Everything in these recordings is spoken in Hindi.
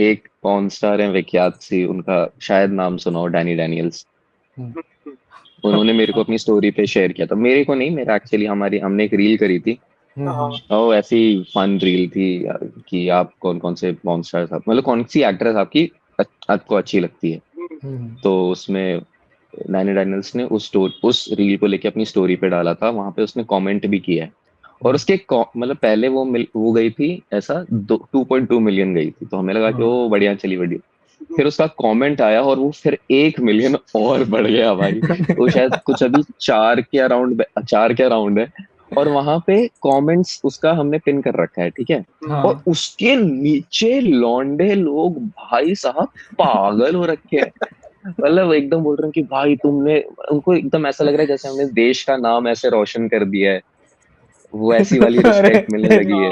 एक पॉर्न स्टार है विख्यात सी, उनका शायद नाम सुना हो, डैनी डैनियल्स। हम्म, उन्होंने मेरे को अपनी स्टोरी पे शेयर किया था, मेरे को नहीं, मेरा एक्चुअली हमारी हमने एक रील करी थी। हम्म, और वो ऐसी फन रील थी यार, कि आप कौन कौन से पॉर्न स्टार्स, आप मतलब कौन सी एक्ट्रेस आपकी आपको अच्छी लगती है। हम्म, तो उसमें डैनी डैनियल्स ने उस रील को लेके अपनी स्टोरी पे डाला था, वहां पे उसने कमेंट भी किया है। और उसके मतलब पहले वो गई थी ऐसा 2.2 मिलियन गई थी, तो हमें लगा कि वो बढ़िया चली बढ़िया। फिर उसका कमेंट आया और वो फिर 1 मिलियन और बढ़ गया भाई। वो शायद कुछ अभी 4 के अराउंड है। और वहां पे कमेंट्स उसका हमने पिन कर रखा है, ठीक है। और हाँ। उसके नीचे लौंडे लोग भाई साहब पागल हो रखे हैं। मतलब एकदम बोल रहे हैं कि भाई तुमने, उनको एकदम ऐसा लग रहा है जैसे हमने देश का नाम ऐसे रोशन कर दिया है, वो ऐसी वाली अरे रिस्पेक्ट मिलने तेरी। लगी है।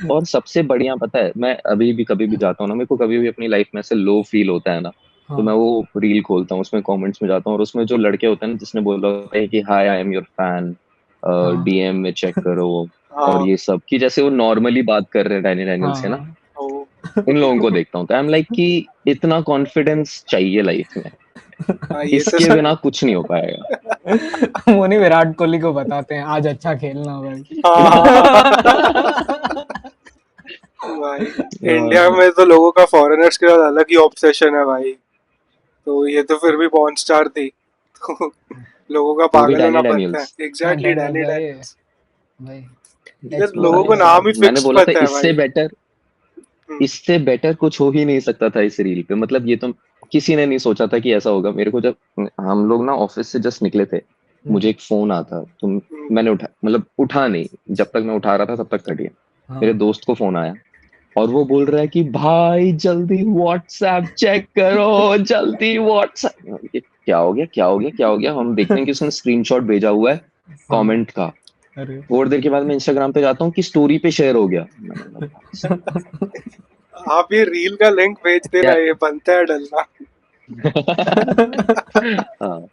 और सबसे बढ़िया पता है, मैं अभी भी कभी भी जाता हूँ ना, मेरे को कभी भी अपनी लाइफ में ऐसे लो फील होता है ना, तो मैं हाँ, वो रील खोलता हूँ, उसमें कमेंट्स में जाता हूँ, और उसमें जो लड़के होते हैं ना, जिसने बोला होता है कि हाय आई एम योर फैन, हाँ, डीएम में चेक करो, और हाँ ये सब की जैसे वो नॉर्मली बात कर रहे हैं डैनी डैनियल से ना, हाँ। वो उन लोगों को देखता हूँ तो आई एम लाइक कि इतना कॉन्फिडेंस चाहिए लाइफ में, हाँ, ये तो इसके बिना कुछ नहीं हो पाएगा। वो नहीं, विराट कोहली को बताते हैं आज अच्छा खेलना भाई। हाँ हाँ भाई, इंडिया में तो लोगों का फॉरेनर्स के साथ अलग ही ऑब्सेशन है भाई। तो ये तो फिर भी पॉर्न स्टार थी, तो लोगों का वो भी पागल डैनी होना बनता है। डैनियल्स। हाँ, एग्जैक्टली, डैनियल डैनी भाई। डैनियल्स। भाई यार लोगों एक्सप्लोर को भाई करो। नाम ही साहब मैंने फिक्स्ड बोला था पता है इससे भाई। बेटर, हम्म, इससे बेटर कुछ हो ही नहीं सकता था इस रील पे, मतलब ये तो किसी ने नहीं सोचा था कि ऐसा होगा। मेरे को जब हम लोग ना ऑफिस से जस्ट निकले थे, मुझे हम्म, एक फोन आता, तो हम्म, मैंने उठा, मतलब उठा नहीं, जब तक मैं उठा रहा था तब तक कट गया। मेरे हाँ। दोस्त को फोन आया और वो बोल रहा है कि भाई जल्दी व्हाट्सएप चेक करो, जल्दी व्हाट्सएप। क्या हो गया, क्या हो गया, क्या हो गया, हम देखते हैं कि उसने स्क्रीनशॉट भेजा हुआ है हाँ। कमेंट का। अरे। थोड़ी देर के बाद मैं इंस्टाग्राम पे जाता हूँ कि स्टोरी पे शेयर हो गया, मैंने बोला भाई साहब आप ये रील का लिंक भेज देना, क्या। ये बनता है डलना। हाँ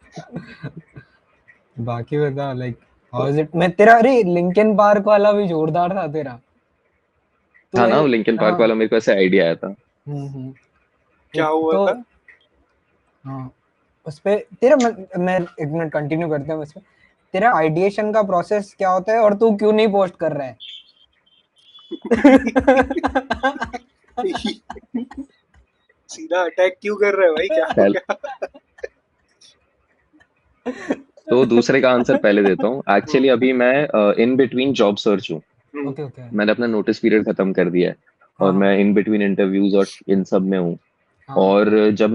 बाकी बता, लाइक हाउ इज इट। मैं तेरा, अरे लिंकन पार्क वाला भी जोरदार था तेरा। तू था है। ना, लिंकन पार्क हाँ। वाला मेरे को ऐसे आइडिया आया था। क्या एक हुआ तो, था? हाँ, उस पे तेरा, मैं एक मिनट कंटिन्यू करते हैं उस पे। तेरा आइडिएशन का प्रोसेस क्या होता है और तू क्यों नहीं पोस्ट कर रहा है? सीधा अटैक क्यों कर रहे हैं भाई, क्या हो पहले गया? तो दूसरे का आंसर पहले देता हूँ। हम्म, एक्चुअली अभी मैं इन बिटवीन जॉब सर्च हूँ। हम्म, ओके, ओके। मैंने अपना नोटिस पीरियड खत्म कर दिया है, और हाँ, मैं इन बिटवीन इंटरव्यूज और इन सब में हूँ। हाँ। और जब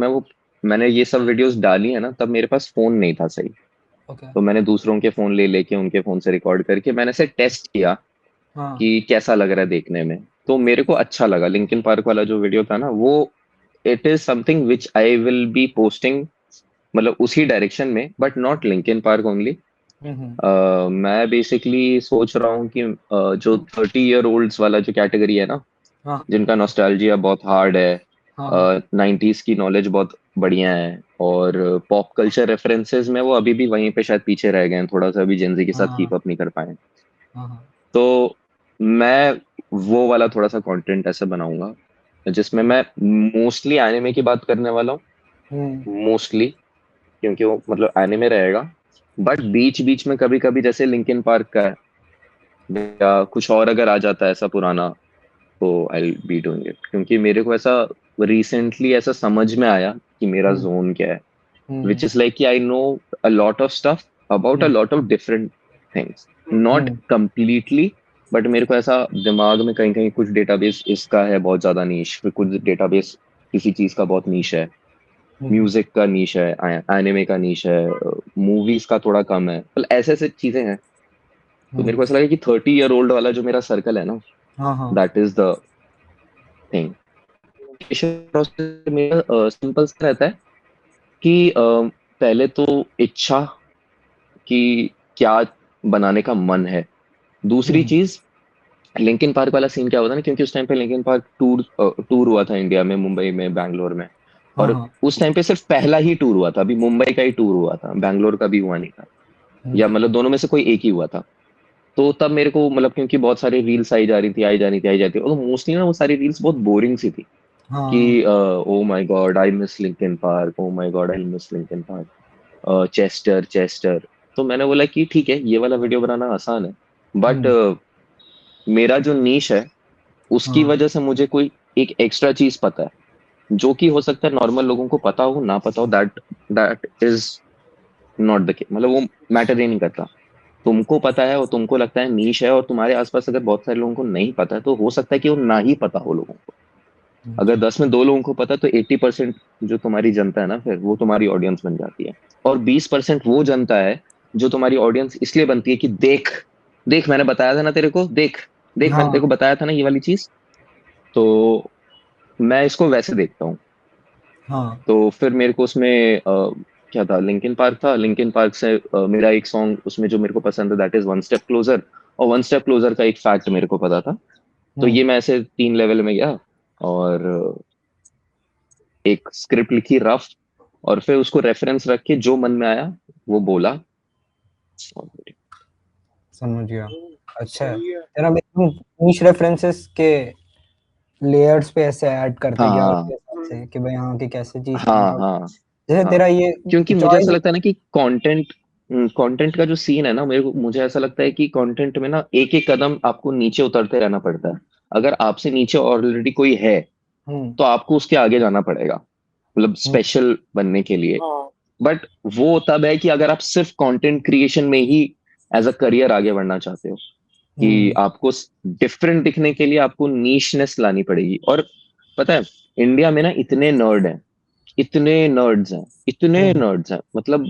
मैंने ये सब वीडियोस डाली है ना, तब मेरे पास फोन नहीं था सही। ओके। तो मैंने दूसरों के फोन ले लेके उनके फोन से रिकॉर्ड करके मैंने से टेस्ट किया हाँ। कि कैसा लग रहा है देखने में। तो मेरे को अच्छा लगा लिंकिन पार्क वाला जो वीडियो था ना, वो it is something which I will be posting, मतलब उसी डायरेक्शन में, but not Linkin Park only. Hmm, मैं बेसिकली सोच रहा हूँ कि जो 30 ईयर ओल्ड्स वाला जो कैटेगरी है ना, हाँ, जिनका नॉस्टैल्जिया बहुत हार्ड है, हाँ, हाँ, 90s की नॉलेज बहुत बढ़िया है, और पॉप कल्चर रेफरेंसेस में वो अभी भी वहीं पे शायद पीछे रह गए हैं, थोड़ा सा अभी जेंजी के साथ कीप हाँ, अप नहीं कर पाए हैं। हाँ, हाँ। तो मैं वो वाला थोड़ा सा कंटेंट ऐसे बनाऊंगा जिसमें मैं मोस्टली एनिमे की बात करने वाला हम्म, हूँ, मोस्टली, क्योंकि वो मतलब एनिमे रहेगा। बट बीच बीच में कभी कभी जैसे लिंकिन पार्क का है, या कुछ और अगर आ जाता है ऐसा पुराना, तो आई बी डूइंग इट, क्योंकि मेरे को ऐसा रिसेंटली ऐसा समझ में आया कि मेरा हम्म, जोन क्या है, हम्म, विच इज लाइक कि I know a lot of stuff about a hmm, lot of different things, not hmm, completely, but मेरे को ऐसा दिमाग में कहीं कहीं कुछ डेटाबेस इसका है बहुत ज्यादा नीश, फिर कुछ डेटाबेस किसी चीज का बहुत नीश है, हम्म, म्यूजिक का नीश है, एनिमे का नीश है, मूवीज का थोड़ा कम है, मतलब ऐसे ऐसे चीजें हैं। तो मेरे हम्म। को ऐसा लगा कि 30 ईयर ओल्ड वाला जो मेरा सर्कल है ना, हाँ, हाँ। That is the thing. Process मेरा सिंपल सा रहता है कि पहले तो इच्छा कि क्या बनाने का मन है। दूसरी हम्म, चीज, लिंकिन पार्क वाला सीन क्या होता है ना, क्योंकि उस टाइम पे लिंकिन पार्क टूर हुआ था इंडिया में, मुंबई में, बैंगलोर में। हाँ, और हाँ। उस टाइम पे सिर्फ पहला ही टूर हुआ था, अभी मुंबई का ही टूर हुआ था, बैंगलोर का भी हुआ नहीं था, हम्म, या मतलब दोनों में से कोई एक ही हुआ था। तो तब मेरे को मतलब क्योंकि बहुत सारी रील्स आई जा रही थी आई जा रही थी आई जाती थी, और मोस्टली ना वो सारी रील्स बहुत बोरिंग सी थी कि हाँ oh my God I miss Linkin Park, oh my God I miss Linkin Park, Chester Chester. तो मैंने बोला कि ठीक है ये वाला वीडियो बनाना आसान है, बट हम्म, मेरा जो नीश है उसकी हाँ वजह से मुझे कोई एक एक्स्ट्रा चीज पता है जो कि हो सकता है नॉर्मल लोगों को पता हो ना पता हो, that that is not the case, मतलब वो मैटर ही नहीं करता। तुमको पता है और तुमको लगता है नीश है, और तुम्हारे आसपास अगर बहुत सारे लोगों को नहीं पता है तो हो सकता है कि वो ना ही पता हो लोगों को। अगर अच्छा 10 में 2 लोगों को पता है तो 80% जो तुम्हारी जनता है ना फिर वो तुम्हारी ऑडियंस बन जाती है। और 20% वो जनता है जो तुम्हारी ऑडियंस इसलिए बनती है कि देख देख मैंने बताया था ना तेरे को, देख देख मैंने तेरे को हाँ बताया था ना ये वाली चीज। तो मैं इसको वैसे देखता हूँ। हाँ तो फिर मेरे को उसमें क्या था, लिंकिन पार्क था, लिंकिन पार्क से मेरा एक सॉन्ग उसमें जो मेरे को पसंद है that is one step closer. और वन स्टेप क्लोजर का एक फैक्ट मेरे को पता था। तो हम्म, ये मैं ऐसे 3 लेवल में गया और एक स्क्रिप्ट लिखी रफ, और फिर उसको रेफरेंस रख के जो मन में आया वो बोला। समझ गया। अच्छा है सही है। तेरा। नीश रेफरेंसेस के लेयर्स पे ऐसे ऐड करते गया हाँ उसके हिसाब हम्म, से कि भाई हाँ कि कैसे चीज हाँ स्टैंड आउट। हाँ जैसे हाँ। तेरा ये क्योंकि मुझे ऐसा चॉइस। लगता है ना कि कंटेंट कंटेंट का जो सीन है ना, मुझे ऐसा लगता है कि कंटेंट में ना एक एक कदम आपको नीचे उतरते रहना पड़ता है। अगर आपसे नीचे ऑलरेडी कोई है हम्म तो आपको उसके आगे जाना पड़ेगा, मतलब हम्म स्पेशल बनने के लिए। हाँ बट वो तब है कि अगर आप सिर्फ कंटेंट क्रिएशन में ही एज अ करियर आगे बढ़ना चाहते हो, कि हम्म आपको डिफरेंट दिखने के लिए आपको नीशनेस लानी पड़ेगी। और पता है इंडिया में ना इतने नर्ड हैं, इतने नर्ड्स हैं, इतने हम्म नर्ड्स हैं, मतलब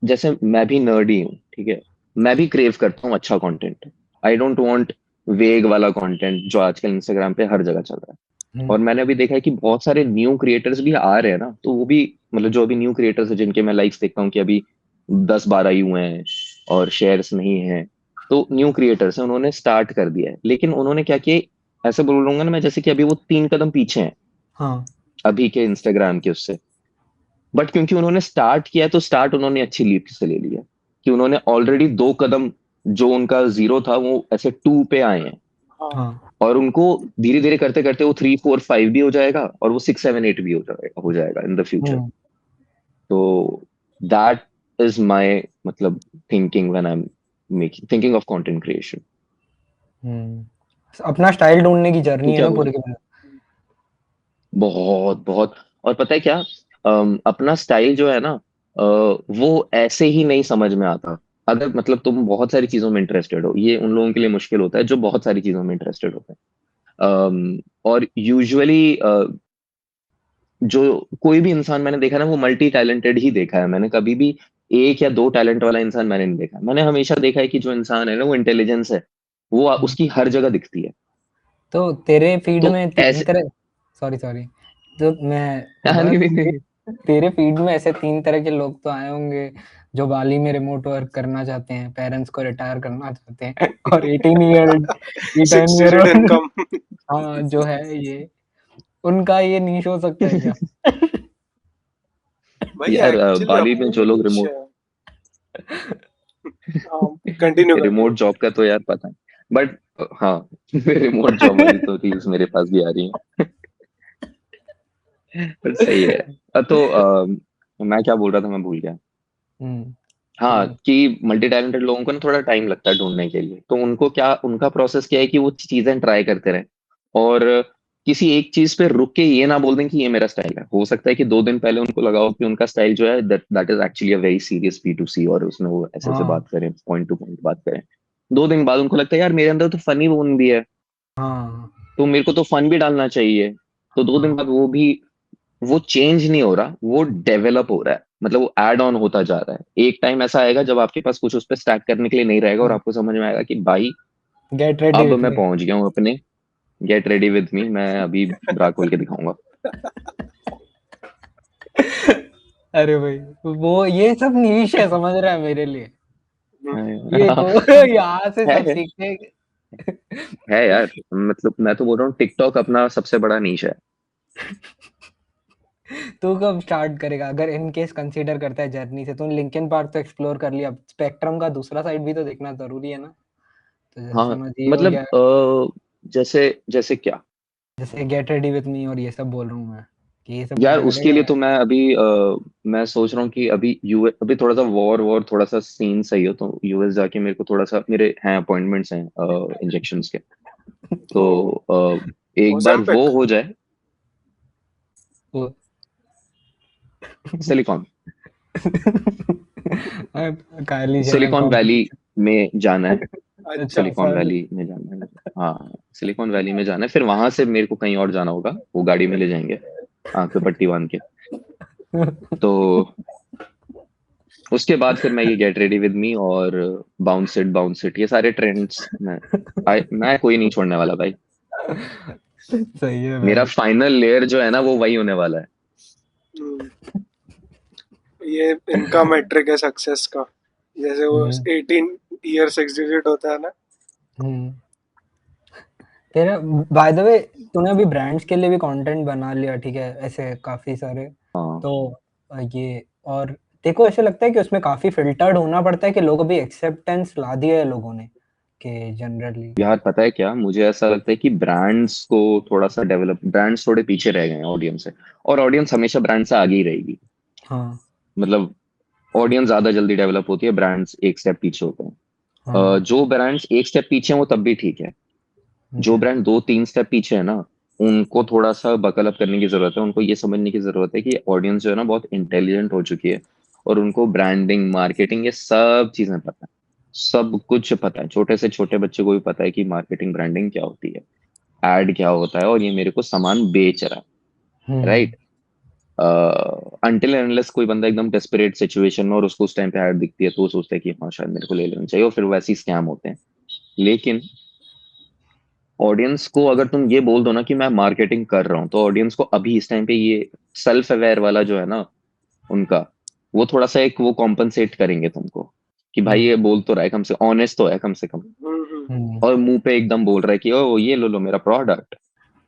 जैसे मैं भी नर्ड ही हूँ, ठीक है। मैं भी क्रेव करता हूँ अच्छा कंटेंट। आई डोंट वांट वेग वाला कंटेंट जो आजकल इंस्टाग्राम पे हर जगह चल रहा है। हम्म, और मैंने अभी देखा है कि बहुत सारे न्यू क्रिएटर्स भी आ रहे हैं ना, तो वो भी मतलब जो अभी न्यू क्रिएटर्स है जिनके मैं लाइक्स देखता हूँ कि अभी 10-12 ही हुए हैं और शेयर्स नहीं है, तो न्यू क्रिएटर्स हैं, उन्होंने स्टार्ट कर दिया है। लेकिन उन्होंने क्या किया, ऐसे बोलूंगा ना मैं, जैसे कि अभी वो 3 कदम पीछे हैं हाँ अभी के इंस्टाग्राम के उससे। बट क्योंकि उन्होंने स्टार्ट किया है, तो स्टार्ट उन्होंने अच्छी लीप से ले लिया, कि उन्होंने ऑलरेडी 2 कदम, जो उनका 0 था वो ऐसे 2 पे आए हैं। हाँ हाँ और उनको धीरे धीरे करते करते वो 3, 4, 5 भी हो जाएगा, और वो 6, 7, 8 भी हो जाएगा इन द फ्यूचर। हम्म तो दैट इज माई मतलब thinking when I am making thinking of content creation. अपना स्टाइल ढूंढने की तू जर्नी है क्या ना बोल पूरी रहा की पूरी। है? बहुत बहुत। और पता है क्या, अपना स्टाइल जो है ना, वो ऐसे ही नहीं समझ में आता। अगर मतलब तुम बहुत सारी चीजों में इंटरेस्टेड हो, ये उन लोगों के लिए मुश्किल होता है जो बहुत सारी चीजों में इंटरेस्टेड होते हैं। और यूजुअली जो कोई भी इंसान मैंने देखा ना, वो मल्टी टैलेंटेड ही देखा है मैंने। कभी भी एक या दो टैलेंट वाला इंसान मैंने नहीं देखा। मैंने हमेशा देखा है कि जो इंसान है ना वो इंटेलिजेंस है, वो हम्म, उसकी हर जगह दिखती है। तो तेरे फीड तो में तीन ऐसे तरह। Sorry sorry. तो मैं नहीं, नहीं, नहीं। तेरे फीड में ऐसे 3 तरह के लोग तो आए होंगे जो बाली में रिमोट वर्क करना चाहते हैं, पेरेंट्स को रिटायर करना चाहते हैं, और 18 ईयर 6 डिजिट ओल्ड इनकम। हाँ जो है ये, उनका ये नीश हो सकता है क्या? भाई यार एक्चुअली बाली में अपने जो में लोग नीश रिमोट है। हाँ कंटिन्यू रिमोट कंटिन्यू। जॉब का तो यार पता है, बट हाँ रिमोट जॉब वाली तो रील्स मेरे पास भी आ रही हैं। बट सही है। तो मैं क्या बोल रहा था, मैं भूल गया। हम्म हाँ, तो कि मल्टी टैलेंटेड लोगों को ना थोड़ा टाइम लगता है ढूंढने के लिए, तो उनको क्या, उनका प्रोसेस क्या है कि वो चीजें ट्राई करते रहें। और किसी एक चीज पे रुक के ये ना बोल दें कि ये मेरा स्टाइल है। हो सकता है कि 2 दिन पहले उनको लगा हो कि उनका स्टाइल जो है that is actually a very serious P2C, और उसमें वो ऐसे ऐसे हाँ बात करें, पॉइंट टू पॉइंट बात करें। 2 दिन बाद उनको लगता है यार मेरे अंदर तो फनी बोन भी है, हाँ तो मेरे को तो फन भी डालना चाहिए। तो 2 दिन हाँ बाद वो चेंज नहीं हो रहा, वो डेवलप हो रहा है, मतलब वो एड ऑन होता जा रहा है। एक टाइम ऐसा आएगा जब आपके पास कुछ उस पर स्टैक करने के लिए नहीं रहेगा, और हाँ आपको समझ में आएगा कि भाई गेट रेडी अब विथ मैं मी। पहुंच गया हूँ अपने, गेट रेडी विद मी, मैं अभी ब्रा खोल के दिखाऊंगा। अरे भाई वो ये सब नीश है समझ रहा है मेरे लिए। ये है, तो यहाँ से सब सीखते हैं। है यार, मतलब मैं तो बोल रहा हूँ टिकटॉक अपना सबसे बड़ा नीश है। तू कब स्टार्ट करेगा अगर इन केस कंसीडर करता है जर्नी से? तूने लिंकिन पार्क तो एक्सप्लोर कर लिया, अब स्पेक्ट्रम का दूसरा साइड भी तो देखना जरूरी है ना। तो जैसे हाँ समझ ये हो मतलब गया, जैसे जैसे क्या जैसे गेट रेडी विथ मी और ये सब बोल रहा हूँ मैं, कि ये सब यार, ट्राई उसके करेगा लिए या? तो मैं अभी मैं सोच रहा हूँ कि अभी थोड़ा सा वॉर थोड़ा सा सीन सही हो तो यूएस जाके मेरे को थोड़ा सा मेरे हैं अपॉइंटमेंट्स हैं इंजेक्शंस के। तो एक बार वो ओजेम्पिक। हो जाए। वो silicon Kylie Jenner Silicon Valley competition. में जाना है। अच्छा। अच्छा सिलिकॉन सॉरी। वैली में जाना है। हाँ, सिलिकॉन वैली में जाना है, फिर वहां से मेरे को कहीं और जाना होगा, वो गाड़ी में ले जाएंगे आंख पे पट्टी बांध के। तो उसके बाद फिर मैं ये गेट रेडी विद मी और बाउंस इट ये सारे ट्रेंड्स मैं कोई नहीं छोड़ने वाला भाई। सही है मेरा भाई। फाइनल लेयर जो है ना वो वही होने वाला है। हम्म, ये इनका मैट्रिक है सक्सेस का। जैसे वो हम्म 18 ईयर 6 डिजिट होता है ना। हम्म। तेरा बाय द वे, तूने अभी ब्रांड्स के लिए भी कंटेंट बना लिया, ठीक है, ऐसे काफी सारे। हाँ तो ये और देखो ऐसे लगता है कि उसमें काफी फिल्टर्ड होना पड़ता है कि लोग अभी एक्सेप्टेंस ला दिया है लोगों ने कि जनरली। यार, पता है क्या, मुझे ऐसा लगता है कि ब्रांड्स थोड़े पीछे रह गए हैं ऑडियंस से। और ऑडियंस हमेशा ब्रांड से आगे ही रहेगी। हाँ मतलब ऑडियंस ज्यादा जल्दी डेवलप होती है, ब्रांड्स एक स्टेप पीछे होते हैं। हाँ। जो ब्रांड्स एक स्टेप पीछे हैं वो तब भी ठीक है। जो ओके। ब्रांड 2-3 स्टेप पीछे है ना, उनको थोड़ा सा बकल अप करने की जरूरत है। उनको ये समझने की जरूरत है कि ऑडियंस जो है ना बहुत इंटेलिजेंट हो चुकी है, और उनको ब्रांडिंग मार्केटिंग ये सब चीजें पता है। सब कुछ पता है, छोटे से छोटे बच्चे को भी पता है कि मार्केटिंग ब्रांडिंग क्या होती है, एड क्या होता है, और ये मेरे को सामान बेच रहा है, हम्म राइट। अनटिल अनलेस कोई बंदा एकदम डेस्परेट सिचुएशन में और उसको उस टाइम पे ऐड दिखती है तो वो सोचता है कि हाँ शायद मेरे को ले लेना चाहिए, और फिर वैसे ही स्कैम होते हैं। लेकिन ऑडियंस को अगर तुम ये बोल दो ना कि मैं मार्केटिंग कर रहा हूँ, तो ऑडियंस को अभी इस टाइम पे ये सेल्फ अवेयर वाला जो है ना उनका, वो थोड़ा सा एक वो कॉम्पनसेट करेंगे तुमको कि भाई हम्म ये बोल तो रहा है, कम से ऑनेस्ट तो है कम से कम। हम्म और मुंह पे एकदम बोल रहा है कि ओ ये लो लो मेरा प्रोडक्ट,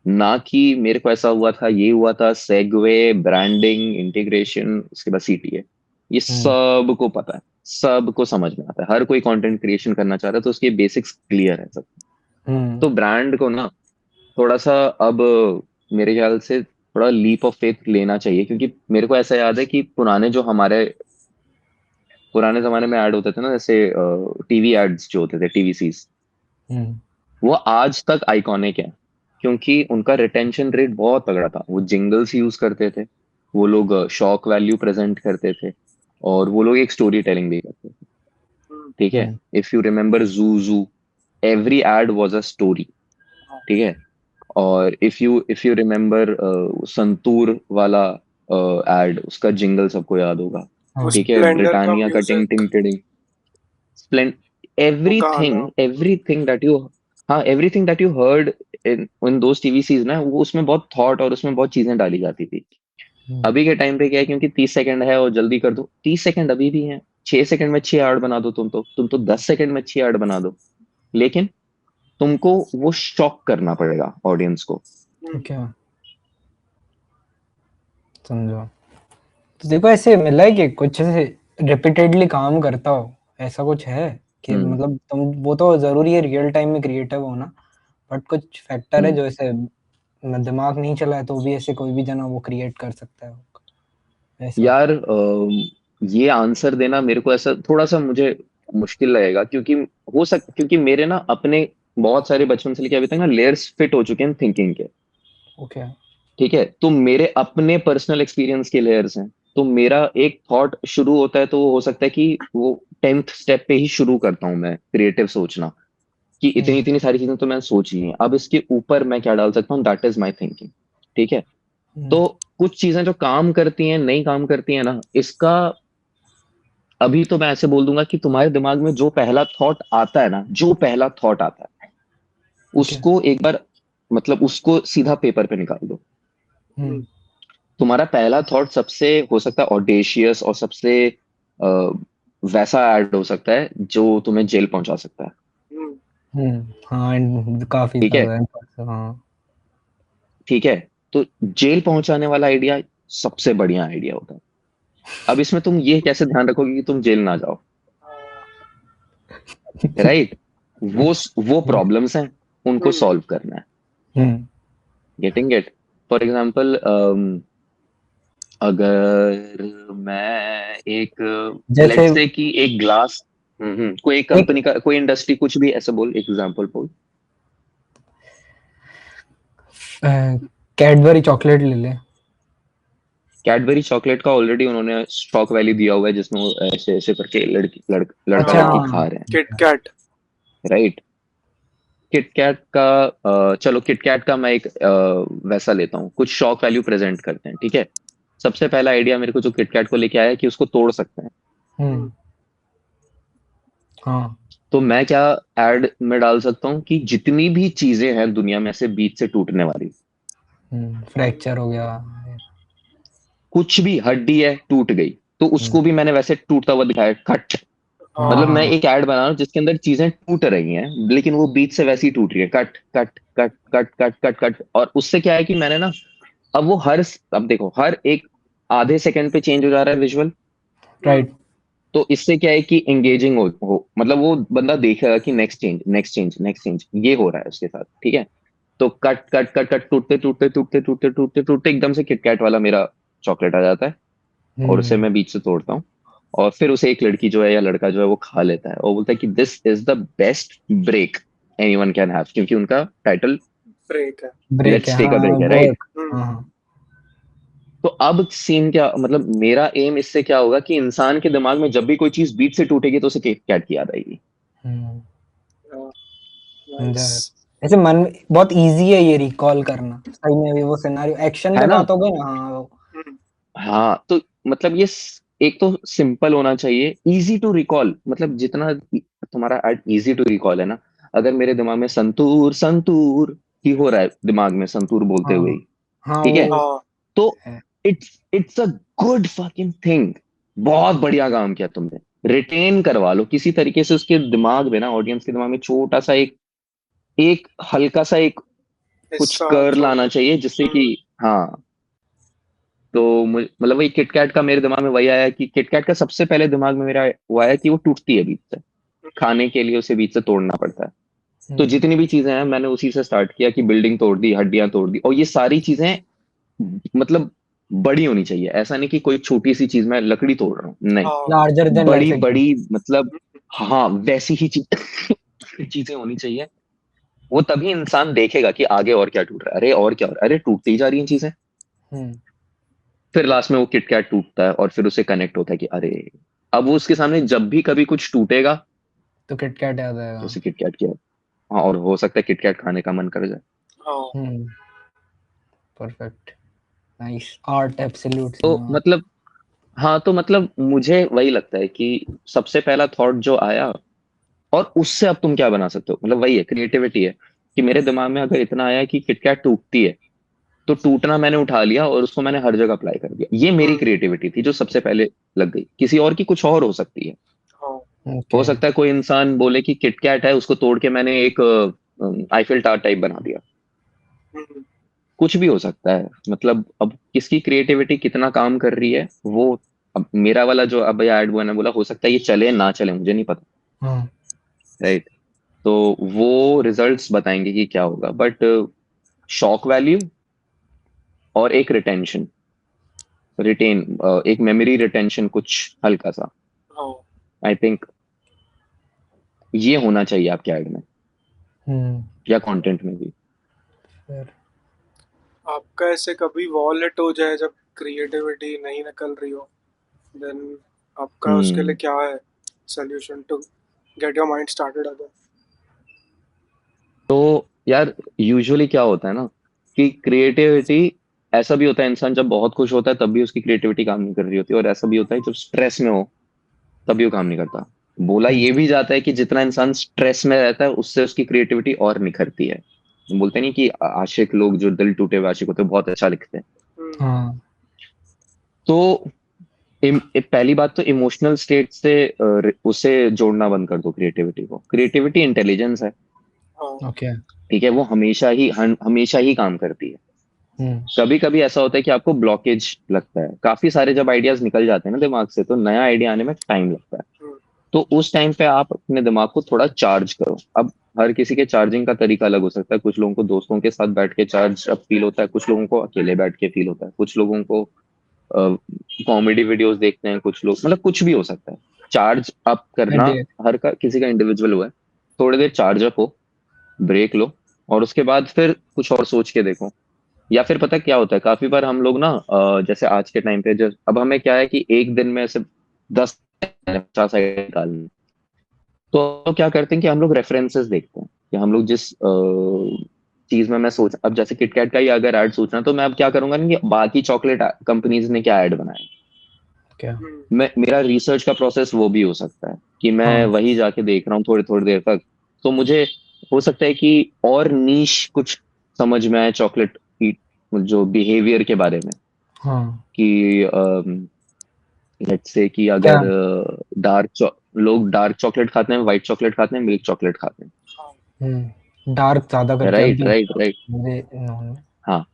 ना कि मेरे को ऐसा हुआ था, ये हुआ था, सेगवे, ब्रांडिंग, इंटीग्रेशन, उसके बाद सीटीए। ये हम्म सबको पता है, सबको समझ में आता है। हर कोई कंटेंट क्रिएशन करना चाह रहा है तो उसके बेसिक्स क्लियर है सब। हम्म तो ब्रांड को ना थोड़ा सा अब मेरे ख्याल से थोड़ा लीप ऑफ फेथ लेना चाहिए, क्योंकि मेरे को ऐसा याद है कि पुराने जमाने में ऐड होते थे ना, जैसे टीवी एड्स जो होते थे, टीवीसीज, हम्म वो आज तक आइकॉनिक है, क्योंकि उनका रिटेंशन रेट बहुत तगड़ा था। वो जिंगल्स यूज करते थे, वो लोग शॉक वैल्यू प्रेजेंट करते थे, और वो लोग एक स्टोरी टेलिंग भी करते थे। ठीक है, hmm if you remember zoo, every ad was a story. ठीक है। और इफ यू रिमेम्बर संतूर वाला एड, उसका जिंगल सबको याद होगा। वो हाँ ठीक है, स्प्लेंडर का ब्रिटानिया का टिंग म्यूजिक। टिंग टिडिंग, स्प्लेंड, वो गाना। एवरीथिंग दैट यू हाँ, everything that you heard in those TV sees ना, वो उसमें बहुत थॉट और उसमें बहुत चीजें डाली जाती थी। हम्म अभी के टाइम पे क्या है, क्योंकि 30 सेकंड है और जल्दी कर दो, 30 सेकंड अभी भी है। 6 सेकंड में अच्छी ऐड बना दो, तुम तो 10 सेकंड में अच्छी ऐड बना दो। लेकिन तुमको वो शॉक करना पड़ेगा ऑडियंस को। ओके, समझो। तो देखो ऐसे मिला है कि कुछ ऐसे रिपीटेडली काम करता हो, ऐसा कुछ है कि हम्म मतलब तुम, वो तो जरूरी है रियल टाइम में क्रिएटिव होना, बट कुछ फैक्टर है हम्म। जो ऐसे दिमाग नहीं चला है तो भी ऐसे कोई भी जना वो क्रिएट कर सकता है ऐसा। यार, ये आंसर देना मेरे को ऐसा थोड़ा सा मुझे मुश्किल लगेगा, क्योंकि मेरे ना अपने बहुत सारे बचपन से लेके अभी तक ना लेयर्स फिट हो चुके हैं थिंकिंग के। ओके। ठीक है, तो मेरे अपने पर्सनल एक्सपीरियंस के लेयर्स हैं। तो मेरा एक थॉट शुरू होता है तो वो हो सकता है कि वो 10th स्टेप पे ही शुरू करता हूँ मैं क्रिएटिव सोचना, कि इतनी हम्म इतनी सारी चीजें तो मैंने सोची हैं, अब इसके ऊपर मैं क्या डाल सकता हूँ, दैट इज माई थिंकिंग। ठीक है। हम्म तो कुछ चीजें जो काम करती हैं, नहीं काम करती हैं ना, इसका अभी तो मैं ऐसे बोल दूंगा कि तुम्हारे दिमाग में जो पहला थॉट आता है ना, जो पहला थॉट आता है ओके। उसको एक बार, मतलब उसको सीधा पेपर पे निकाल दो। हम्म तुम्हारा पहला थॉट सबसे हो सकता है ऑडेशियस और सबसे अ, वैसा ऐड हो सकता है जो तुम्हें जेल पहुंचा सकता है। हाँ काफी ठीक है। ज्यादा impact है, हाँ। ठीक है। तो जेल पहुंचाने वाला आइडिया सबसे बढ़िया आइडिया होता है। अब इसमें तुम ये कैसे ध्यान रखोगे कि तुम जेल ना जाओ, राइट? वो प्रॉब्लम्स हैं, उनको सॉल्व करना है। हम्म गेटिंग इट? फॉर एग्जाम्पल, अगर मैं एक, जैसे लेट्स से कि एक ग्लास, कोई एक एक कंपनी का, कोई इंडस्ट्री, कुछ भी ऐसा बोल, एग्जाम्पल बोल। कैडबरी चॉकलेट ले ले। कैडबरी चॉकलेट का ऑलरेडी उन्होंने स्टॉक वैल्यू दिया हुआ है, जिसमें वो ऐसे ऐसे करके लड़का अच्छा लड़की हाँ खा रहे हैं, किट कैट। राइट? किटकैट का चलो किटकैट का मैं एक वैसा लेता हूँ, कुछ शॉक वैल्यू प्रेजेंट करते हैं, ठीक है? सबसे पहला आइडिया मेरे को जो किटकैट को लेके आया है कि उसको तोड़ सकते हैं। हम्म हाँ तो मैं क्या ऐड में डाल सकता हूँ कि जितनी भी चीजें हैं दुनिया में से बीच से टूटने वाली, फ्रैक्चर हो गया। कुछ भी हड्डी है टूट गई, तो उसको भी मैंने वैसे टूटता हुआ दिखाया, कट। मतलब मैं हाँ एक ऐड बना रहा हूँ जिसके अंदर चीजें टूट रही हैं, लेकिन वो बीच से वैसी टूट रही है, cut cut cut cut cut cut cut. और उससे क्या है कि मैंने ना, अब वो अब देखो हर एक आधे सेकंड पे चेंज हो जा रहा है विजुअल। राइट तो इससे क्या है कि एंगेजिंग हो, मतलब वो बंदा देखेगा कि next change next change next change ये हो रहा है उसके साथ, ठीक है? तो कट कट कट कट, टूटते टूटते टूटते टूटते टूटते टूटते एकदम से किटकैट वाला मेरा चॉकलेट आ जाता है, और उसे मैं बीच से तोड़ता हूँ। और फिर उसे एक लड़की जो है या लड़का जो है वो खा लेता है, और बोलता है कि this is the best break anyone can have, क्योंकि उनका टाइटल ब्रेक है। ब्रेक है लेट्स टेक अ हाँ ब्रेक है, राइट? बहुत हाँ तो अब सीन क्या, मतलब मेरा एम इससे क्या होगा कि इंसान के दिमाग में जब भी कोई चीज बीच से टूटेगी तो उसे कैट की याद आएगी। हम्म समझा नाइस। है। ऐसे मन में बहुत इजी है ये रिकॉल करना, सही में भी वो सिनेरियो एक्शन है पे ना? बात हो गई ना हाँ वो हाँ, तो मतलब ये एक तो सिंपल होना चाहिए, इजी टू रिकॉल, मतलब जितना तुम्हारा इजी टू रिकॉल है ना, अगर मेरे दिमाग में संतूर संतूर ही हो रहा है, दिमाग में संतूर बोलते हुए हाँ ही, हाँ ठीक है? वो हाँ तो है it's a good fucking thing. बहुत बढ़िया काम किया तुमने, रिटेन करवा लो किसी तरीके से उसके दिमाग में ना, ऑडियंस के दिमाग में छोटा सा एक एक हल्का सा एक कुछ हिस्सा कर जो। लाना चाहिए, जिससे कि, हाँ। तो मतलब वही किटकैट का मेरे दिमाग में वही आया कि किटकैट का सबसे पहले दिमाग में मेरा वो आया कि वो टूटती है बीच से, खाने के लिए उसे बीच से तोड़ना पड़ता है। तो हम्म, जितनी भी चीजें हैं मैंने उसी से स्टार्ट किया कि बिल्डिंग तोड़ दी, हड्डियां तोड़ दी, और ये सारी चीजें मतलब बड़ी होनी चाहिए, ऐसा नहीं कि कोई छोटी सी चीज मैं लकड़ी तोड़ रहा हूँ, नहीं, हाँ लार्जर देन बड़ी लाइफ एकदम। बड़ी मतलब, हाँ वैसी ही चीज चीजें होनी चाहिए। वो तभी इंसान देखेगा कि आगे और क्या टूट रहा है, अरे और क्या हो रहा है, अरे टूटती जा रही हैं चीजें। हम्म फिर लास्ट में वो किटकैट टूटता है और फिर उसे कनेक्ट होता है कि अरे, अब वो उसके सामने जब भी कभी कुछ टूटेगा तो किटकैट याद तो आएगा। उसे किटकैट किया। हाँ, और हो सकता है किटकैट खाने का मन कर जाए। हाँ हम्म परफेक्ट नाइस आर्ट एब्सोल्यूट तो सिनेमा। मतलब, हाँ तो मतलब मुझे वही लगता है कि सबसे पहला थॉट जो आया, और उससे अब तुम क्या बना सकते हो, मतलब वही है, क्रिएटिविटी है। कि मेरे दिमाग में अगर इतना आया कि किटकैट टूटती है, तो टूटना मैंने उठा लिया और उसको मैंने हर जगह अप्लाई कर दिया। ये मेरी क्रिएटिविटी थी जो सबसे पहले लग गई। किसी और की कुछ और हो सकती है। हाँ हो ओके सकता है कोई इंसान बोले कि किटकैट है, उसको तोड़ के मैंने एक आईफिल टावर टाइप बना दिया। हम्म, कुछ भी हो सकता है, मतलब अब किसकी क्रिएटिविटी कितना काम कर रही है वो। अब मेरा वाला जो अब ऐड मैंने बोला, हो सकता है ये चले ना चले, मुझे नहीं पता, हाँ राइट? तो वो रिजल्ट्स बताएंगे कि क्या होगा, बट शॉक वैल्यू और एक रिटेन एक मेमोरी रिटेंशन कुछ हल्का सा, हाँ। आई थिंक ये होना चाहिए आपके ऐड में हम्म या कंटेंट में भी। फिर आपका ऐसे कभी वॉल हिट हो जाए जब क्रिएटिविटी नहीं निकल रही हो, देन आपका उसके लिए हम्म क्या है solution to get your mind started again? तो यार, यूजुअली क्या होता है ना कि क्रिएटिविटी, ऐसा भी होता है इंसान जब बहुत खुश होता है तब भी उसकी क्रिएटिविटी काम नहीं कर रही होती, और ऐसा भी होता है जब स्ट्रेस में हो तब भी वो काम नहीं करता। बोला ये भी जाता है कि जितना इंसान स्ट्रेस में रहता है उससे उसकी क्रिएटिविटी और निखरती है। बोलते नहीं कि आशिक लोग जो दिल टूटे हुए आशिक होते हैं बहुत अच्छा लिखते हैं। हाँ तो पहली बात तो इमोशनल स्टेट से उसे जोड़ना बंद कर दो क्रिएटिविटी को। क्रिएटिविटी इंटेलिजेंस है, हाँ ओके ठीक है? वो हमेशा ही काम करती है। कभी कभी ऐसा होता है कि आपको ब्लॉकेज लगता है, काफी सारे जब आइडियाज निकल जाते हैं ना दिमाग से, तो नया आइडिया आने में टाइम लगता है। हम्म, तो उस टाइम पे आप अपने दिमाग को थोड़ा चार्ज करो। अब हर किसी के चार्जिंग का तरीका अलग हो सकता है। कुछ लोगों को दोस्तों के साथ बैठ के चार्ज अप फील होता है, कुछ लोगों को अकेले बैठ के फील होता है, कुछ लोगों को कॉमेडी वीडियोस देखते हैं, कुछ लोग, मतलब कुछ भी हो सकता है। चार्ज अप करना आइडिया। हर का किसी का इंडिविजुअल हुआ है। थोड़ी देर चार्ज अप हो, ब्रेक लो, और उसके बाद फिर कुछ और सोच के देखो। या फिर पता है क्या होता है, काफी बार हम लोग ना जैसे आज के टाइम पे, जब अब हमें क्या है कि एक दिन में ऐसे 10 50 आइडिया निकालने, तो क्या करते हैं कि हम लोग रेफरेंसेस देखते हैं कि हम लोग जिस चीज में मैं सोच, अब जैसे किटकैट का ही अगर ऐड सोचना, तो मैं अब क्या करूंगा ना कि बाकी चॉकलेट कंपनीज ने क्या ऐड बनाया। क्या? मैं, मेरा रिसर्च का प्रोसेस वो भी हो सकता है कि मैं हाँ वही जाके देख रहा हूँ थोड़ी थोड़ी देर तक। तो मुझे हो सकता है कि और नीश कुछ समझ में आए चॉकलेट की, जो बिहेवियर के बारे में, हाँ। कि लेट्स से कि क्या? अगर लोग डार्क चॉकलेट खाते हैं, व्हाइट चॉकलेट खाते हैं, मिल्क चॉकलेट खाते डार्क ज्यादा हैं, करके राइट अभी राइट राइट। मेरे नॉन में। हाँ,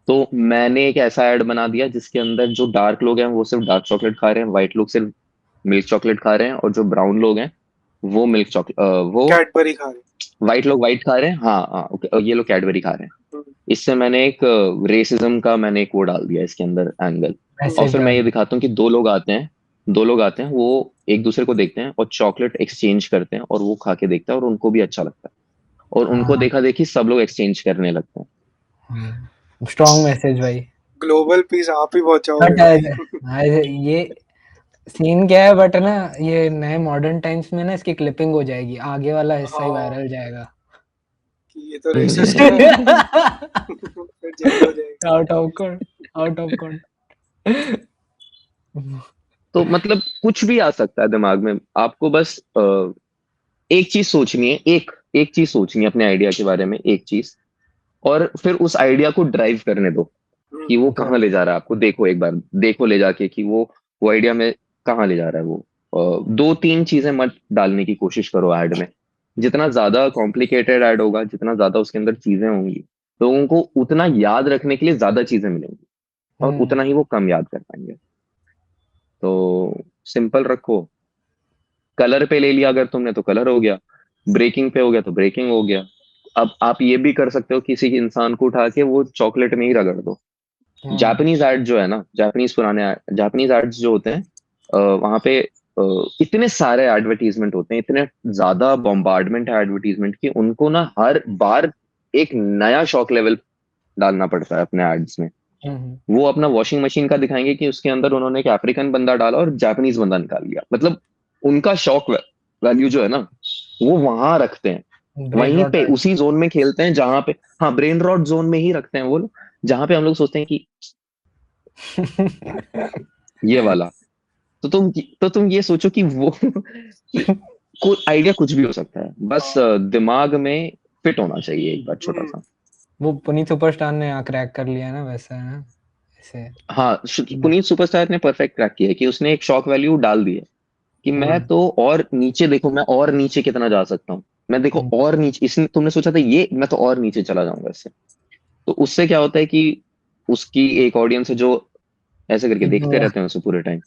तो मैंने एक ऐसा ऐड बना दिया जिसके अंदर जो डार्क लोग हैं वो सिर्फ डार्क चॉकलेट खा रहे हैं, व्हाइट लोग सिर्फ मिल्क चॉकलेट खा रहे हैं, और जो ब्राउन लोग हैं वो मिल्क चॉकलेट, वो कैडबरी खा रहे। व्हाइट लोग व्हाइट खा रहे हैं, हाँ हाँ ओके, और ये लोग कैडबरी खा रहे हैं। हम्म, इससे मैंने एक रेसिज्म का मैंने एक वो डाल दिया इसके अंदर एंगल। और मैसेज फिर मैं डाल। ये दिखाता हूँ कि दो लोग आते हैं, वो एक दूसरे को देखते हैं और चॉकलेट एक्सचेंज करते हैं, और वो खा के देखते हैं और उनको भी अच्छा लगता है, और उनको हाँ देखा देखी सब लोग एक्सचेंज करने लगते हैं। स्ट्रॉन्ग मैसेज भाई। ग्लोबल पीस आप ही पहुंचाओगे बट भाई। ये सीन क्या है, बट ना ये नए मॉडर्न टाइम्स में ना इसकी क्लिपिंग हो जाएगी, आगे वाला हिस्सा ही हाँ, वायरल जाएगा। कि ये तो रेसिस्ट है। फिर जेल हो जाएगी। Out of con out of con तो मतलब कुछ भी आ सकता है दिमाग में, आपको बस एक चीज सोचनी है, एक एक चीज सोचनी है अपने आइडिया के बारे में, एक चीज, और फिर उस आइडिया को ड्राइव करने दो कि वो क्या? कहाँ ले जा रहा है आपको। देखो एक बार, देखो ले जाके कि वो आइडिया में कहाँ ले जा रहा है वो। दो तीन चीजें मत डालने की कोशिश करो ऐड में। जितना ज्यादा कॉम्प्लिकेटेड ऐड होगा, जितना ज्यादा उसके अंदर चीजें होंगी, लोगों को उतना याद रखने के लिए ज्यादा चीजें मिलेंगी, और हम्म उतना ही वो कम याद कर पाएंगे। तो सिंपल रखो। कलर पे ले लिया अगर तुमने, तो कलर हो गया। ब्रेकिंग पे हो गया तो ब्रेकिंग हो गया। अब आप ये भी कर सकते हो, किसी इंसान को उठा के वो चॉकलेट में ही रगड़ दो। हाँ जापानीज एड जो है ना, जापानीज एड्स जो होते हैं, वहां पे इतने सारे एडवर्टीजमेंट होते हैं, इतने ज्यादा बॉम्बार्डमेंट है एडवर्टीजमेंट की, उनको ना हर बार एक नया शॉक लेवल डालना पड़ता है अपने एड्स में। हम्म वो अपना वॉशिंग मशीन का दिखाएंगे कि उसके अंदर उन्होंने एक अफ्रीकन बंदा डाला और जापानीज बंदा निकाल लिया, मतलब उनका शॉक वैल्यू जो है ना, वो वहां रखते हैं, ब्रेन वहीं रॉट पे उसी जोन में खेलते हैं जहां पे, हाँ ब्रेन रॉट जोन में ही रखते हैं वो लोग, जहां पे हम लोग सोचते हैं कि ये वाला। तो तुम ये सोचो कि वो कि कोई आइडिया कुछ भी हो सकता है, बस दिमाग में फिट होना चाहिए एक बार छोटा सा। वो पुनीत सुपरस्टार ने यहाँ क्रैक कर लिया है ना, वैसा है ना ऐसे। हाँ, पुनीत सुपरस्टार ने परफेक्ट क्रैक किया है कि उसने एक शॉक वैल्यू डाल दी है कि मैं हम्म तो और नीचे, देखो मैं और नीचे कितना जा सकता हूँ, मैं देखो हम्म और नीचे, इसने तुमने सोचा था ये, मैं तो और नीचे चला जाऊंगा इससे। तो उससे क्या होता है कि उसकी एक ऑडियंस है जो ऐसे करके देखते जो रहते हैं उसे पूरे टाइम।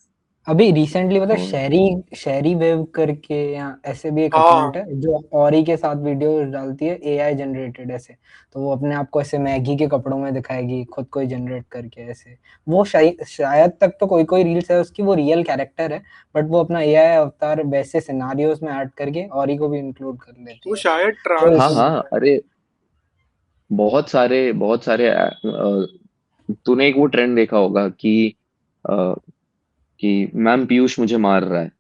अभी रिसेंटली पता है, और शेरी शेरी वेव करके या ऐसे भी एक अकाउंट हाँ, है जो औरी के साथ वीडियो डालती है, एआई जनरेटेड ऐसे। तो वो अपने आप को ऐसे मैगी के कपड़ों में दिखाएगी, खुद को ही जनरेट करके ऐसे। वो शायद तक तो कोई कोई रील्स है उसकी, वो रियल कैरेक्टर है, बट वो अपना एआई अवतार वैसे सिनारियोस में ऐड करके औरी को भी इंक्लूड कर लेती वो है। शायद तो हाँ ट्रांस हाँ, है। अरे बहुत सारे तूने एक वो ट्रेंड देखा होगा अ, कि मैम पीयूष मुझे मार रहा है,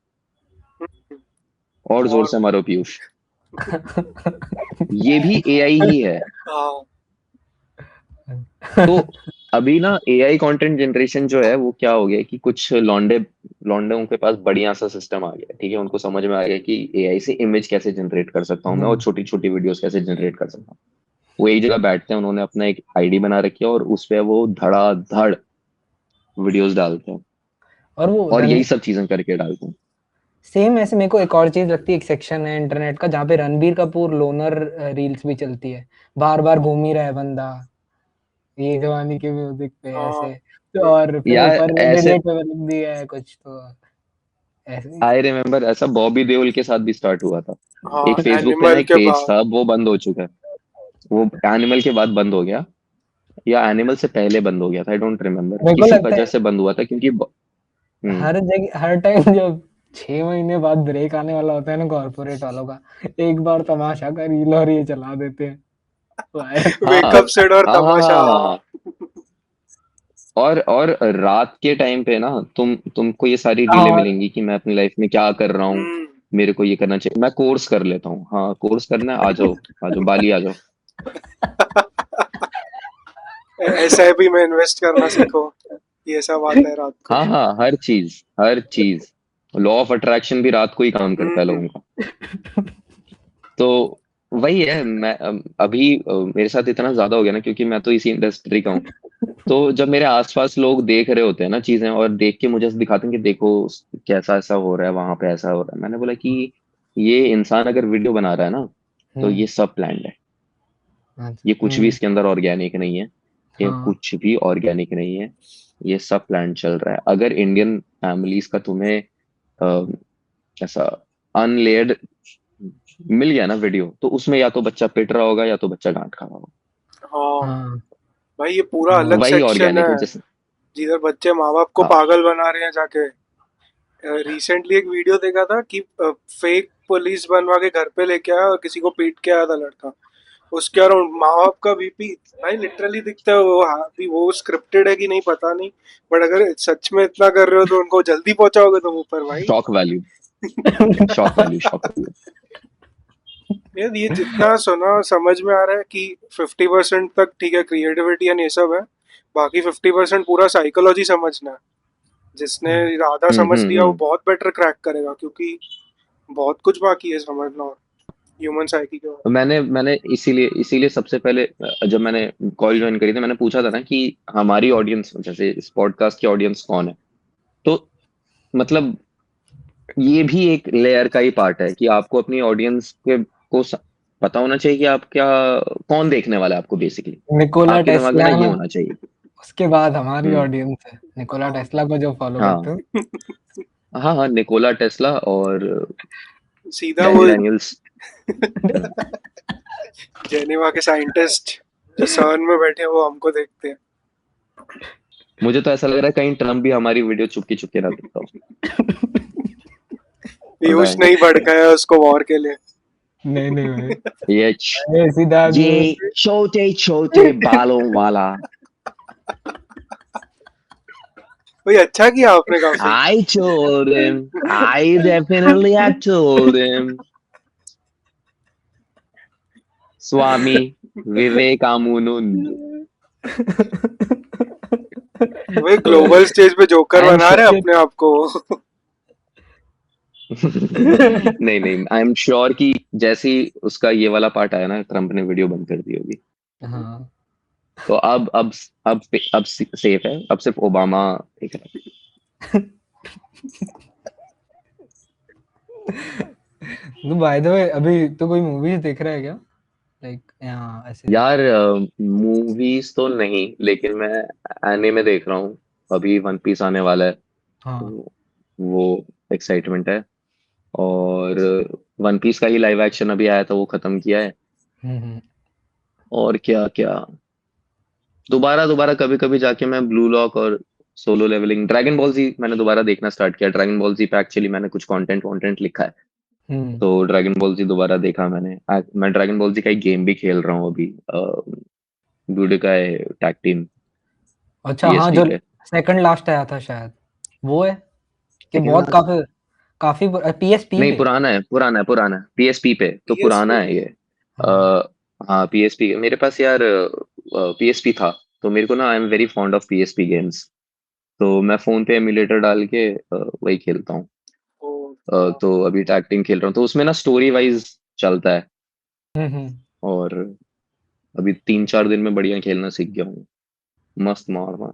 और जोर और से मारो पीयूष। ये भी एआई ही है। हाँ, तो अभी ना एआई कंटेंट जनरेशन जो है वो क्या हो गया कि कुछ लौंडों के पास बढ़िया सा सिस्टम आ गया, ठीक है, उनको समझ में आ गया कि एआई से इमेज कैसे जनरेट कर सकता हूँ मैं, और छोटी छोटी वीडियोस कैसे जनरेट कर सकता हूँ। वो एक जगह बैठते हैं, उन्होंने अपना एक आईडी बना रखी है, और उस पे वो धड़ाधड़ वीडियोस डालते हैं, और वो और रन यही सब चीजें करके डालते हैं। सेम ऐसे मेरे को एक और चीज लगती है, एक सेक्शन है इंटरनेट का जहाँ पे रणबीर कपूर लोनर रील्स भी चलती है, बार बार घूम ही रहा है बंदा, ये जवानी के म्यूजिक पे हाँ ऐसे, तो और फिर यार ऊपर ऐसे रिलेट पे लिख दिया है कुछ, तो ऐसे ही। आई रिमेम्बर ऐसा बॉबी देओल के साथ भी स्टार्ट हुआ था। हाँ, एक फेसबुक पे ना एनिमल एक के पेज बाद। था, वो बंद हो चुका है। वो एनिमल के बाद बंद हो गया, या एनिमल से पहले बंद हो गया था, आई डोंट रिमेम्बर मेरे को किसी लगता वजह है से बंद हुआ था क्योंकि हम्म। हर जगह हर टाइम जब 6 महीने बाद ब्रेक आने वाला होता है ना कॉर्पोरेट वालों का, एक बार तमाशा का रील और ये चला देते हैं वायरल। हाँ वेकअप सेट और हाँ हाँ तमाशा। हाँ हाँ हाँ। और रात के टाइम पे ना तुमको ये सारी रीलें और मिलेंगी कि मैं अपनी लाइफ में क्या कर रहा हूँ, हम्म। मेरे को ये करना चाहिए, मैं कोर्स कर लेता हूँ, हाँ कोर्स करना है, आ जाओ बाली आ जाओ। एसआईपी में इन्वेस्ट करना सीखो, ये सब आता है रात को। हाँ हाँ, हर चीज, लॉ ऑफ अट्रैक्शन भी रात को ही काम करता है हम्म। लोगों का। तो वही है, मैं अभी मेरे साथ इतना ज्यादा हो गया ना क्योंकि मैं तो इसी इंडस्ट्री का हूँ। तो जब मेरे आसपास लोग देख रहे होते हैं ना चीजें, और देख के मुझे दिखाते हैं कि देखो कैसा ऐसा हो रहा है, वहां पे ऐसा हो रहा है, मैंने बोला कि ये इंसान अगर वीडियो बना रहा है ना, तो हम्म, ये सब प्लान्ड है। अच्छा, ये कुछ भी इसके अंदर ऑर्गेनिक नहीं है, ये हाँ कुछ भी ऑर्गेनिक नहीं है, ये सब प्लान चल रहा है। अगर इंडियन फैमिलीज का तुम्हें अ, ऐसा अनलेयर्ड मिल गया ना वीडियो, तो उसमें या तो बच्चा पिट रहा होगा या तो बच्चा डांट खा रहा होगा। हाँ हाँ भाई, ये पूरा हाँ अलग वही सेक्शन ऑर्गेनिक है है जैसे। जिधर बच्चे माँ बाप को हाँ पागल बना रहे हैं जाके। रिसेंटली एक वीडियो देखा था कि फेक पुलिस बनवा के घर पे लेके आया और किसी को पीट के आया था लड़का। उसके और माँ बाप का बीपी भाई लिटरली दिखता है। वो हाँ भी वो स्क्रिप्टेड है कि नहीं पता नहीं, बट अगर सच में इतना कर रहे हो तो उनको जल्दी पहुंचाओगे तुम ऊपर भाई। Shock value, shock value. यार ये जितना सुना समझ में आ रहा है कि 50% तक ठीक है क्रिएटिविटी एंड ये सब है, बाकी 50% पूरा साइकोलॉजी समझना है। जिसने आधा समझ लिया वो हम्म। बहुत बेटर क्रैक करेगा, क्योंकि बहुत कुछ बाकी है समझना और ह्यूमन साइकी के बारे तो मैंने इसीलिए इसीलिए सबसे पहले जब मैंने कॉल ज्वाइन करी थी, मैंने पूछा था ना कि हमारी ऑडियंस, जैसे इस पॉडकास्ट की ऑडियंस कौन है। तो मतलब ये भी एक लेयर का ही पार्ट है कि आपको अपनी ऑडियंस के को पता होना चाहिए कि आप क्या, कौन देखने वाला है आपको, बेसिकली में। निकोला आपके दिमाग में टेस्ला ना है ये ना, होना चाहिए। उसके बाद हमारी हम्म। ऑडियंस है, में। निकोला हाँ टेस्ला को जो फॉलो हाँ करते हो। हाँ हाँ, निकोला टेस्ला और सीधा वो डैनी डैनियल्स। जेनेवा के साइंटिस्ट जो सर्न में बैठे हैं वो हमको देखते हैं। मुझे तो ऐसा लग रहा है कहीं ट्रम्प भी हमारी वीडियो चुपके चुपके ना देखता हो। पता पीयूष है नहीं भड़काया उसको वॉर के लिए। नहीं नहीं भाई, ये सीधा आदमी ये उससे। छोटे छोटे बालों वाला। भाई अच्छा किया आपने काफी। I told him. I definitely had told him. Swami Vivekananda. भाई तो ग्लोबल स्टेज पे जोकर आई एम बना रहे हैं श्योर अपने आप को। नहीं नहीं, आई एम श्योर कि जैसे ही उसका ये वाला पार्ट आया ना, ट्रम्प ने वीडियो बंद कर दी होगी। हाँ, तो अब सेफ है, अब सिर्फ ओबामा देख रहा है। तो बाय द वे अभी तो कोई मूवीज देख रहा है क्या, लाइक यहाँ ऐसे। यार मूवीज तो नहीं, लेकिन मैं एनीमे देख रहा हूँ। अभी वन पीस आने वाला है, हाँ तो वो एक्साइटमेंट है। और वन पीस का ही लाइव एक्शन अभी आया था, वो खत्म किया है। हम्म। और क्या क्या, दोबारा दोबारा कभी कभी जाके मैं ब्लू लॉक और सोलो लेवलिंग, ड्रैगन बॉल जी मैंने दोबारा देखना स्टार्ट किया। ड्रैगन बॉल जी पे एक्चुअली मैंने कुछ कंटेंट कंटेंट लिखा है, हम्म। तो ड्रैगन बॉल जी दोबारा देखा मैंने। मैं ड्रैगन बॉल जी का एक गेम भी खेल रहा हूँ अभी, बुडोकाई टैग टीम, अच्छा हाँ, पीएसपी जो पे। सेकंड लास्ट आया था शायद वो है कि सेकंड बहुत लास्ट, काफी काफी पीएसपी नहीं पे। पुराना है पीएसपी पे, तो पुराना पीएसपी है ये। आ, हाँ हाँ पीएसपी मेरे पास यार, पीएसपी था। तो मेरे को ना, I am very fond of PSP games. तो मैं फोन पे एमुलेटर डाल के वही खेलता हूँ। ओ। तो अभी टैग टीम खेल रहा हूँ, तो उसमें ना स्टोरी वाइज चलता है। हम्म। और अभी 3-4 दिन में बढ़िया खेलना सीख गया हूँ, मस्त मार मार।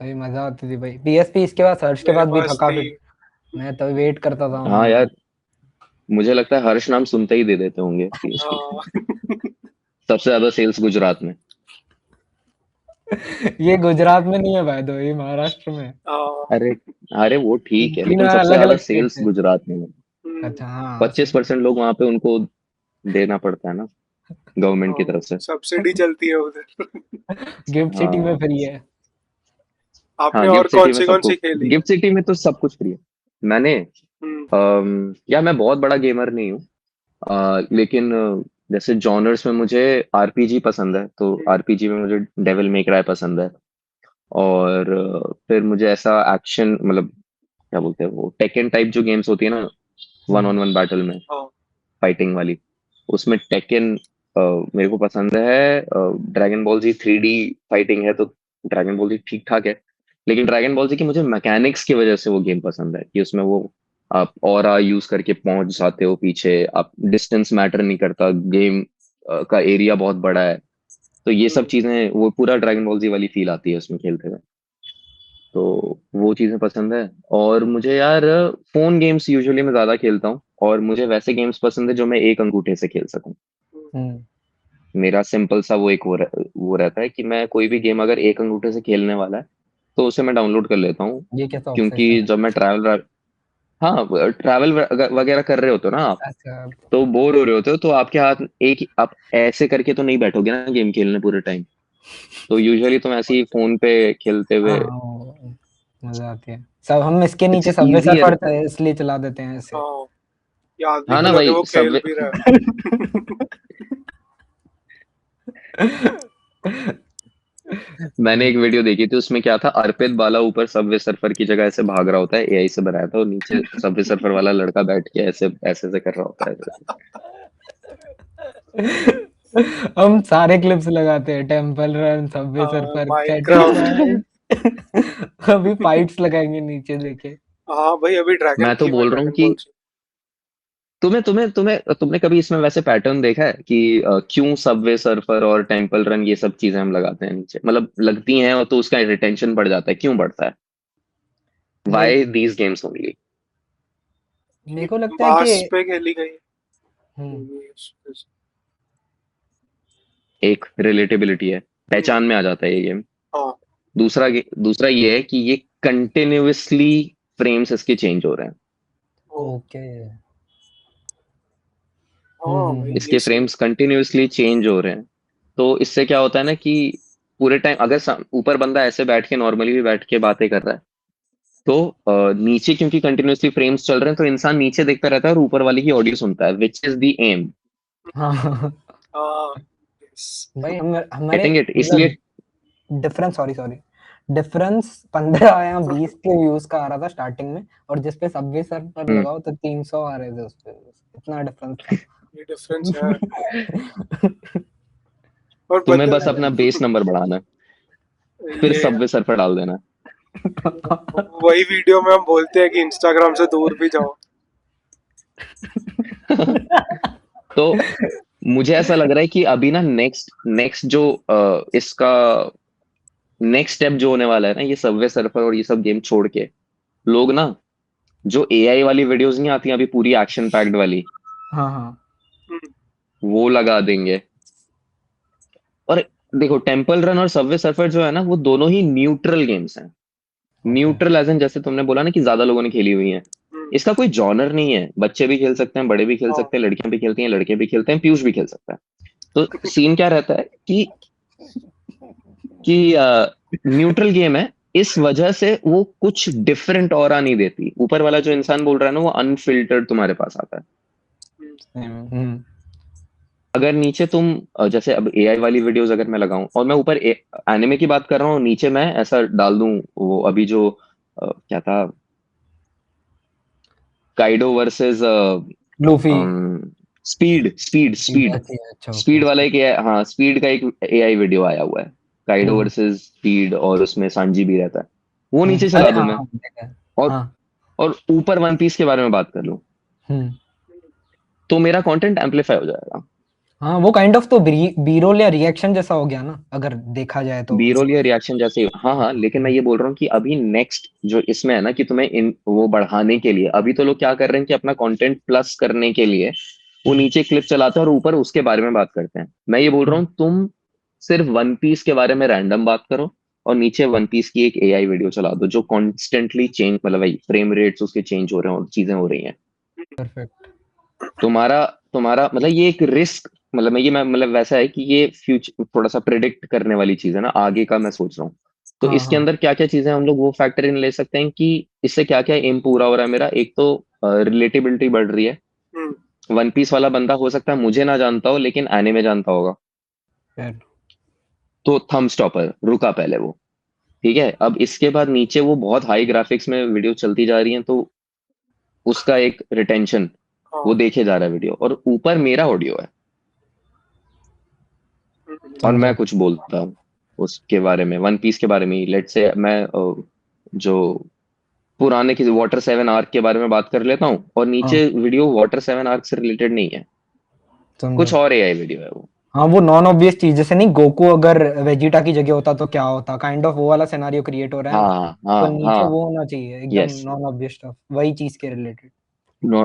भाई मजा आती थी भाई, पीएसपी इसके बाद सर्च के मेरे बाद भी था पास थी। काफी। मैं तो वेट करता था हाँ उनका। यार, मुझे लगता है हर्ष नाम सुनते ही दे देते होंगे पीएसपी। हाँ। सबसे ज्यादा सेल्स गुजरात में। ये गुजरात में नहीं है भाई, दो ये महाराष्ट्र में है। हाँ, अरे अरे वो ठीक है, तीनों लेकिन सबसे अलग ज्यादा अलग स्टेट सेल्स है। गुजरात में है। अच्छा हाँ 25% लोग वहां पे उनको देना पड़ता है ना गवर्नमेंट की तरफ से। सब्सिडी चलती है उधर। गिफ्ट सिटी में हाँ फ्री है। आपने हाँ, और गिफ्ट सिटी कौन में सी सबको, खेली? गिफ्ट सिटी में तो सब कुछ फ्री है। मैंने हम्म, या मैं बहुत बड़ा गेमर नहीं हूँ, लेकिन जैसे जॉनर्स में मुझे आरपीजी पसंद है, तो हम्म, आरपीजी में मुझे डेविल मे क्राई पसंद है। और फिर मुझे ऐसा एक्शन, मतलब क्या बोलते हैं वो टेकन टाइप जो गेम्स होती है ना, one hmm, on one battle में हाँ, फाइटिंग वाली, उसमें टेकन मेरे को पसंद है। ड्रैगन बॉल जी 3D फाइटिंग है, तो ड्रैगन बॉल जी ठीक ठाक है। लेकिन ड्रैगन बॉल जी की मुझे मैकेनिक्स की वजह से वो गेम पसंद है, कि उसमें वो आप ऑरा यूज करके पहुंच जाते हो पीछे, आप डिस्टेंस मैटर नहीं करता, गेम का एरिया बहुत बड़ा है। तो ये सब हम्म, चीजें, वो पूरा ड्रैगन बॉल जी वाली फील आती है उसमें खेलते हुए। तो वो चीजें पसंद है। और मुझे यार फोन गेम्स यूजुअली मैं ज्यादा खेलता हूँ, और मुझे वैसे गेम्स पसंद है जो मैं एक अंगूठे से खेल सकूं। हम्म। मेरा सिंपल सा वो एक वो रहता है कि मैं कोई भी गेम अगर एक अंगूठे से खेलने वाला है, तो उसे मैं डाउनलोड कर लेता हूँ। ये कैसा क्योंकि ऑब्सेशन है? जब मैं हाँ ट्रैवल वगैरह कर रहे होते हो ना आप, अच्छा। तो बोर हो रहे होते हो, तो आपके हाथ आप ऐसे करके तो नहीं बैठोगे ना गेम खेलने पूरे टाइम। तो यूजुअली तुम ऐसे ही फोन पे खेलते हाँ हुए, हाँ मजा आती है। सब हम इसके इट्स नीचे सबवे इजियर। सर्फर इसलिए चला देते हैं ऐसे। हाँ, ये आदमी हाँ को ना लगे भाई, वो सब खेल भी रहा है। मैंने एक वीडियो देखी थी, उसमें क्या था, अर्पित बाला ऊपर सबवे सर्फर की जगह ऐसे भाग रहा होता है, एआई से बनाया था, और नीचे सबवे सर्फर वाला लड़का बैठ के ऐसे ऐसे से कर रहा होता है। हम सारे क्लिप्स लगाते हैं, टेम्पल रन, सबवे सर्फर, कैटी माइनक्राफ्ट। फाइट। अभी फाइट्स लगाएंगे नीचे देखे। हाँ भाई, अभी ड्रैगन मैं तो की मैं बोल रहा हूँ ड्रैगन कि बॉल से। तुमने कभी इसमें वैसे पैटर्न देखा है कि क्यों सबवे सर्फर और टेम्पल रन ये सब चीजें हम लगाते हैं नीचे, मतलब लगती हैं, और तो उसका रिटेंशन बढ़ जाता है, क्यों बढ़ता है? मेरे वाई दीज गेम्स ओनली? मेरे को लगता है कि मास पे खेली गई। हम्म एक रिलेटेबिलिटी है, पहचान में आ जाता है ये गेम। हाँ, दूसरा ये है कि ये कंटिन्यूअसली फ्रेम्स इसके चेंज हो रहे हैं। ओ, ओके। हाँ भाई, ये इसके सही फ्रेम्स कंटिन्यूअसली चेंज हो रहे हैं। तो इससे क्या होता है ना कि पूरे टाइम अगर ऊपर बंदा ऐसे बैठ के नॉर्मली भी बैठ के बातें कर रहा है, तो नीचे क्योंकि कंटिन्यूअसली फ्रेम्स चल रहे हैं, तो इंसान नीचे देखता रहता है और ऊपर वाले की ऑडियो सुनता है, विच इज द एम। हाँ हाँ, yes। भाई हमारे गेटिंग इट, मतलब इसलिए। डिफरेंस, सॉरी सॉरी, डिफरेंस 15 या 20 के व्यूज का आ रहा था स्टार्टिंग में, और जिस पे सबवे सर पर हम्म लगाओ तो 300 आ रहे थे उस पे। इतना डिफरेंस था। ये डिफरेंस है। और तुम्हें बदल बस अपना बेस नंबर बढ़ाना है, फिर ये सबवे सर पर डाल देना वही वीडियो में हम बोलते हैं कि इंस्टाग्राम से दूर भी जाओ। है। तो मुझे ऐसा लग रहा है कि अभी ना नेक्स्ट नेक्स्ट जो इसका नेक्स्ट स्टेप जो होने वाला है ना, ये सबवे सर्फर और ये सब गेम छोड़ के लोग ना, जो एआई वाली वीडियोस नहीं आती अभी पूरी एक्शन पैक्ड वाली, हाँ हाँ हम्म, वो लगा देंगे। और देखो, टेम्पल रन और सबवे सर्फर जो है ना, वो दोनों ही न्यूट्रल गेम्स हैं। ओके। न्यूट्रल एज इन, जैसे तुमने बोला ना कि ज्यादा लोगों ने खेली हुई है, हम्म, इसका कोई जॉनर नहीं है, बच्चे भी खेल सकते हैं, बड़े भी खेल हाँ, सकते हैं, लड़कियां भी खेलती हैं, लड़के भी खेलते हैं, पीयूष भी खेल सकता है। तो सीन क्या रहता है कि न्यूट्रल गेम है, इस वजह से वो कुछ डिफरेंट ऑरा नहीं देती, ऊपर वाला जो इंसान बोल रहा है ना, वो अनफिल्टर्ड तुम्हारे पास आता है। हम्म, हम्म अगर नीचे तुम जैसे अब एआई वाली वीडियोस अगर मैं लगाऊं, और मैं ऊपर एनिमे की बात कर रहा हूँ, नीचे मैं ऐसा डाल दूं, वो अभी जो क्या था, Kaido versus Luffy. Speed speed speed अच्छा अच्छा, ओके। स्पीड वाला एक AI, हाँ स्पीड का एक एआई वीडियो आया हुआ है, काइडो हम्म वर्सेस स्पीड, और उसमें सांजी भी रहता है, वो नीचे अरे चला दूं हाँ मैं। हाँ देखा है। और हाँ और ऊपर वन पीस के बारे में बात कर लूं, हम्म तो मेरा कंटेंट एम्पलीफाई हो जाएगा। हाँ, वो काइंड ऑफ तो बी रोल या रिएक्शन जैसा हो गया ना, अगर देखा जाए तो। बी रोल या रिएक्शन जैसे, हाँ हाँ, लेकिन मैं हम्म, ये बोल रहा हूँ कि अभी नेक्स्ट जो इसमें है ना, कि तुम्हें इन वो बढ़ाने के लिए, अभी तो लोग क्या कर रहे हैं कि अपना कंटेंट प्लस करने के लिए वो हम्म, नीचे क्लिप चलाते हैं और ऊपर उसके बारे में बात करते हैं। मैं ये बोल रहा हम्म, हूँ, तुम सिर्फ वन पीस के बारे में रैंडम बात करो और नीचे वन पीस की एक एआई वीडियो चला दो जो कॉन्स्टेंटली चेंज, मतलब भाई फ्रेम रेट्स उसके चेंज हो रहे हैं और चीजें हो रही हैं। परफेक्ट। तुम्हारा तुम्हारा मतलब ये एक रिस्क, मतलब मैं मतलब वैसा है कि ये फ्यूचर थोड़ा सा प्रिडिक्ट करने वाली चीज है ना, आगे का मैं सोच रहा हूँ। तो हाँ इसके हाँ अंदर क्या क्या चीजें हम लोग वो फैक्टर इन ले सकते हैं कि इससे क्या क्या एम पूरा हो रहा है मेरा। एक तो रिलेटेबिलिटी बढ़ रही है। हम्म, वन पीस वाला बंदा हो सकता है मुझे ना जानता हो लेकिन एनिमे जानता होगा, फिर तो थंब स्टॉपर रुका पहले वो। ठीक है, अब इसके बाद नीचे वो बहुत हाई ग्राफिक्स में वीडियो चलती जा रही है तो उसका एक रिटेंशन, वो हाँ, देखे जा रहा है वीडियो, और ऊपर मेरा ऑडियो है और समझा। मैं कुछ बोलता हूँ उसके बारे में, वन पीस के बारे में। लेट से मैं जो पुराने किसी वाटर सेवन आर्क के बारे में बात कर लेता हूँ और हाँ नीचे वीडियो वाटर सेवन आर्क से रिलेटेड नहीं है, समझा। कुछ और एआई वीडियो है वो। हाँ वो नॉन ऑब्वियस चीज, जैसे नहीं गोकू अगर वेजिटा की जगह होता तो क्या होता, काइंड ऑफ वो वाला सिनेरियो क्रिएट हो रहा है ना। हाँ हाँ तो नीचे हाँ। वो होना चाहिए एकदम यस। नॉन ऑब्वियस स्टफ, वही चीज के रिलेटेड। नो,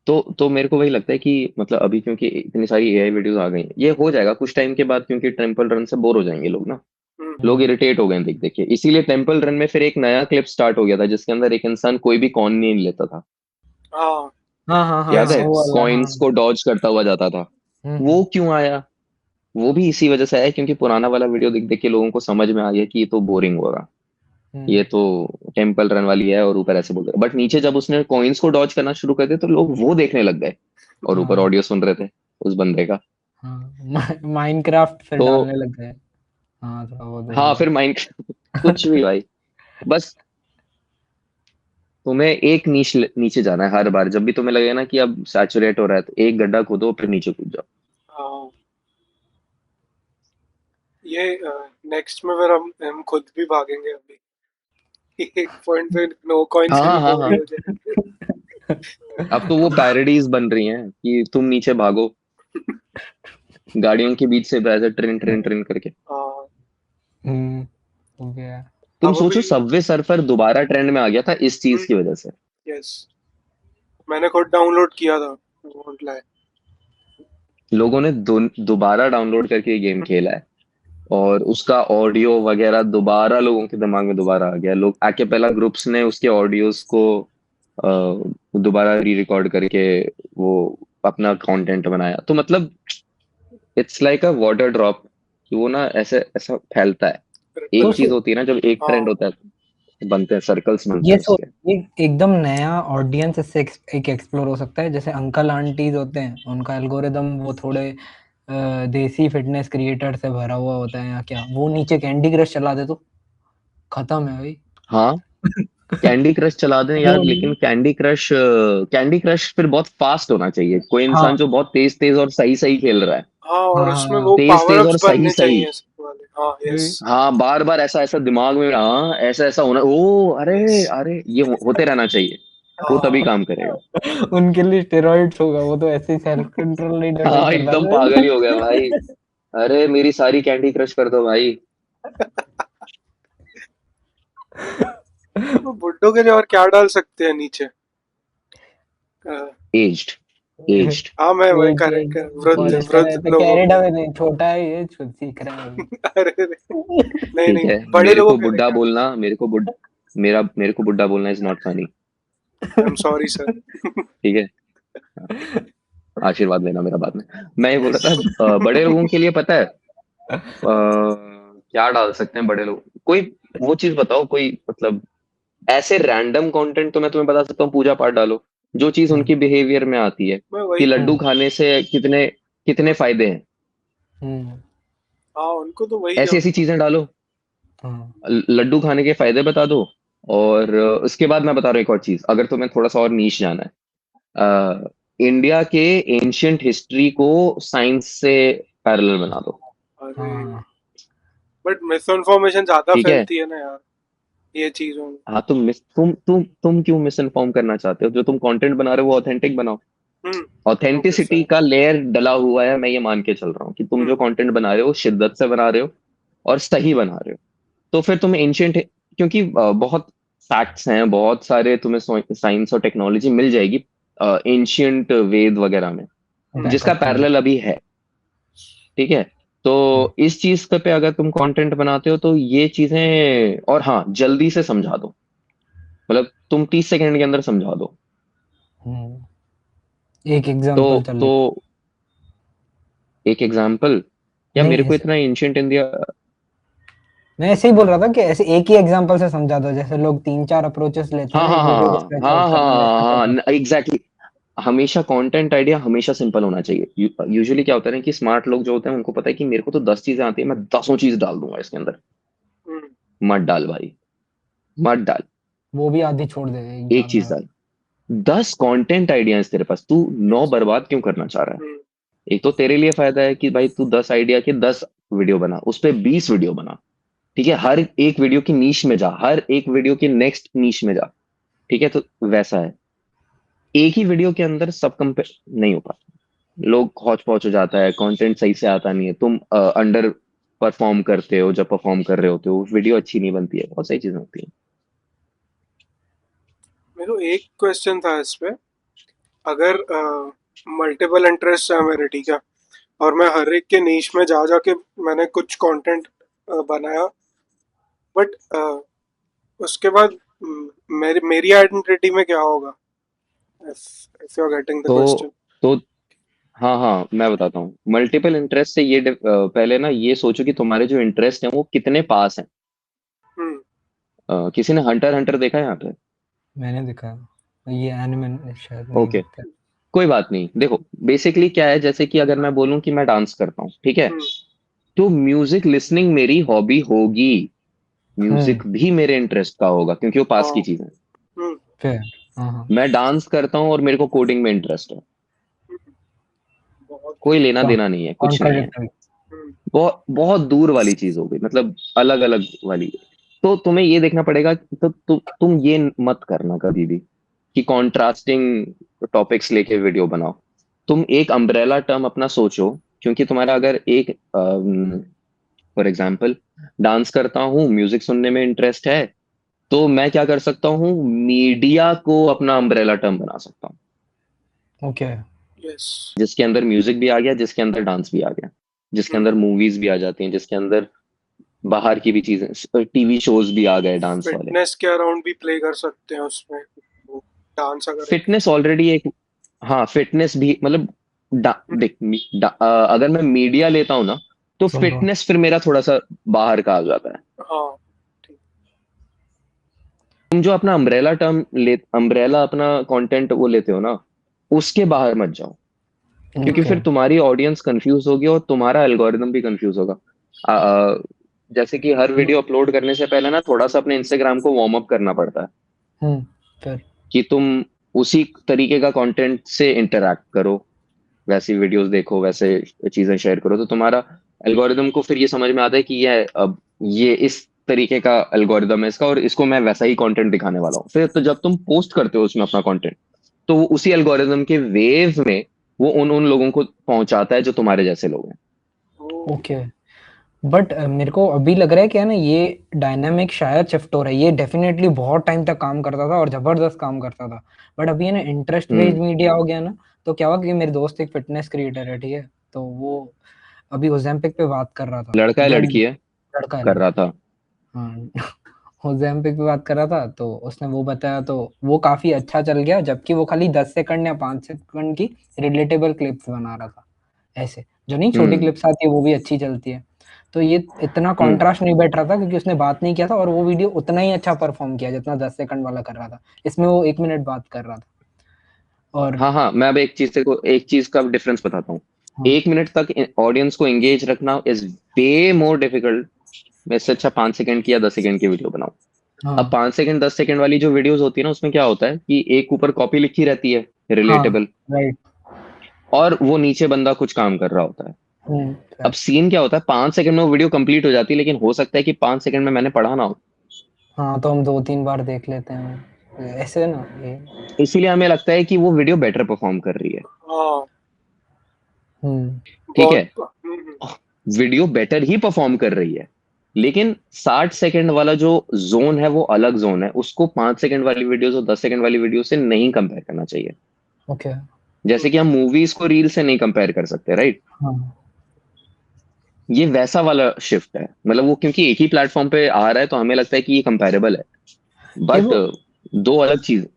तो मेरे को वही लगता है कि मतलब अभी क्योंकि इतनी सारी एआई वीडियोस आ गई हैं, ये हो जाएगा कुछ टाइम के बाद, क्योंकि टेम्पल रन से बोर हो जाएंगे लोग ना। लोग हम्म। इरिटेट हो गए हैं देख देख के, इसीलिए टेम्पल रन में फिर एक नया क्लिप स्टार्ट हो गया था जिसके अंदर एक इंसान कोई भी कॉइन नहीं लेता था। हाँ, हाँ हाँ हाँ याद यस है, वो यस, वाला हाँ। कॉइन्स को डॉज करता हुआ जाता था। हम्म। वो क्यों आया? वो भी इसी वजह से आया क्योंकि पुराना वाला वीडियो देख देख के लोगों को समझ में आ गया कि ये तो बोरिंग होगा, हम्म। ये तो टेम्पल रन वाली है और ऊपर ऐसे बोल रहे, बट नीचे जब उसने कॉइन्स को डॉज करना शुरू कर दिया तो लोग वो देखने लग गए और ऊपर हाँ ऑडियो सुन रहे थे उस बंदे का। हाँ माइनक्राफ्ट फिर तो डालने लग गए। हाँ थोड़ा बहुत हाँ, वही है। फिर माइंड कुछ भी भाई, बस तुम्हें एक नीचे जाना है हर बार जब भी तुम्हें लगे ना कि अब सैचुरेट हो रहा है, तो एक गड्ढा खोदो फिर नीचे कूद जाओ। हाँ। ये नेक्स्ट में फिर हम खुद भी भागेंगे अभी। एक पॉइंट पे नो कॉइन से भी हाँ हाँ बोरिंग हाँ। हो जाएंगे। अब तो वो पैरोडीज बन रही हैं कि तुम नीचे भागो गाड़ियों के बीच से ऐसे ट्रेन ट्रेन ट्रेन करके। हाँ, हम्म। हो गया। तुम अब सोचो अभी सबवे सर्फर दोबारा ट्रेंड में आ गया था इस चीज की वजह से। यस, मैंने खुद डाउनलोड किया था, won't lie। लोगों ने दोबारा डाउनलोड करके ये गेम खेला है और उसका ऑडियो वगैरह दोबारा लोगों के दिमाग में दोबारा आ गया। लोग एक्apella ग्रुप्स ने उसके ऑडियोज को दोबारा री रिकॉर्ड करके वो अपना कंटेंट बनाया। तो मतलब it's like a water drop कि वो ना ऐसे ऐसा फैलता है। तो एक चीज होती है ना, जब एक ट्रेंड हाँ, होता है तो बनते हैं सर्कल्स बनते ये हैं उसके। ये एकदम नया ऑडियंस इससे एक एक्सप्लोर हो सकता है, जैसे अंकल आंटीज होते हैं उनका एल्गोरिदम वो थोड़े देसी फिटनेस क्रिएटर से भरा हुआ होता है, या क्या वो नीचे कैंडी क्रश चला दे तो खत्म है भाई। हाँ, कैंडी क्रश चला दें वो यार, लेकिन कैंडी क्रश फिर बहुत फास्ट होना चाहिए, कोई इंसान हाँ जो बहुत तेज तेज और सही सही खेल रहा है। हाँ, और हाँ उसमें हाँ वो तेज पावर तेज अप्स और सही बनने सही। चाहिए सब वाले। हाँ, यस हाँ, बार बार ऐसा ऐसा दिमाग में, हाँ ऐसा ऐसा होना, ओ यस। अरे अरे ये होते रहना चाहिए, वो तभी हाँ, काम करेगा। उनके लिए स्टेरॉइड्स होगा, वो तो ऐसे ही सेल्फ कंट्रोल नहीं डेवलप हाँ कर एकदम पागल ही हो गया भाई। पाते। अरे मेरी सारी कैंडी क्रश कर दो भाई। तो बुड्ढों के लिए और क्या डाल सकते हैं नीचे? अ, एज्ड, एज्ड। हाँ, मैं वही एज करेक्ट एज वृद्ध पॉलिश कर रहे वृद्ध थे, लोगों के कैनेडा लिए। में नहीं, छोटा है ये, खुद सीख रहा है अभी। अरे अरे, नहीं ठीक नहीं, है, बड़े मेरे लोगों को के लिए बुड्ढा क्या? बोलना, मेरे को बुड्ढा बोलना is not funny. I am sorry sir. ठीक है, आशीर्वाद लेना मेरा बाद में। मैं ये बोल यस। रहा था बड़े लोगों के लिए पता है क्या डाल सकते हैं बड़े लोग? कोई वो चीज बताओ, कोई मतलब ऐसे रैंडम कंटेंट तो मैं तुम्हें बता सकता हूँ, पूजा पाठ डालो जो चीज हम्म उनकी बिहेवियर में आती है मैं कि वही। लड्डू हम्म खाने से कितने कितने फायदे हैं, हम्म, हाँ, उनको तो वही ऐसी ऐसी जाऊंगा। चीजें डालो। हाँ लड्डू खाने के फायदे बता दो। और उसके बाद मैं बता रहा हूँ एक और चीज, अगर तुम्हें थोड़ा सा और नीश जाना है, इंडिया के एंशियंट हिस्ट्री को साइंस से पैरेलल बना दो। अरे, हाँ बट मिस इन्फॉर्मेशन ज्यादा ठीक है। फैलती है ना यार, ये चीजों में। हाँ, तुम क्यों मिस इन्फॉर्म करना चाहते हो? जो तुम कंटेंट बना रहे हो वो ऑथेंटिक बनाओ। Okay authenticity fine. का लेयर डला हुआ है, मैं ये मान के चल रहा हूँ कि तुम जो कंटेंट बना रहे हो शिद्दत से बना रहे हो और सही बना रहे हो। तो फिर तुम्हें एंशियंट, क्योंकि बहुत फैक्ट्स हैं, बहुत सारे तुम्हें साइंस और टेक्नोलॉजी मिल जाएगी एंशियंट वेद वगैरह में, जिसका बैकअप के लिए। पैरेलल अभी है। ठीक है, तो इस चीज पे अगर तुम कंटेंट बनाते हो तो ये चीजें, और हाँ जल्दी से समझा दो, मतलब तुम 30 सेकंड के अंदर समझा दो। एक तो एग्जांपल चल तो ले। एक एग्जांपल, या नहीं मेरे को ऐसे, इतना एंशियंट इंडिया। मैं ऐसे ही बोल रहा था कि ऐसे एक ही एग्जांपल से समझा दो, जैसे लोग 3-4 अप्रोचेस लेते हैं हाँ ना एक हाँ वीडियो को हाँ स्ट्रेच हाँ आउट करने में, ऐसे हाँ करना। हाँ, एग्जैक्टली। हमेशा कंटेंट आइडिया हमेशा सिंपल होना चाहिए। यूजुअली क्या होता है ना कि स्मार्ट लोग जो होते हैं उनको पता है कि मेरे को तो 10 चीजें आती है, मैं 10 चीज डाल दूंगा इसके अंदर। हम्म, मत डाल भाई, मत डाल। वो भी आधी छोड़ दे एक एक बार में। चीज डाल। 10 कंटेंट आइडियाज तेरे पास, तू 9 बर्बाद क्यों करना चाह रहा है? हम्म, एक तो तेरे लिए फायदा है कि भाई तू 10 आइडिया के 10 वीडियो बना, उस पे 20 वीडियो बना। ठीक है, हर एक वीडियो की नीश में जा, हर एक वीडियो की नेक्स्ट नीश में जा। ठीक है, तो वैसा है। एक ही वीडियो के अंदर सब कंपेयर नहीं हो पाता, लोग हौच पौच हो जाता है, कंटेंट सही से आता नहीं है, तुम अंडर परफॉर्म करते हो, जब परफॉर्म कर रहे होते हो वीडियो अच्छी नहीं बनती है, बहुत सही चीजें होती है। मेरे को एक क्वेश्चन था इस पे। अगर मल्टीपल इंटरेस्ट है मेरे, ठीक है, और मैं हर एक के नीश में जा जाके मैंने कुछ कंटेंट बनाया, बट उसके बाद मेरी मेरी आइडेंटिटी में क्या होगा? If you are getting the तो क्वेश्चन। तो हाँ हाँ, मैं बताता हूँ। मल्टीपल इंटरेस्ट से ये पहले ना ये सोचो कि तुम्हारे जो इंटरेस्ट हैं वो कितने पास हैं। हम्म, किसी ने हंटर हंटर देखा है यहाँ पे? मैंने देखा है। ये एनिमे शायद नहीं ओके, देखते। कोई बात नहीं। देखो बेसिकली क्या है, जैसे कि अगर मैं बोलूं कि मैं डांस करता हूँ, ठीक है, हम्म, तो म्यूजिक लिसनिंग मेरी हॉबी होगी, हम्म। म्यूजिक भी मेरे इंटरेस्ट का होगा क्योंकि वो पास हाँ, की चीज है। हम्म, फिर हाँ हाँ। मैं डांस करता हूँ और मेरे को कोडिंग में इंटरेस्ट है, हम्म, बहुत कोई लेना तो देना नहीं है, कुछ नहीं है। कॉन्ट्राडिक्टरी। हम्म, बहुत बहुत दूर वाली चीज हो गई, मतलब अलग अलग वाली। तो तुम्हें ये देखना पड़ेगा, तो तुम ये मत करना कभी भी कि कॉन्ट्रास्टिंग टॉपिक्स लेके वीडियो बनाओ। तुम एक अम्ब्रेला टर्म अपना सोचो, क्योंकि तुम्हारा अगर एक फॉर एग्जाम्पल डांस करता हूँ, म्यूजिक सुनने में इंटरेस्ट है, तो मैं क्या कर सकता हूँ, मीडिया को अपना अम्ब्रेला टर्म बना सकता हूँ, ओके। यस, जिसके अंदर म्यूजिक भी आ गया, जिसके अंदर डांस भी आ गया, जिसके अंदर मूवीज भी आ जाती हैं, जिसके अंदर बाहर की भी चीजें, टीवी शोज भी आ गए डांस वाले। फिटनेस के अराउंड भी प्ले कर सकते हैं उसमें, डांस अगर एक। फिटनेस ऑलरेडी एक, हाँ फिटनेस भी मतलब हम्म, देख अगर मैं मीडिया लेता हूँ ना, तो सुन रहा हूँ। फिटनेस फिर मेरा थोड़ा सा बाहर का आ जाता है। हाँ, ठीक। तुम जो अपना अम्ब्रेला टर्म ले, अम्ब्रेला अपना कंटेंट वो लेते हो ना, उसके बाहर मत जाओ, क्योंकि ओके। फिर तुम्हारी ऑडियंस कंफ्यूज होगी और तुम्हारा एल्गोरिदम भी कंफ्यूज होगा। आ, आ, जैसे कि हर वीडियो अपलोड करने से पहले ना थोड़ा सा अपने इंस्टाग्राम को वार्म अप करना पड़ता है, हम्म। फिर कि तुम उसी तरीके का कंटेंट से इंटरैक्ट करो, वैसी वीडियोस देखो, वैसे चीजें शेयर करो, तो तुम्हारा एल्गोरिदम को फिर ये समझ में आता है कि ये अब ये इस तरीके का एल्गोरिदम है इसका, और इसको मैं वैसा ही कंटेंट दिखाने वाला हूँ। फिर तो जब तुम पोस्ट करते हो उसमें अपना कंटेंट, तो वो उसी एल्गोरिदम के वेव में वो उन उन लोगों को पहुंचाता है जो तुम्हारे जैसे लोग हैं। ओ, ओके। बट मेरे को अभी लग रहा है कि है ना, ये डायनामिक शायद शिफ्ट हो रहा है। ये डेफिनेटली बहुत टाइम तक काम करता था और जबरदस्त काम करता था, बट अभी है ना इंटरेस्ट बेस्ड हम्म। मीडिया हो गया ना। तो क्या हुआ कि मेरे दोस्त एक फिटनेस क्रिएटर है, ठीक है, तो वो अभी ओजेम्पिक पे बात कर रहा था। लड़का है देन लड़की है? लड़का है कर रहा लड़का। था। हाँ ओजेम्पिक पे बात कर रहा था, तो उसने वो बताया, तो वो काफी अच्छा चल गया, जबकि वो खाली 10 सेकंड या 5 सेकंड की रिलेटेबल क्लिप्स बना रहा था, ऐसे जो नहीं छोटी हम्म। क्लिप्स आती है वो भी अच्छी चलती है। तो ये इतना हम्म। कॉन्ट्रास्ट नहीं बैठ रहा था क्योंकि उसने बात नहीं किया था, और वो वीडियो उतना ही अच्छा परफॉर्म किया जितना 10 सेकंड वाला कर रहा था। इसमें वो 1 मिनट बात कर रहा था। और हाँ हाँ, मैं अब एक चीज का डिफरेंस बताता हूँ। हाँ 1 मिनट तक ऑडियंस को एंगेज रखना इज वे मोर डिफिकल्ट। मैं इससे अच्छा 5 सेकंड की या 10 सेकंड की वीडियो बनाऊं। अब हाँ 5 सेकंड 10 सेकंड वाली जो वीडियोस होती है ना, उसमें क्या होता है कि एक ऊपर कॉपी लिखी रहती है, हाँ। Relatable, right. और वो नीचे बंदा कुछ काम कर रहा होता है। अब हम्म। सीन क्या होता है, 5 सेकंड में वो वीडियो कंप्लीट हो जाती है, लेकिन हो सकता है कि 5 सेकंड में मैंने पढ़ा ना हो। हाँ तो हम 2-3 बार देख लेते हैं ऐसे ना ये। इसीलिए हमें लगता है कि वो वीडियो बेटर परफॉर्म कर रही है। हाँ, हम्म। ठीक है, बहुत। वीडियो बेटर ही परफॉर्म कर रही है, लेकिन 60 सेकंड वाला जो जोन है वो अलग जोन है, उसको 5 सेकंड वाली वीडियो और 10 सेकंड वाली वीडियो से नहीं कंपेयर करना चाहिए। ओके। जैसे कि हम मूवीज को रील से नहीं कंपेयर कर सकते, राइट? हाँ ये वैसा वाला शिफ्ट है, मतलब वो क्योंकि एक ही प्लेटफॉर्म पे आ रहा है तो हमें लगता है कि ये कंपैरेबल है, बट देखो दो अलग चीज।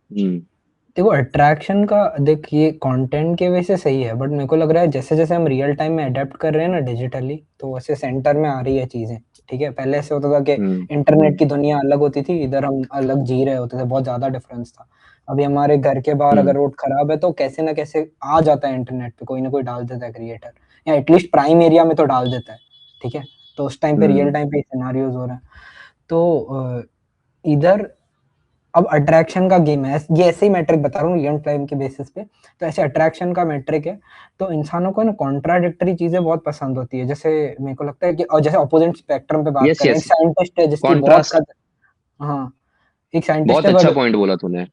देखो अट्रैक्शन का देख, ये कंटेंट के वजह से सही है, बट मेरे को लग रहा है जैसे जैसे हम रियल टाइम में अडेप्ट कर रहे हैं ना डिजिटली, तो वैसे सेंटर में आ रही है चीजें। ठीक है, पहले ऐसे होता था कि हम्म इंटरनेट की दुनिया अलग होती थी, इधर हम अलग जी रहे होते थे, बहुत ज्यादा डिफरेंस था। अभी हमारे घर के बाहर अगर हम्म रोड खराब है तो कैसे ना कैसे आ जाता है इंटरनेट पे, कोई ना कोई डाल देता है क्रिएटर, या एटलीस्ट प्राइम एरिया में तो डाल देता है। ठीक है, तो उस टाइम पे रियल हम्म टाइम पे सिनारियोज हो रहे हैं। तो इधर अब अट्रैक्शन का गेम है, ये ऐसे ही मैट्रिक बता रहा हूँ रियल टाइम के बेसिस पे। तो ऐसे अट्रैक्शन का मैट्रिक है, तो इंसानों को ना कॉन्ट्राडिक्टरी चीजें बहुत पसंद होती है। जैसे मेरे को लगता है कि, और जैसे अपोजिट स्पेक्ट्रम पे बात यस करें, एक यस, साइंटिस्ट है जिसकी बहुत कॉन्ट्रास्ट। हाँ, एक साइंटिस्ट बहुत है अच्छा पॉइंट बोला तूने।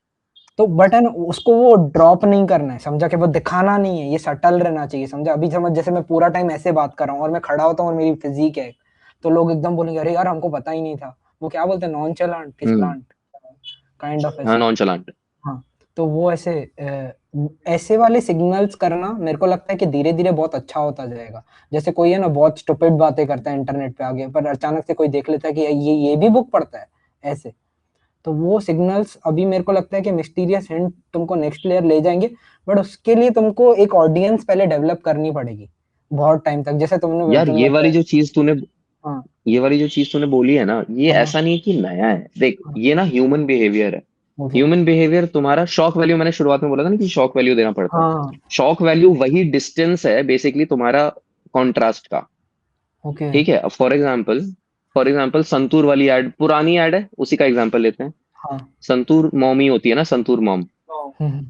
तो बटन उसको वो ड्रॉप नहीं करना है, समझा, कि वो दिखाना नहीं है, ये सटल रहना चाहिए, समझा। अभी समझ, जैसे मैं पूरा टाइम ऐसे बात कर रहा हूँ और मैं खड़ा होता हूँ और मेरी फिजिक है, तो लोग एकदम बोलेंगे अरे यार हमको पता ही नहीं था। वो क्या बोलते हैं, नॉनचेलेंट हम्म। फिसलांट, काइंड ऑफ हाँ, ऐसे। नॉनचलांट। हाँ, तो वो ऐसे ऐसे वाले सिग्नल्स करना मेरे को लगता है कि धीरे धीरे बहुत अच्छा होता जाएगा। जैसे कोई है ना बहुत स्टूपिड बातें करता है इंटरनेट पे आगे, पर अचानक से कोई देख लेता है कि ये भी बुक पढ़ता है ऐसे। तो वो सिग्नल्स अभी मेरे को लगता है कि मिस्टीरियस हिंट तुमको नेक्स्ट लेयर ले जाएंगे, बट उसके लिए तुमको एक ऑडियंस पहले डेवलप करनी पड़ेगी बहुत टाइम तक, जैसे यार तूने बताया। हाँ ये वाली जो चीज तूने बोली है ना, ये हाँ ऐसा नहीं है कि नया है। देख, हाँ, ये ना ह्यूमन बिहेवियर है। ओके, ह्यूमन बिहेवियर, तुम्हारा शॉक वैल्यू, मैंने शुरुआत में बोला था ना कि शॉक वैल्यू देना पड़ता है। हाँ, शॉक वैल्यू वही डिस्टेंस है बेसिकली तुम्हारा कॉन्ट्रास्ट का। ओके, ठीक है, अब फॉर एग्जाम्पल संतूर वाली एड, पुरानी एड है, उसी का एग्जाम्पल लेते हैं। हाँ, संतूर मॉमी होती है ना, संतूर मॉम। हम्म,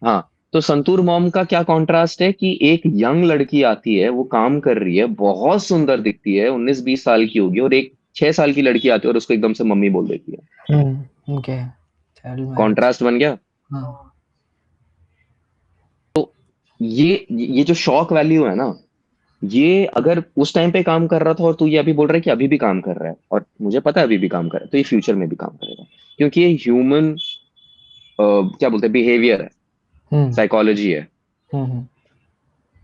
हाँ, तो संतूर मॉम का क्या कॉन्ट्रास्ट है कि एक यंग लड़की आती है, वो काम कर रही है, बहुत सुंदर दिखती है, 19-20 साल की होगी, और एक 6 साल की लड़की आती है और उसको एकदम से मम्मी बोल देती है। ओके, चाइल्ड मैरिज, कॉन्ट्रास्ट बन गया। हाँ, ये जो शॉक वैल्यू है ना, ये अगर उस टाइम पे काम कर रहा था और तू ये अभी बोल रहा है कि अभी भी काम कर रहा है, और मुझे पता है अभी भी काम कर रहा है, तो ये फ्यूचर में भी काम करेगा, क्योंकि ये ह्यूमन क्या बोलते हैं, बिहेवियर है, हम्म, साइकोलॉजी है। हम्म,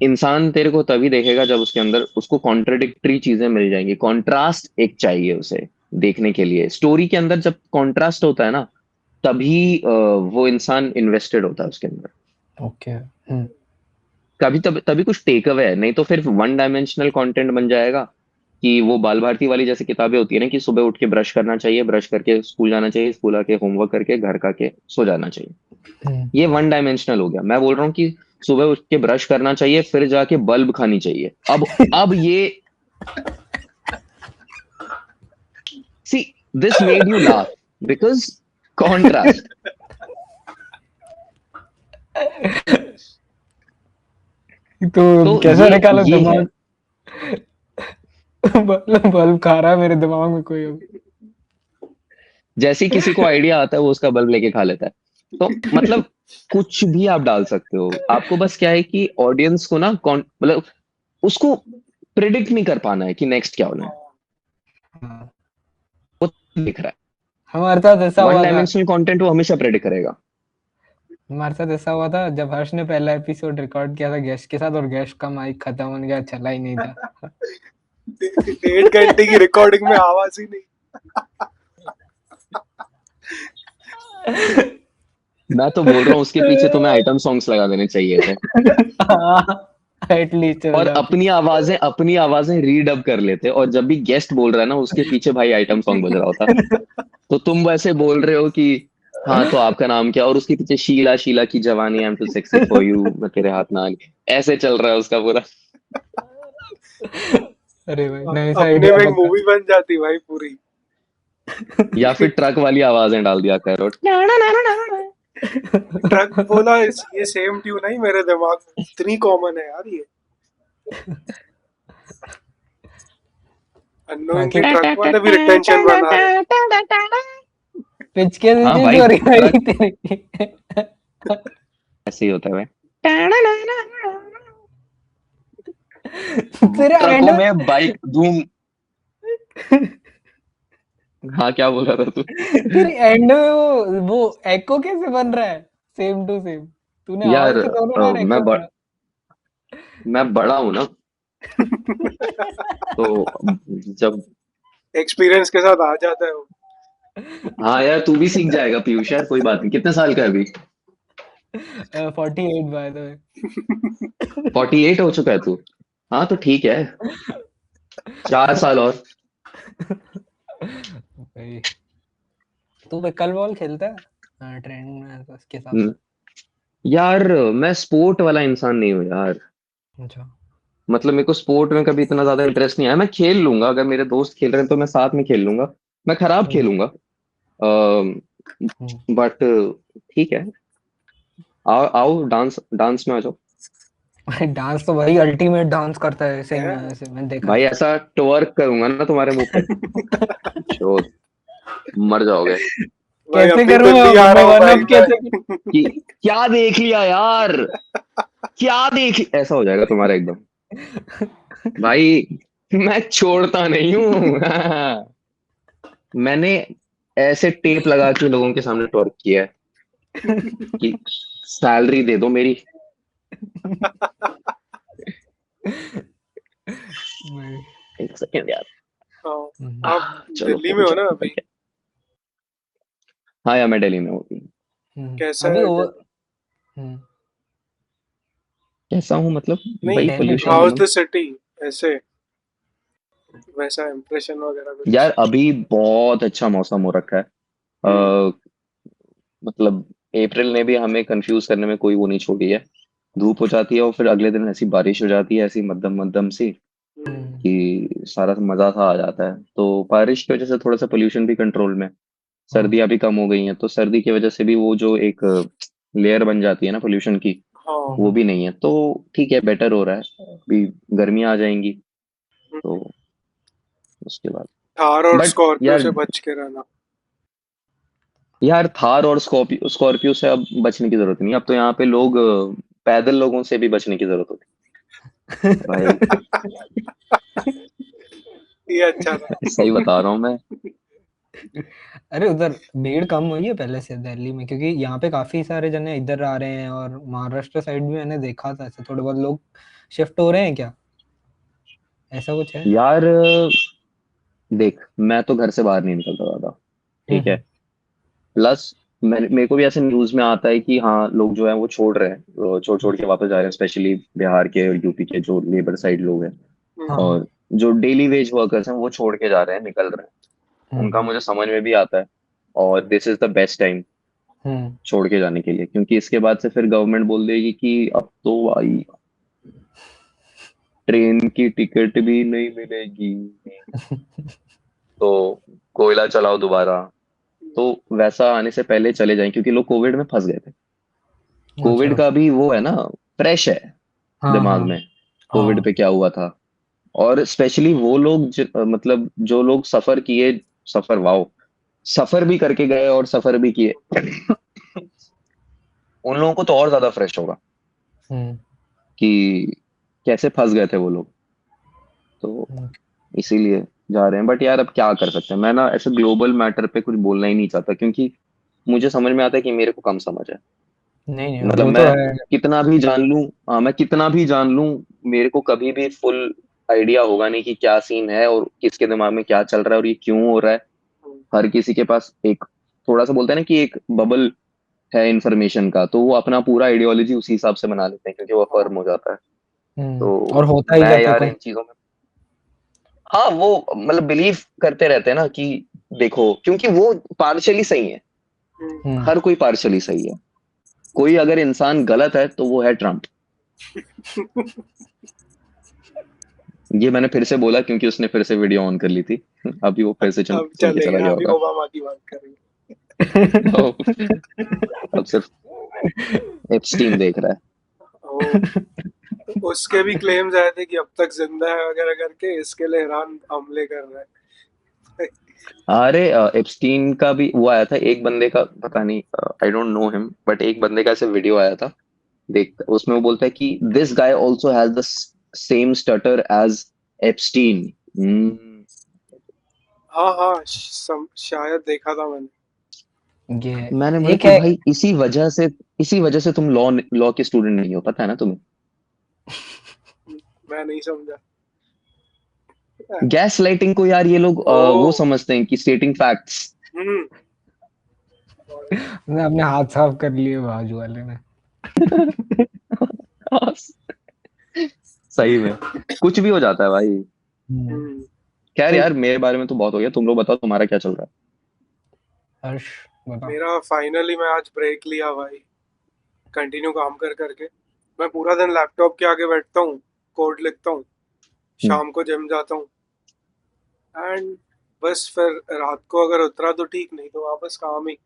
इंसान तेरे को तभी देखेगा जब उसके अंदर उसको कॉन्ट्रडिक्टरी चीजें मिल जाएंगी, कॉन्ट्रास्ट एक चाहिए उसे देखने के लिए। स्टोरी के अंदर जब कॉन्ट्रास्ट होता है ना, तभी वो इंसान इन्वेस्टेड होता है उसके अंदर। ओके, कभी तभी कुछ टेक अवे है, नहीं तो फिर वन डायमेंशनल कंटेंट बन जाएगा। कि वो बाल भारती वाली जैसे किताबें होती है ना, कि सुबह उठ के ब्रश करना चाहिए, ब्रश करके स्कूल जाना चाहिए, स्कूल आके होमवर्क करके घर का के सो जाना चाहिए, ये वन डायमेंशनल हो गया। मैं बोल रहा हूँ कि सुबह उठ के ब्रश करना चाहिए, फिर जाके बल्ब खानी चाहिए। अब ये, see, this made you laugh because contrast. तो तो कैसा निकाला ये है, दिमाग? बल्ब खा रहा है मेरे दिमाग में कोई अभी। जैसे ही किसी को आइडिया आता है वो उसका बल्ब लेके खा लेता है। तो मतलब कुछ भी आप डाल सकते हो, आपको बस क्या है कि ऑडियंस को ना मतलब उसको प्रिडिक्ट नहीं कर पाना है कि नेक्स्ट क्या होना है, हाँ, वो दिख रहा हमारे साथ ऐसा है। वन हुआ था। डायमेंशनल कंटेंट वो हमेशा प्रेडिक्ट करेगा। हमारे साथ ऐसा हुआ था जब हर्ष ने पहला एपिसोड रिकॉर्ड किया था गेस्ट के साथ, और गेस्ट का माइक खत्म हो गया, चला ही नहीं था। 1.5 घंटे की रिकॉर्डिंग में आवाज ही नहीं। मैं तो बोल रहा हूँ उसके पीछे तुम्हें आइटम सॉन्ग्स लगा देने चाहिए थे, एटलीस्ट चल और जाती। अपनी आवाजें रीडअप कर लेते, और जब भी गेस्ट बोल रहा है ना उसके पीछे भाई आइटम सॉन्ग बज रहा होता। तो तुम वैसे बोल रहे हो कि हाँ तो आपका नाम क्या, और उसके पीछे शीला, शीला की जवानी, I am too sexy for you, मैं तेरे हाथ ना आनी, ऐसे चल रहा है उसका पूरा। अरे भाई नाइस अपने आइडिया में एक पक्का। मूवी बन जाती भाई पूरी। या फिर ट्रक वाली आवाजें डाल दिया करो। ट्रक बोला, ये सेम ट्यून है मेरे दिमाग में, इतनी कॉमन है यार ये। बाकी अनोइंगली ट्रक वाले भी रिटेंशन बना रहे। पिच के हाँ रिलीज भाई, हो रही ट्रक है तेरी। ऐसे ही होता है भाई। तेरे एंड ट्रकों में बाइक धूम। हाँ, क्या बोल रहा था तू? तेरे एंड में वो एको कैसे बन रहा है, सेम टू सेम? तूने यार आवाज तो दोनों बार एको करा। मैं बड़ा हूं ना, तो जब एक्सपीरियंस के साथ आ जाता है वो। हाँ यार तू भी सीख जाएगा पीयूष यार, कोई बात नहीं। कितने साल का है अभी? 48 बाय द वे। 48 हो चुका है तू? हाँ तो ठीक है, 4 साल और। भाई तू पिकल बॉल खेलता है ट्रेंड में तो उसके हिसाब हम्म, से? यार मैं स्पोर्ट वाला इंसान नहीं हूँ यार। अच्छा। मतलब मेरे को स्पोर्ट में कभी इतना ज्यादा इंटरेस्ट नहीं आया। मैं खेल लूंगा, अगर मेरे दोस्त खेल रहे हैं तो मैं साथ में खेल लूंगा। मैं खराब हम्म, खेलूंगा, हम्म। बट ठीक है। आओ आओ, डांस डांस में आ जाओ। भाई डांस तो भाई अल्टीमेट डांस करता है, सही में है। ऐसे मैंने देखा भाई है। ऐसा ट्वर्क करूंगा ना तुम्हारे मुंह पे, चोद मर जाओगे। भाई कैसे अभी करूँ दिल्ली आ रहा मैं हूँ वन भाई अप मैं। कैसे? कि क्या देख लिया यार, क्या ऐसा हो जाएगा तुम्हारा एकदम। भाई मैं छोड़ता नहीं हूँ। मैंने ऐसे टेप लगा के लोगों के सामने ट्वर्क किया है कि सैलरी दे दो मेरी। भाई, एक सेकेंड यार। हाँ, आप चलो दिल्ली में पहुंच हो जाओ, ना निकल अभी? के। हाँ यार मैं दिल्ली में होती। कैसा अभी है ओवर। दिल्ली? कैसा हूँ मतलब? नहीं, वही दिल्ली पोल्यूशन हाउ में इज हूँ। द सिटी ऐसे, वैसा इम्प्रेशन वगैरह कुछ? यार अभी बहुत अच्छा मौसम हो रखा है। हम्म, अ, मतलब अप्रैल ने भी हमें कंफ्यूज करने में कोई वो नहीं छोड़ी है। धूप हो जाती है और फिर अगले दिन ऐसी बारिश हो जाती है, ऐसी मध्यम मध्यम सी, हम्म, कि सारा मजा सा आ जाता है। तो बारिश की वजह से थोड़ा सा पोल्यूशन भी कंट्रोल में, सर्दियां भी कम हो गई हैं, तो सर्दी की वजह से भी वो जो एक लेयर बन जाती है ना पोल्यूशन की, हाँ। वो भी नहीं है। तो ठीक है, बेटर हो रहा है। अभी गर्मियां आ जाएंगी तो उसके बाद। थार और बट स्कॉर्पियो यार, से बच के रहना। थार और स्कॉर्पियो स्कॉर्पियो से अब बचने की जरूरत नहीं। अब तो यहाँ पे लोग पैदल लोगों से भी बचने की जरूरत होती है भाई। ये अच्छा था। सही बता रहा हूँ मैं। अरे उधर भीड़ कम हुई है पहले से दिल्ली में, क्योंकि यहाँ पे काफी सारे जने इधर आ रहे हैं, और महाराष्ट्र साइड भी मैंने देखा था ऐसे थोड़े बहुत लोग शिफ्ट हो रहे हैं क्या, ऐसा कुछ है? यार देख, मैं तो घर से बाहर नहीं निकलता ज्यादा, ठीक है। हम्म। प्लस मेरे को भी ऐसे न्यूज में आता है कि हाँ लोग जो है वो छोड़ रहे हैं, छोड़ छोड़ के वापस जा रहे हैं, स्पेशली बिहार के और यूपी के जो लेबर साइड लोग हैं। हम्म, हाँ हाँ। और जो डेली वेज वर्कर्स हैं वो छोड़ के जा रहे हैं, निकल रहे हैं। उनका हम्म। मुझे समझ में भी आता है। और this is the best time hmm. छोड़ के जाने के लिए, क्योंकि इसके बाद से फिर गवर्नमेंट बोल देगी कि अब तो भाई ट्रेन की टिकट भी नहीं मिलेगी, तो कोयला चलाओ दोबारा। तो वैसा आने से पहले चले जाएं, क्योंकि लोग कोविड में फंस गए थे। कोविड अच्छा। का भी वो है ना, फ्रेश है हाँ दिमाग हाँ में, कोविड हाँ। पे क्या हुआ था। और स्पेशली वो लोग मतलब जो लोग सफर किए, सफर वाओ, सफर भी करके गए और सफर भी किए, उन लोगों को तो और ज्यादा फ्रेश होगा हम्म। कि कैसे फंस गए थे वो लोग। तो हम्म। इसीलिए जा रहे हैं। बट यार अब क्या कर सकते हैं, मैं ना ऐसे ग्लोबल मैटर पे कुछ बोलना ही नहीं चाहता, क्योंकि मुझे समझ में आता है कि मेरे को कम समझ है। नहीं नहीं मतलब वो तो मैं है। कितना भी जान लूं, हाँ मैं कितना भी जान लूं, मेरे को कभी भी फुल आइडिया होगा नहीं कि क्या सीन है और किसके दिमाग में क्या चल रहा है और ये क्यों हो रहा है। हम्म, हर किसी के पास एक थोड़ा सा बोलते हैं ना कि एक बबल है इंफॉर्मेशन का, तो वो अपना पूरा आइडियोलॉजी उसी हिसाब से बना लेते हैं, क्योंकि वो फर्म हो जाता है। और तो होता ही मैं क्या यार देखो। इन चीजों में, हाँ वो मतलब बिलीव करते रहते हैं ना कि देखो, क्योंकि वो पार्शली सही है। हम्म। हम्म। हर कोई पार्शली सही है। कोई अगर इंसान गलत है तो वो है ट्रम्प। ये मैंने फिर से बोला क्योंकि उसने फिर से वीडियो ऑन कर ली थी। अभी वो फिर से अब सुन के चला चलेगा, गया अभी होगा। ओबामा की बात करेंगे। तो अब सिर्फ एप्स्टीन देख रहा है। वो उसके भी क्लेम्स आए थे कि अब तक जिंदा है वगैरह करके, इसके लिए ईरान हमले कर रहा है। अरे एप्स्टीन का भी वो आया था, एक बंदे का पता नहीं, I don't know him, but एक बंदे का ऐसे वीडियो आया था, देख उसमें वो बोलता है कि this guy also has the same stutter as Epstein. हाँ हाँ, शायद देखा था मैंने। ये मैंने बोला एक कि है। भाई इसी वजह से तुम लॉ लॉ के स्टूडेंट नहीं हो, पता है ना तुम्हें। मैं नहीं समझा। गैस लाइटिंग को यार ये लोग वो ओ समझते हैं कि स्टेटिंग फैक्ट्स। हम्म मैं अपने हाथ साफ कर लिए बाजू वाले ने। सही में कुछ भी हो जाता है भाई। हम्म खैर तो यार मेरे बारे में तो बहुत हो गया, तुम लोग बताओ तुम्हारा क्या चल रहा हर्ष बताओ। मेरा फाइनली मैं आज ब्रेक लिया भाई, कंटिन्यू काम कर करके। मैं पूरा दिन लैपटॉप के आगे बैठता हूँ, कोड लिखता हूँ, है। शाम को जिम जाता हूँ, एंड बस फिर रात को अगर उतरा तो ठीक, नहीं तो वापस काम ही।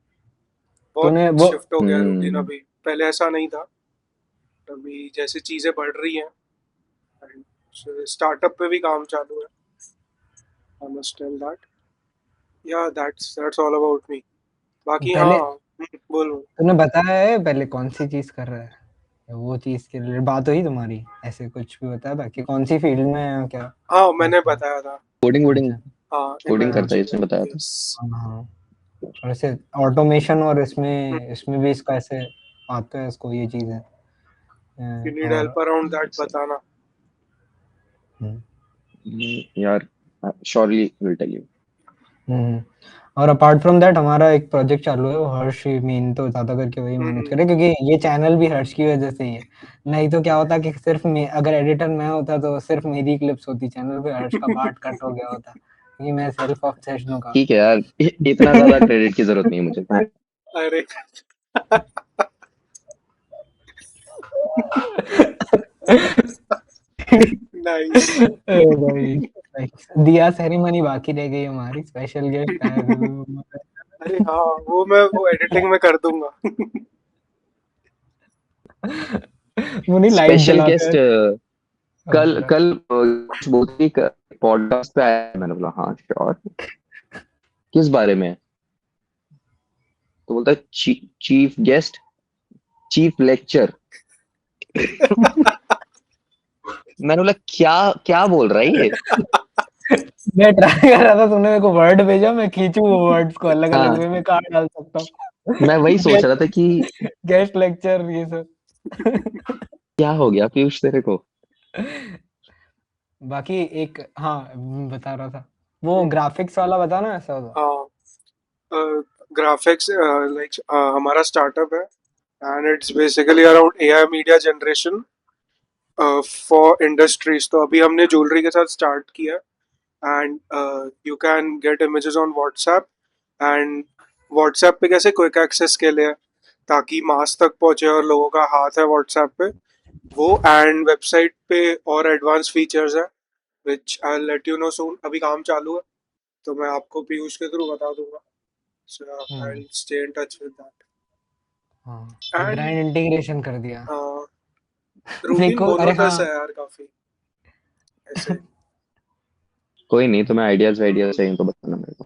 बहुत तूने वो शिफ्ट हो गया रूटीन हम्म। अभी, पहले ऐसा नहीं था। अभी जैसे चीजें बढ़ रही हैं, स्टार्टअप पे भी काम चालू है, आई मस्ट टेल दैट। या दैट्स ऑल अबाउट मी। बाकी हाँ, पहले बोलो। तूने बताया है पहले कौन सी चीज कर रहा है? वो चीज के रिलेटेड बात हुई तुम्हारी? ऐसे कुछ भी बताया था कि कौन सी फील्ड में है क्या? हाँ मैंने ऐसे बताया था। कोडिंग वोडिंग, अच्छा। हाँ कोडिंग ML हाँ करता है इसने इंजीनियर, बताया था। यस। हाँ। और ऐसे ऑटोमेशन और इसमें भी इसका ऐसे आता है इसको ये चीजें यू नीड और हेल्प अराउंड दैट, बताना। यार श्योरली विल टेल यू। हम्म। और अपार्ट फ्रॉम दैट हमारा एक प्रोजेक्ट चालू है, वो हर्ष ही मेन तो ज्यादा करके वही मैनेज करे, क्योंकि ये चैनल भी हर्ष की वजह से ही है। नहीं तो क्या होता कि सिर्फ अगर एडिटर मैं होता तो सिर्फ मेरी क्लिप्स होती चैनल पे, हर्ष का पार्ट कट हो गया होता, क्योंकि मैं सेल्फ ऑब्सेस्ड हूँ ठीक काफी। है यार, इतना ज्यादा क्रेडिट की जरूरत नहीं है मुझे। अरे नाइस। अरे भाई दिया सेरेमनी बाकी रह गई हमारी, स्पेशल गेस्ट आए थे तो अरे हाँ, वो एडिटिंग में कर दूंगा। वो नहीं लाइट स्पेशल जलाते गेस्ट हैं। कल बता। कल कुछ बोलती पॉडकास्ट पे आया, मैंने बोला हाँ श्योर। किस बारे में? तो बोलता है चीफ गेस्ट, चीफ लेक्चर। मैंने बोला क्या क्या बोल रहा है ये? मैं ट्राई कर रहा था, तुमने मेरे को वर्ड भेजा, मैं खींचू वो वर्ड्स को अलग अलग हाँ, वे में कहाँ डाल सकता मैं हूँ। वही सोच रहा था कि गेस्ट लेक्चर ये सब। क्या हो गया पीयूष तेरे को। बाकी एक हाँ बता रहा था, वो ग्राफिक्स वाला बता ना ऐसा होता। हाँ, ग्राफिक्स लाइक हमारा स्टार्टअप है, and it's basically around AI media generation for industries. तो अभी हमने ज्वेलरी के साथ स्टार्ट किया, and you can get images on WhatsApp. And WhatsApp पे कैसे क्विक एक्सेस के लिए, ताकि मास तक पहुंचे और लोगों का हाथ है व्हाट्सएप पे वो। एंड वेबसाइट पे और एडवांस फीचर्स है, विच I let you know soon. अभी काम चालू है, तो मैं आपको पीयूष के थ्रू बता दूंगा। So I stay in touch with that. हाँ एंड ग्राइंड इंटीग्रेशन कर दिया। मेरे रूटीन को अरे मोनोटस है हाँ यार काफी ऐसे। कोई नहीं, तुम्हें आइडियाज आइडियाज चाहिए तो बताना मेरे को।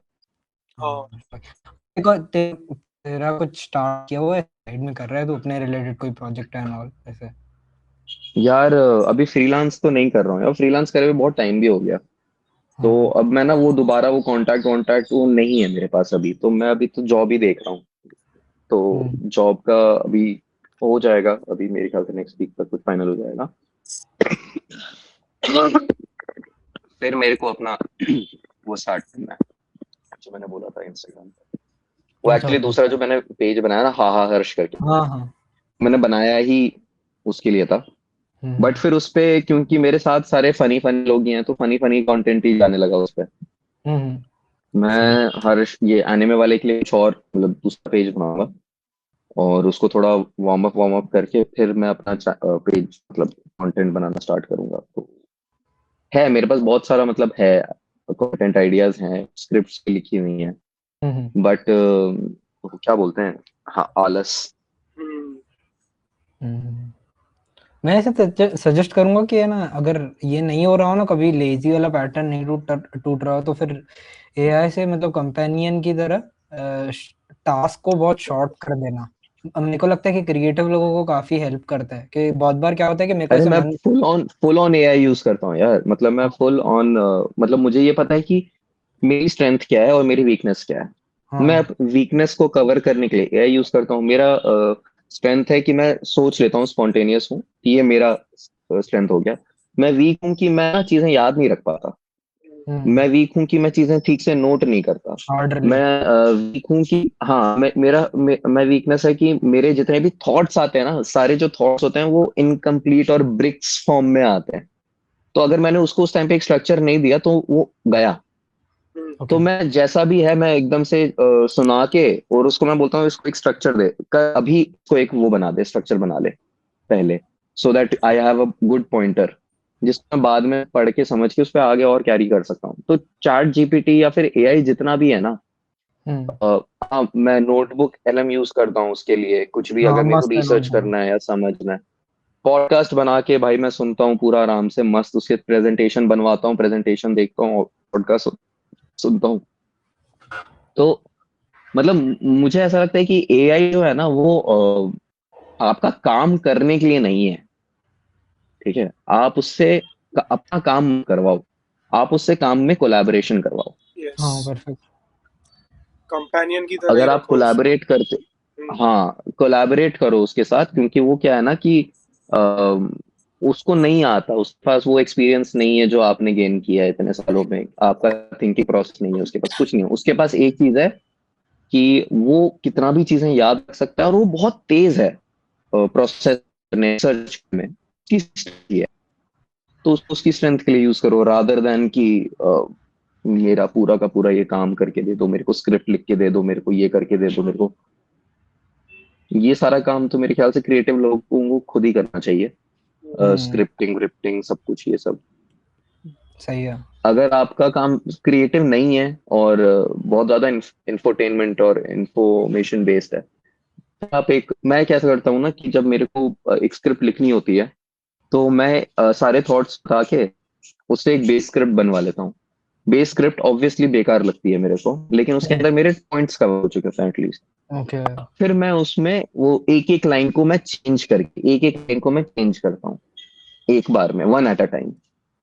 हाँ देखो तेरा कुछ स्टार्ट किया हुआ है साइड में कर रहा है तू अपने रिलेटेड कोई प्रोजेक्ट एंड ऑल ऐसे? यार अभी फ्रीलांस तो नहीं कर रहा हूँ यार, फ्रीलांस करे हुए बहुत टाइम भी हो गया। तो हाँ। अब मैं ना वो दोबारा वो कांटेक्ट वांटेक्ट वो नहीं है मेरे पास अभी, तो मैं अभी तो जॉब ही देख रहा हूँ। तो हम्म। जॉब का अभी हो जाएगा, अभी मेरे ख्याल से नेक्स्ट वीक तक कुछ फाइनल हो जाएगा। फिर मेरे को अपना वो स्टार्ट करना है, जो मैंने बोला था इंस्टाग्राम पे। वो अच्छा एक्चुअली दूसरा जो मैंने पेज बनाया ना, हा हा हर्ष करके, हाँ हाँ। मैंने बनाया ही उसके लिए था। हम्म बट फिर उस पे क्योंकि मेरे साथ सारे फनी फनी लोग ही हैं, तो फनी फनी कंटेंट ही जाने लगा उस पे। हम्म। मैं हर्ष ये एनिमे वाले के लिए कुछ और मतलब दूसरा पेज बनाऊंगा, और उसको थोड़ा वार्म अप करके फिर मैं अपना पेज मतलब कंटेंट बनाना स्टार्ट करूंगा। तो है मेरे पास बहुत सारा मतलब है, कंटेंट आइडियाज हैं, स्क्रिप्ट्स लिखी हुई हैं। हम्म। बट क्या बोलते हैं, हाँ आलस। हम्म, हम्म। मैं ऐसे सजेस्ट करूंगा कि है ना, अगर ये नहीं हो रहा हो ना कभी, लेजी वाला पैटर्न नहीं टूट रहा हो, तो फिर एआई से मतलब कंपेनियन की तरह टास्क को बहुत शॉर्ट कर देना। अब मेरे को लगता है कि क्रिएटिव लोगों को काफी हेल्प करता है, कि बहुत बार क्या होता है कि मेरे को अरे ऐसे मैं मन। फुल ऑन एआई यूज करता हूँ यार, मतलब मैं फुल ऑन मतलब मुझे ये पता है कि मेरी स्ट्रेंथ क्या है और मेरी वीकनेस क्या है। मैं हाँ। वीकनेस को कवर करने के लिए एआई यूज करता हूँ। मेरा स्ट्रेंथ है कि मैं सोच लेता हूँ, स्पॉन्टेनियस हूँ, ये मेरा स्ट्रेंथ हो गया। मैं वीक हूँ कि मैं ना चीजें याद नहीं रख पाता। मैं वीक हूँ कि मैं चीजें ठीक से नोट नहीं करता। ऑर्डरली। मैं वीक हूँ कि हाँ मैं वीकनेस है कि मेरे जितने भी थॉट्स आते हैं ना, सारे जो थॉट्स होते हैं वो इनकम्प्लीट और ब्रिक्स फॉर्म में आते हैं। तो अगर मैंने उसको उस टाइम पे एक स्ट्रक्चर नहीं दिया तो वो गया। तो ओके। मैं जैसा भी है मैं एकदम से सुना के और उसको मैं बोलता हूँ इसको एक स्ट्रक्चर दे अभी इसको एक वो बना दे, स्ट्रक्चर बना ले पहले, so that I have a good pointer जिसको मैं बाद में पढ़ के समझ के उस पर आगे और कैरी कर सकता हूँ। तो चैट जीपीटी या फिर एआई जितना भी है ना, हाँ मैं नोटबुक एलएम यूज करता हूँ उसके लिए, कुछ भी हाँ अगर मेरे को मस्त है रिसर्च नोटबुक। करना है या समझना है। पॉडकास्ट बना के भाई मैं सुनता हूँ पूरा आराम से मस्त, उसके प्रेजेंटेशन बनवाता हूँ, प्रेजेंटेशन देखता हूँ, पॉडकास्ट सुनता हूँ। तो मतलब मुझे ऐसा लगता है कि एआई जो है ना वो आपका काम करने के लिए नहीं है। ठीक है, आप उससे अपना काम करवाओ, आप उससे काम में कोलैबोरेशन करवाओ। यस, हाँ परफेक्ट। कंपेनियन की तरह ही अगर आप रखो उसको। कोलैबोरेट करते, हाँ कोलैबोरेट करो उसके साथ, क्योंकि वो क्या है ना कि अ, उसको नहीं आता, उसके पास वो एक्सपीरियंस नहीं है जो आपने गेन किया है इतने सालों में, आपका थिंकिंग प्रोसेस नहीं है उसके पास, कुछ नहीं है उसके पास। एक चीज है कि वो कितना भी चीजें याद रख सकता है और वो बहुत तेज है प्रोसेस करने, सर्च में, उसकी strength ही है। तो उसकी स्ट्रेंथ के लिए यूज करो रादर देन कि मेरा पूरा का पूरा ये काम करके दे दो मेरे को, स्क्रिप्ट लिख के दे दो मेरे को, ये करके दे दो मेरे को। ये सारा काम तो मेरे ख्याल से क्रिएटिव लोगों को खुद ही करना चाहिए, हम्म। स्क्रिप्टिंग विप्टिंग सब कुछ ये सब। सही है। अगर आपका काम क्रिएटिव नहीं है और बहुत ज्यादा इंफोटेनमेंट और इंफॉर्मेशन बेस्ड है, तो आप एक, मैं कैसा करता हूँ ना कि जब मेरे को एक स्क्रिप्ट लिखनी होती है तो मैं सारे थॉट्स उठा के उससे एक बेस स्क्रिप्ट बनवा लेता हूँ। बेस स्क्रिप्ट ऑब्वियसली बेकार लगती है मेरे को, लेकिन उसके अंदर मेरे पॉइंट्स कवर हो चुके हैं एटलीस्ट। ओके। फिर मैं उसमें वो एक एक लाइन को मैं चेंज करके, एक एक लाइन को मैं चेंज करता हूँ एक बार में, वन एट अ टाइम।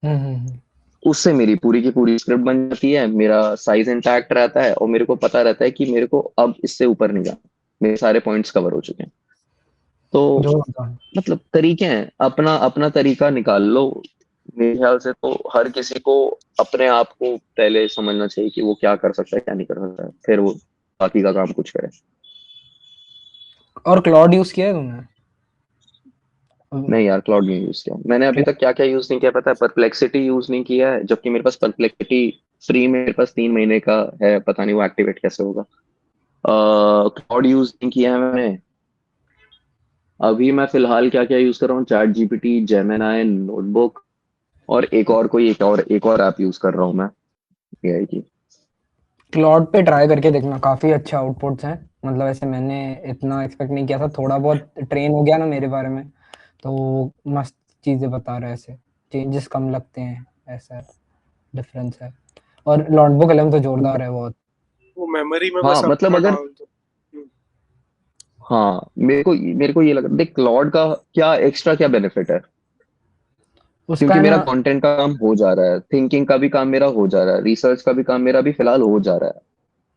हम्म। उससे मेरी पूरी की पूरी स्क्रिप्ट बन जाती है, मेरा साइज इंटैक्ट रहता है और मेरे को पता रहता है कि मेरे को अब इससे ऊपर नहीं जाना, मेरे सारे पॉइंट्स कवर हो चुके हैं। तो जो होता है। मतलब तरीके हैं, अपना अपना तरीका निकाल लो। मेरे ख्याल से तो हर किसी को अपने आप को पहले समझना चाहिए कि वो क्या कर सकता है क्या नहीं कर सकता है, फिर वो बाकी का काम कुछ करे। और क्लाउड यूज किया है तुमने? नहीं यार, क्लाउड नहीं यूज किया मैंने अभी तक। क्या क्या यूज नहीं किया पता है? परप्लेक्सिटी यूज नहीं किया है, जबकि मेरे पास परप्लेक्सिटी फ्री में मेरे पास 3 महीने का है, पता नहीं वो एक्टिवेट कैसे होगा। क्लाउड यूज नहीं किया है मैंने। अभी मैं फिलहाल क्या क्या यूज कर रहा हूँ, चैट जीपीटी, जेमिनाई, नोटबुक, और एक और ऐप यूज कर रहा हूँ मैं एआई की। क्लाउड पे ट्राई करके देखना, काफी अच्छे आउटपुट्स हैं। मतलब ऐसे मैंने इतना एक्सपेक्ट नहीं किया था, थोड़ा बहुत ट्रेन हो गया ना मेरे बारे में, तो मस्त चीजें बता रहे हैं ऐसे, चेंजेस कम लगते हैं, ऐसा डिफरेंस है। और नोटबुक एलएम तो जोरदार है बहुत। वो मेमोरी में हाँ बस मतलब अपना अगर, डाल दो। हाँ मेरे को ये लगा, देख क्लॉड का क्या एक्स्ट्रा क्या बेनिफिट है, उसका क्योंकि है मेरा ना। कंटेंट का काम हो जा रहा है, थिंकिंग का भी काम मेरा हो जा रहा है, रिसर्च का भी काम मेरा भी फिलहाल हो जा रहा है।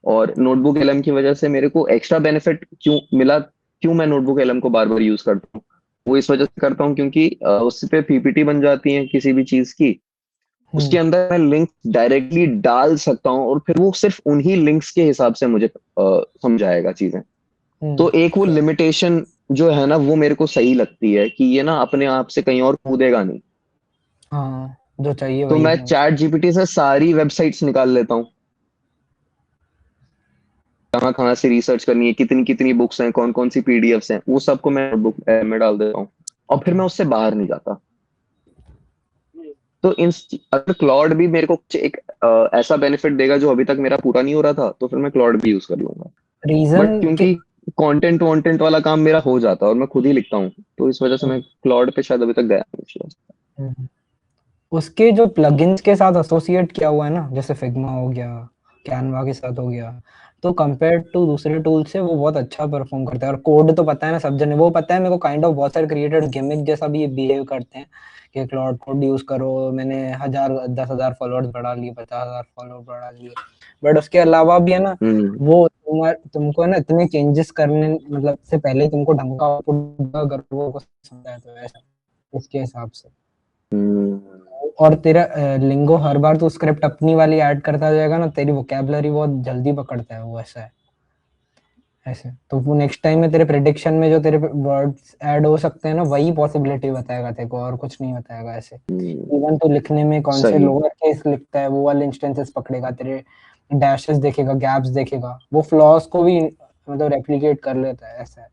और नोटबुक एलएम की वजह से मेरे को एक्स्ट्रा बेनिफिट क्यों मिला, क्यों मैं नोटबुक एलएम को बार बार यूज करता हूँ, वो इस वजह से करता हूँ क्योंकि उस पे पीपीटी बन जाती है किसी भी चीज की, उसके हम्म। अंदर मैं लिंक डायरेक्टली डाल सकता हूँ और फिर वो सिर्फ उन्हीं लिंक्स के हिसाब से मुझे समझाएगा चीजें। तो एक वो लिमिटेशन जो है ना वो मेरे को सही लगती है कि ये ना अपने आप से कहीं और कूदेगा नहीं। हाँ जो चाहिए तो वही मैं है। चैट जीपीटी से सारी वेबसाइट्स निकाल लेता हूँ, कहाँ कहाँ से रिसर्च करनी है, कितनी कितनी बुक्स हैं, कौन कौन सी पीडीएफ्स हैं, वो सबको मैं बुक में डाल देता हूँ और फिर मैं उससे बाहर नहीं जाता। तो इन, अगर क्लॉड भी मेरे को कुछ एक ऐसा बेनिफिट देगा जो अभी तक मेरा पूरा नहीं हो रहा था, तो फिर मैं क्लॉड भी यूज कर लूंगा। बट रीजन के क्योंकि कंटेंट वॉन्टेंट वाला काम मेरा हो जाता है और मैं खुद ही लिखता हूँ, तो इस वजह से मैं क्लॉड पे शायद अभी तक गया नहीं। उसके जो प्लगइन्स के साथ एसोसिएट किया हुआ है ना, जैसे फिग्मा हो गया, कैनवा के साथ हो गया, तो कंपेयर टू दूसरे टूल से वो बहुत अच्छा परफॉर्म करता है। और कोड तो पता है ना सब जने, वो पता है मेरे को काइंड ऑफ बहुत सारे क्रिएटर गिमिक जैसा भी ये बिहेव करते हैं कि क्लाउड कोड यूज करो, मैंने 1000 फॉलोअर्स बढ़ा लिए, 50,000 फॉलोअर बढ़ा लिए। बट उसके अलावा भी है ना, हम्म। वो तुमको ना इतने चेंजेस करने, मतलब से पहले तुमको ढंग का आउटपुट अगर वो समझाए तो ऐसा, उसके हिसाब से। और तेरा लिंगो हर बार तू स्क्रिप्ट अपनी वाली ऐड करता जाएगा ना, तेरी वोकैबुलरी बहुत जल्दी पकड़ता है वो, ऐसा है ऐसे। तो वो नेक्स्ट टाइम में तेरे प्रेडिक्शन में जो तेरे वर्ड्स ऐड हो सकते हैं ना, वही पॉसिबिलिटी बताएगा तेरे को, और कुछ नहीं बताएगा ऐसे। इवन तो लिखने में कौन से सही। लोअर केस लिखता है, वो वाले इंस्टेंसेस पकड़ेगा, तेरे डैशेस देखेगा, गैप्स देखेगा, वो फ्लॉज को भी मतलब रेप्लिकेट कर लेता है, ऐसा है।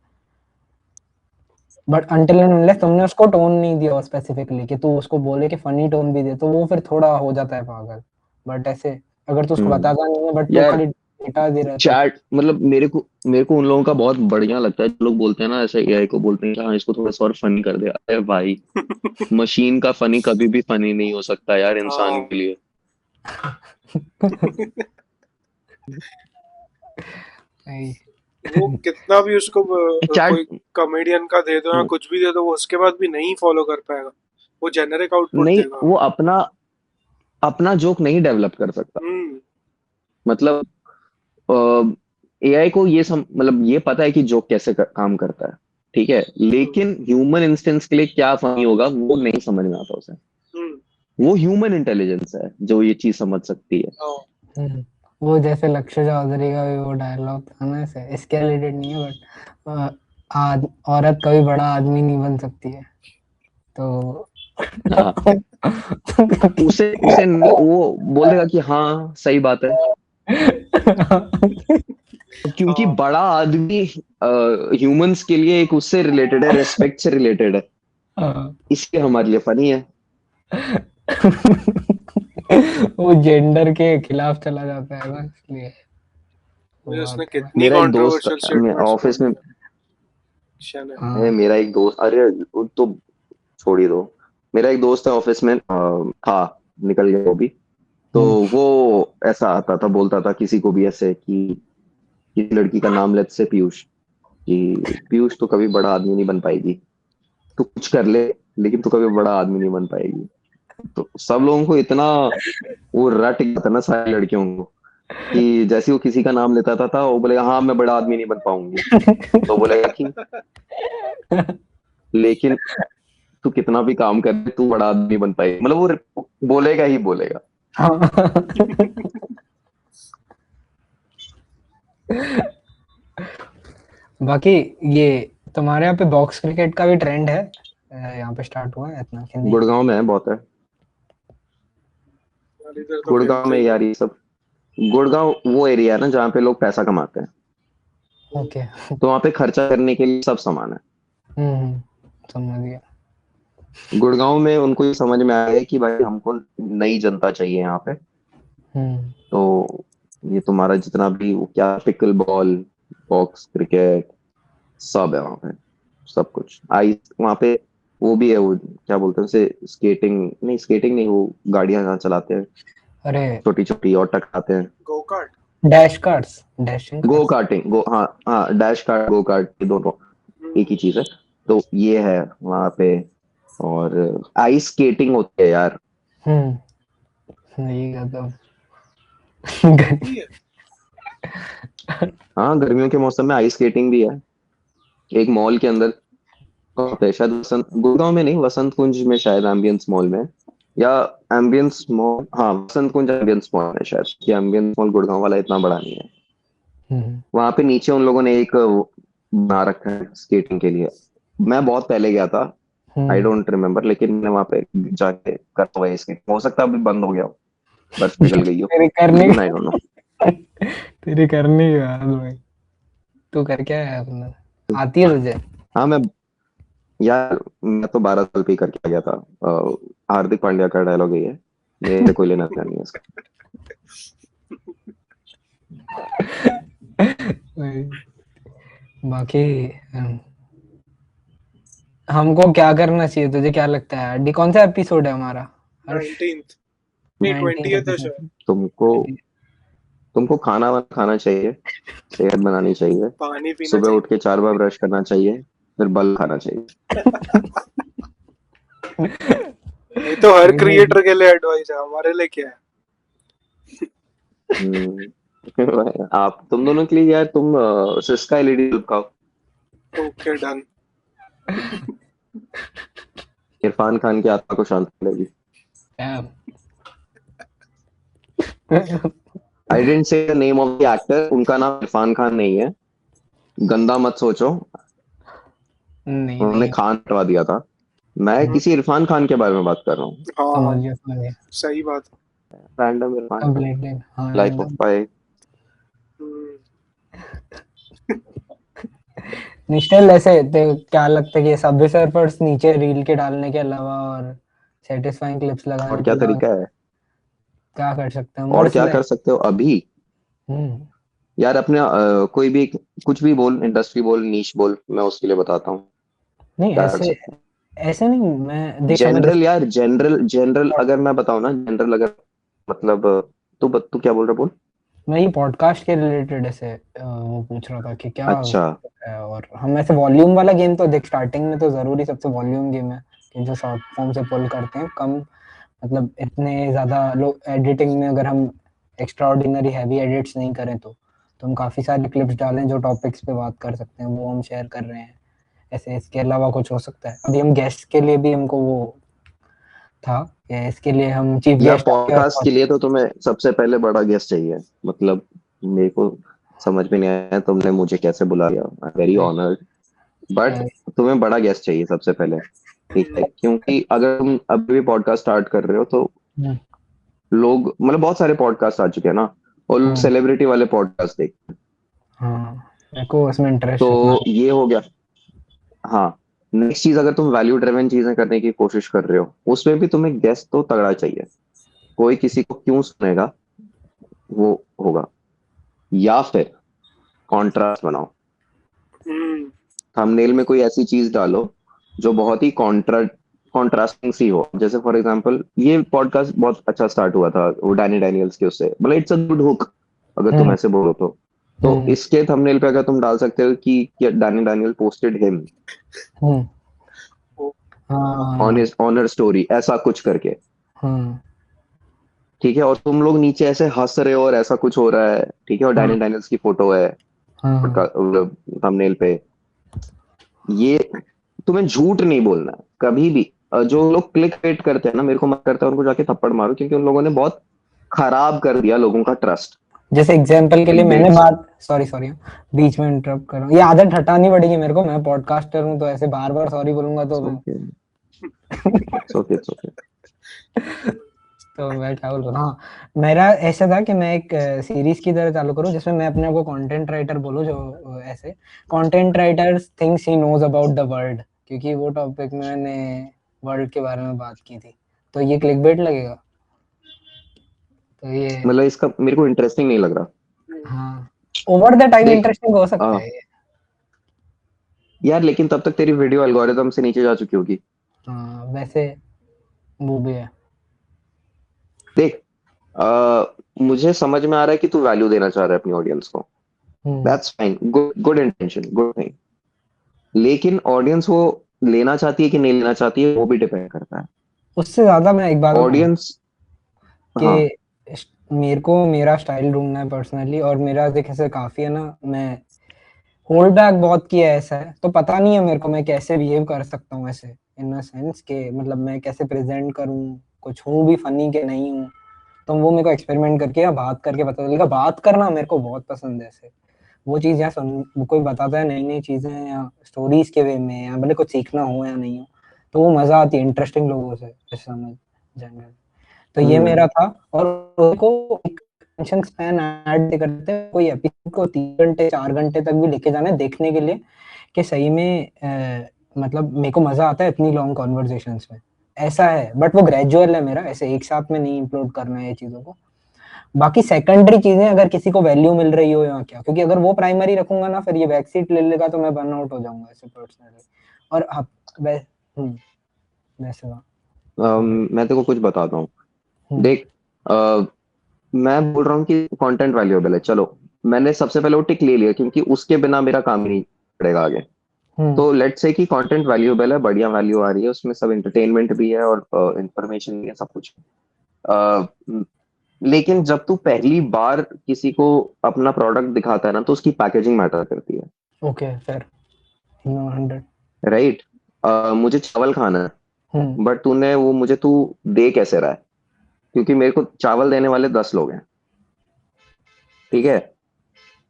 बट अनटिल एंड अनलेस तुमने उसको टोन नहीं दिया स्पेसिफिकली कि तू उसको बोले कि फनी टोन भी दे, तो वो फिर थोड़ा हो जाता है पागल। बट ऐसे अगर तू उसको बताता नहीं है, बट तू यार खाली डेटा दे रहा है, तो चैट मतलब मेरे को उन लोगों का बहुत बढ़िया लगता है जो लोग बोलते हैं ना ऐसे एआई को, बोलते हैं कि हाँ इसको थोड़ा सा और फनी कर दे। अरे भाई मशीन का फनी कभी भी फनी नहीं हो सकता यार इंसान हाँ के लिए। नहीं। वो कितना भी उसको कोई चैट कॉमेडियन का दे दो या कुछ भी दे दो, वो उसके बाद भी नहीं फॉलो कर पाएगा, वो जेनरिक आउटपुट नहीं, देगा। वो अपना अपना जोक नहीं डेवलप कर सकता। हम्म मतलब एआई को मतलब ये पता है कि जोक कैसे काम करता है, ठीक है, लेकिन ह्यूमन इंस्टेंस के लिए क्या फनी होगा वो नहीं समझ में आता उसे। हम्म वो ह्यूमन इंटेलिजेंस है जो ये चीज समझ सकती है। हाँ वो जैसे लक्ष्य चौधरी का भी वो डायलॉग था ना, ऐसे इसके रिलेटेड नहीं है, बट औरत कभी बड़ा आदमी नहीं बन सकती है, तो हाँ, उसे उसे वो बोल देगा कि हाँ सही बात है, क्योंकि हाँ बड़ा आदमी ह्यूमंस के लिए एक उससे रिलेटेड है, रेस्पेक्ट से रिलेटेड है, हाँ। इसलिए हमारे लिए फनी है। वो जेंडर के खिलाफ चला जाता है ना, इसलिए वो मुझे उसने बात है। कितनी मेरा एक दोस्त कंट्रोवर्शियल स्टेटमेंट्स ऑफिस बोली में है। शन है। हाँ। मेरा एक दोस्त, अरे वो तो छोड़ ही दो। मेरा एक दोस्त है ऑफिस में, था, निकल गया वो भी। तो हम्म, वो ऐसा आता था, बोलता था किसी को भी ऐसे कि किसी लड़की का नाम लेते से पीयूष, कि पीयूष तो कभी बड़ा आदमी नहीं बन पाएगी, तू कुछ कर ले लेकिन तू कभी बड़ा आदमी नहीं बन पाएगी। तो सब लोगों को इतना वो रट गया था ना सारी लड़कियों को, कि जैसे वो किसी का नाम लेता था वो बोलेगा हाँ मैं बड़ा आदमी नहीं बन पाऊंगी। तो बोलेगा कि लेकिन तू कितना भी काम कर तू बड़ा आदमी बन पाएगी, मतलब वो बोलेगा ही बोलेगा। हाँ। बाकी ये तुम्हारे यहाँ पे बॉक्स क्रिकेट का भी ट्रेंड है, यहाँ पे स्टार्ट हुआ है इतना कि नहीं? गुड़गांव में है, बहुत है। यार इधर तो गुड़गांव खेलते में ही नहीं। यार ये सब, गुड़गांव वो एरिया है ना जहाँ पे लोग पैसा कमाते हैं, ओके। तो वहाँ पे खर्चा करने के लिए सब सामान है। हम्म, समझ गया। गुड़गांव में उनको ये समझ में आया है कि भाई हमको नई जनता चाहिए यहाँ पे। हम्म तो ये तुम्हारा जितना भी वो क्या पिकल बॉल, बॉक्स क्रिकेट, सब है वहाँ पे, सब कुछ। आइस वहाँ पे वो भी है, वो क्या बोलते हैं उसे, स्केटिंग नहीं, वो गाड़ियां जहाँ चलाते हैं अरे छोटी छोटी और टकराते हैं। Go kart. Dash cards, dashing go cards. Karting, हाँ हाँ, डैश कार्ट गो कार्ट ये दोनों एक ही चीज है। तो ये है वहाँ पे। और आइस स्केटिंग होती है यार। नहीं मतलब होती है। हाँ, गर्मियों के मौसम में आइस स्केटिंग भी है, एक मॉल के अंदर होता है, शायद वसंत, गुड़गांव में नहीं, वसंत कुंज में शायद, एम्बियंस मॉल में, या एम्बियंस मॉल, हाँ वसंत कुंज एम्बियंस मॉल है शायद, कि एम्बियंस मॉल गुड़गांव वाला इतना बड़ा नहीं है। हम्म वहां पे नीचे उन लोगों ने एक बना रखा है स्केटिंग के लिए। मैं बहुत पहले गया था, आई हम्म। डोंट रिमेम्बर, लेकिन मैंने वहां पे जाके कर हुआ है स्केट। हो सकता है अभी बंद हो गया हो, बर्फ पिघल गई हो, तेरी करने लेकिन आई डोंट नो। तेरी करने की बात भाई, तू कर क्या है अपना, आती है तुझे? हाँ मैं, यार मैं तो 12 साल पे ही करके आ गया था। हार्दिक पांड्या का डायलॉग यही है, मेरे से कोई लेना देना नहीं है इसका। भाई, बाकी हमको क्या करना चाहिए, तुझे क्या लगता है? डी कौन सा एपिसोड है हमारा, हर्ष? 19th नहीं 19th 20th है एपिसोड। शायद। तुमको तुमको खाना वाना खाना चाहिए, सेहत बनानी चाहिए, पानी पीना सुबह चाहिए। उठ के 4 बार ब्रश करना चाहिए, फिर बल खाना चाहिए। ये तो हर क्रिएटर के लिए एडवाइस है, हमारे लिए क्या है। आप तुम दोनों के लिए यार, तुम सिस्का एलईडी बल्ब खाओ। Okay done. इरफान खान की आत्मा को शांति मिलेगी। I didn't say the name of the actor, उनका नाम इरफान खान नहीं है, गंदा मत सोचो, नहीं उन्होंने नहीं, खान हटवा दिया था। मैं किसी इरफान खान के बारे में बात कर रहा हूँ। हाँ समझ गया सही बात। Random Irfan Khan, completely. हाँ लाइफ ऑफ रैंडम। पाई। हम्म, निश्चल ऐसे क्या लगता है कि सब सर्फर्स नीचे रील के डालने के अलावा और सेटिस्फाइंग क्लिप्स और लगाने के क्या अलावा तरीका है, क्या कर सकते हैं और मर्ज क्या लाइक? कर सकते हो अभी? यार अपने कोई भी कुछ भी बोल, इंडस्ट्री बोल, नीश बोल, मैं उसके लिए बताता हूँ नहीं क्या कर ऐसे, सकते ऐसे नहीं, मैं हैं। देख समझ जनरल यार, जनरल जनरल अगर मैं बताऊँ ना, जनरल अगर मतलब तू क्या बोल रहा, बोल। मैं ये पॉडकास्ट के रिलेटेड ऐसे वो पूछ रहा था कि क्या अच्छा, है। और हम ऐसे वॉल्यूम वाला गेम तो देख, स्टार्टिंग में तो जरूरी सबसे वॉल्यूम गेम है कि जो शॉर्ट फॉर्म से पुल करते हैं कम, मतलब इतने ज्यादा लोग एडिटिंग में अगर हम एक्स्ट्रा ऑर्डिनरी हैवी एडिट्स नहीं करें तो हम काफी सारे क्लिप्स डालें जो टॉपिक्स पे बात कर सकते हैं, वो हम शेयर कर रहे हैं। ऐसे इसके अलावा कुछ हो सकता है? अभी हम गेस्ट के लिए भी हमको वो था कि इसके लिए हम चीफ यार गेस्ट आके पॉडकास्ट और के लिए तो तुम्हें सबसे पहले बड़ा गेस्ट चाहिए, मतलब मेरे को समझ में नहीं आया तुमने मुझे कैसे बुला लिया, वेरी ऑनर्ड, बट तुम्हें बड़ा गेस्ट चाहिए सबसे पहले, ठीक है? क्योंकि अगर तुम अभी भी पॉडकास्ट स्टार्ट कर रहे हो तो हम्म, लोग, मतलब बहुत सारे पॉडकास्ट आ चुके हैं ना, और लोग हम्म, सेलिब्रिटी वाले पॉडकास्ट देख, हाँ मेरे को उसमें इंटरेस्ट इतना तो ये हो गया। हाँ, नेक्स्ट चीज, अगर तुम वैल्यू ड्रिवन चीजें करने की कोशिश कर रहे हो, उसमें भी तुम्हें गेस्ट तो तगड़ा चाहिए। कोई किसी को क्यों सुनेगा, वो होगा। या फिर कॉन्ट्रास्ट बनाओ, हम्म, थंबनेल में कोई ऐसी चीज डालो जो बहुत ही कॉन्ट्रास्टिंग सी हो। जैसे फॉर एग्जांपल, ये पॉडकास्ट बहुत अच्छा स्टार्ट हुआ था वो डैनी डैनियल्स के उससे, मतलब इट्स अ गुड हुक, अगर तुम हम्म, ऐसे बोलो तो हम्म, इसके थंबनेल पे अगर तुम डाल सकते हो कि Danny Daniel posted him hmm, oh, on हाँ, हिज ऑनर स्टोरी, ऐसा कुछ करके, हम्म, ठीक है? और तुम लोग नीचे ऐसे हंस रहे हो और ऐसा कुछ हो रहा है, ठीक है, और हाँ, डैनी डैनियल्स की फोटो है हाँ, थंबनेल पे, ये तुम्हें झूठ नहीं बोलना है कभी भी। जो लोग क्लिक बेट करते हैं ना, मेरे को मन करता है उनको जाके थप्पड़ मारो, क्योंकि उन लोगों ने बहुत खराब कर दिया लोगों का ट्रस्ट जैसे एग्जांपल के लिए क्लिक मैंने बेट से। बात, सॉरी सॉरी बीच में इंटरप्ट कर रहा हूँ, ये आदत हटानी पड़ेगी मेरे को, मैं पॉडकास्टर हूँ तो ऐसे बार बार सॉरी बोलूंगा तो okay, it's okay, it's okay. तो मैं क्या बोल रहा हूँ, हाँ मेरा ऐसा था कि मैं एक सीरीज की तरह चालू करूँ जिसमें मैं अपने आप को कंटेंट राइटर बोलूँ, जो ऐसे content writer things he knows about the world, क्योंकि वो टॉपिक में मैंने वर्ल्ड के बारे में बात की थी, तो ये क्लिकबेट लगेगा? तो ये, मतलब इसका मेरे को इंटरेस्टिंग नहीं लग रहा। हाँ ओवर द टाइम देख, इंटरेस्टिंग हो सकता आ, है ये। यार लेकिन तब तक तेरी वीडियो एल्गोरिदम से नीचे जा चुकी होगी। हाँ वैसे वो भी है। देख, मुझे समझ में आ रहा है कि तू वैल्यू देना चाह रहा है अपनी ऑडियंस को, hmm, that's fine, good good intention, good thing. लेकिन ऑडियंस वो लेना चाहती है कि नहीं लेना चाहती है, वो भी डिपेंड करता है। उससे ज्यादा मैं एक बात बताऊं ऑडियंस, हाँ, कि मेरे को मेरा स्टाइल ढूंढना है पर्सनली, और मेरा देखे से काफी है ना, मैं होल्ड बैक बहुत किया है ऐसा है, तो पता नहीं है मेरे को मैं कैसे बिहेव कर सकता हूँ ऐसे, इन अ सेंस के मतलब मैं कैसे प्रेजेंट करूँ, कुछ हूँ भी फनी के नहीं हूँ, तो वो मेरे को एक्सपेरिमेंट करके या बात करके पता चलेगा। बात करना मेरे को बहुत पसंद है ऐसे, वो चीज यहाँ सुन, कोई बताता है नई नई चीजें या स्टोरीज के वे में, या भले कुछ सीखना हो या नहीं हो, तो वो मजा आती है इंटरेस्टिंग लोगों से ऐसे समझ जनरल। तो ये मेरा हम्म, था। और उसको एक अटेंशन स्पैन ऐड करते हैं, कोई एपिसोड को 3 घंटे 4 घंटे तक भी लेके जाना है देखने के लिए, कि सही में मतलब मेरे को मजा आता है इतनी लॉन्ग कॉन्वर्जेशंस में, ऐसा है। बट वो ग्रेजुअल है मेरा, ऐसे एक साथ में नहीं इंक्लूड करना है ये चीजों को। बाकी सेकेंडरी चीजें अगर किसी को वैल्यू मिल रही हो या क्या, क्योंकि अगर वो प्राइमरी रखूंगा ना फिर ये बैक सीट ले लेगा तो मैं बर्न आउट हो जाऊंगा ऐसे पर्सनली। और हाँ, वै, हम्म, वैसे हुआ। मैं तेरे को कुछ बताता हूँ। हम्म, देख, अ, मैं बोल रहा हूँ कि कंटेंट वैल्यूएबल है, चलो, मैंने सबसे पहले वो टिक ले लिया, क्योंकि उसके बिना मेरा काम ही नहीं पड़ेगा आगे। हम्म, तो लेट्स से कि कंटेंट वैल्यूएबल है, बढ़िया वैल्यू आ रही है उसमें, सब इंटरटेनमेंट भी है और इंफॉर्मेशन भी है, सब कुछ। अ, लेकिन जब तू पहली बार किसी को अपना प्रोडक्ट दिखाता है ना, तो उसकी पैकेजिंग मैटर करती है, ओके फिर 100। राइट? मुझे चावल खाना है, हम्म, बट तू दे कैसे रहा है? क्योंकि मेरे को चावल देने वाले 10 लोग हैं, ठीक है।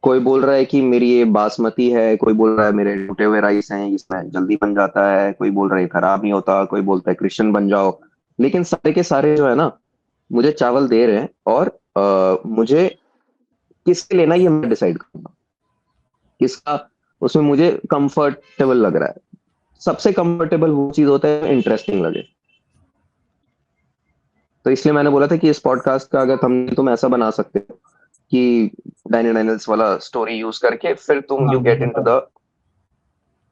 कोई बोल रहा है कि मेरी ये बासमती है, कोई बोल रहा है मेरे टूटे हुए राइस हैं, इसमें जल्दी बन जाता है, कोई बोल रहा है खराब नहीं होता, कोई बोलता है क्रिश्चियन बन जाओ। लेकिन सारे के सारे जो है ना, मुझे चावल दे रहे हैं, और मुझे किसके लेना ये मैं डिसाइड करूंगा, किसका उसमें मुझे कंफर्टेबल लग रहा है। सबसे कंफर्टेबल वो चीज होता है इंटरेस्टिंग लगे। तो इसलिए मैंने बोला था कि इस पॉडकास्ट का अगर तुम ऐसा बना सकते हो कि डायनी डायनल्स वाला स्टोरी यूज करके फिर तुम हाँ यू गेट इनटू बताओ।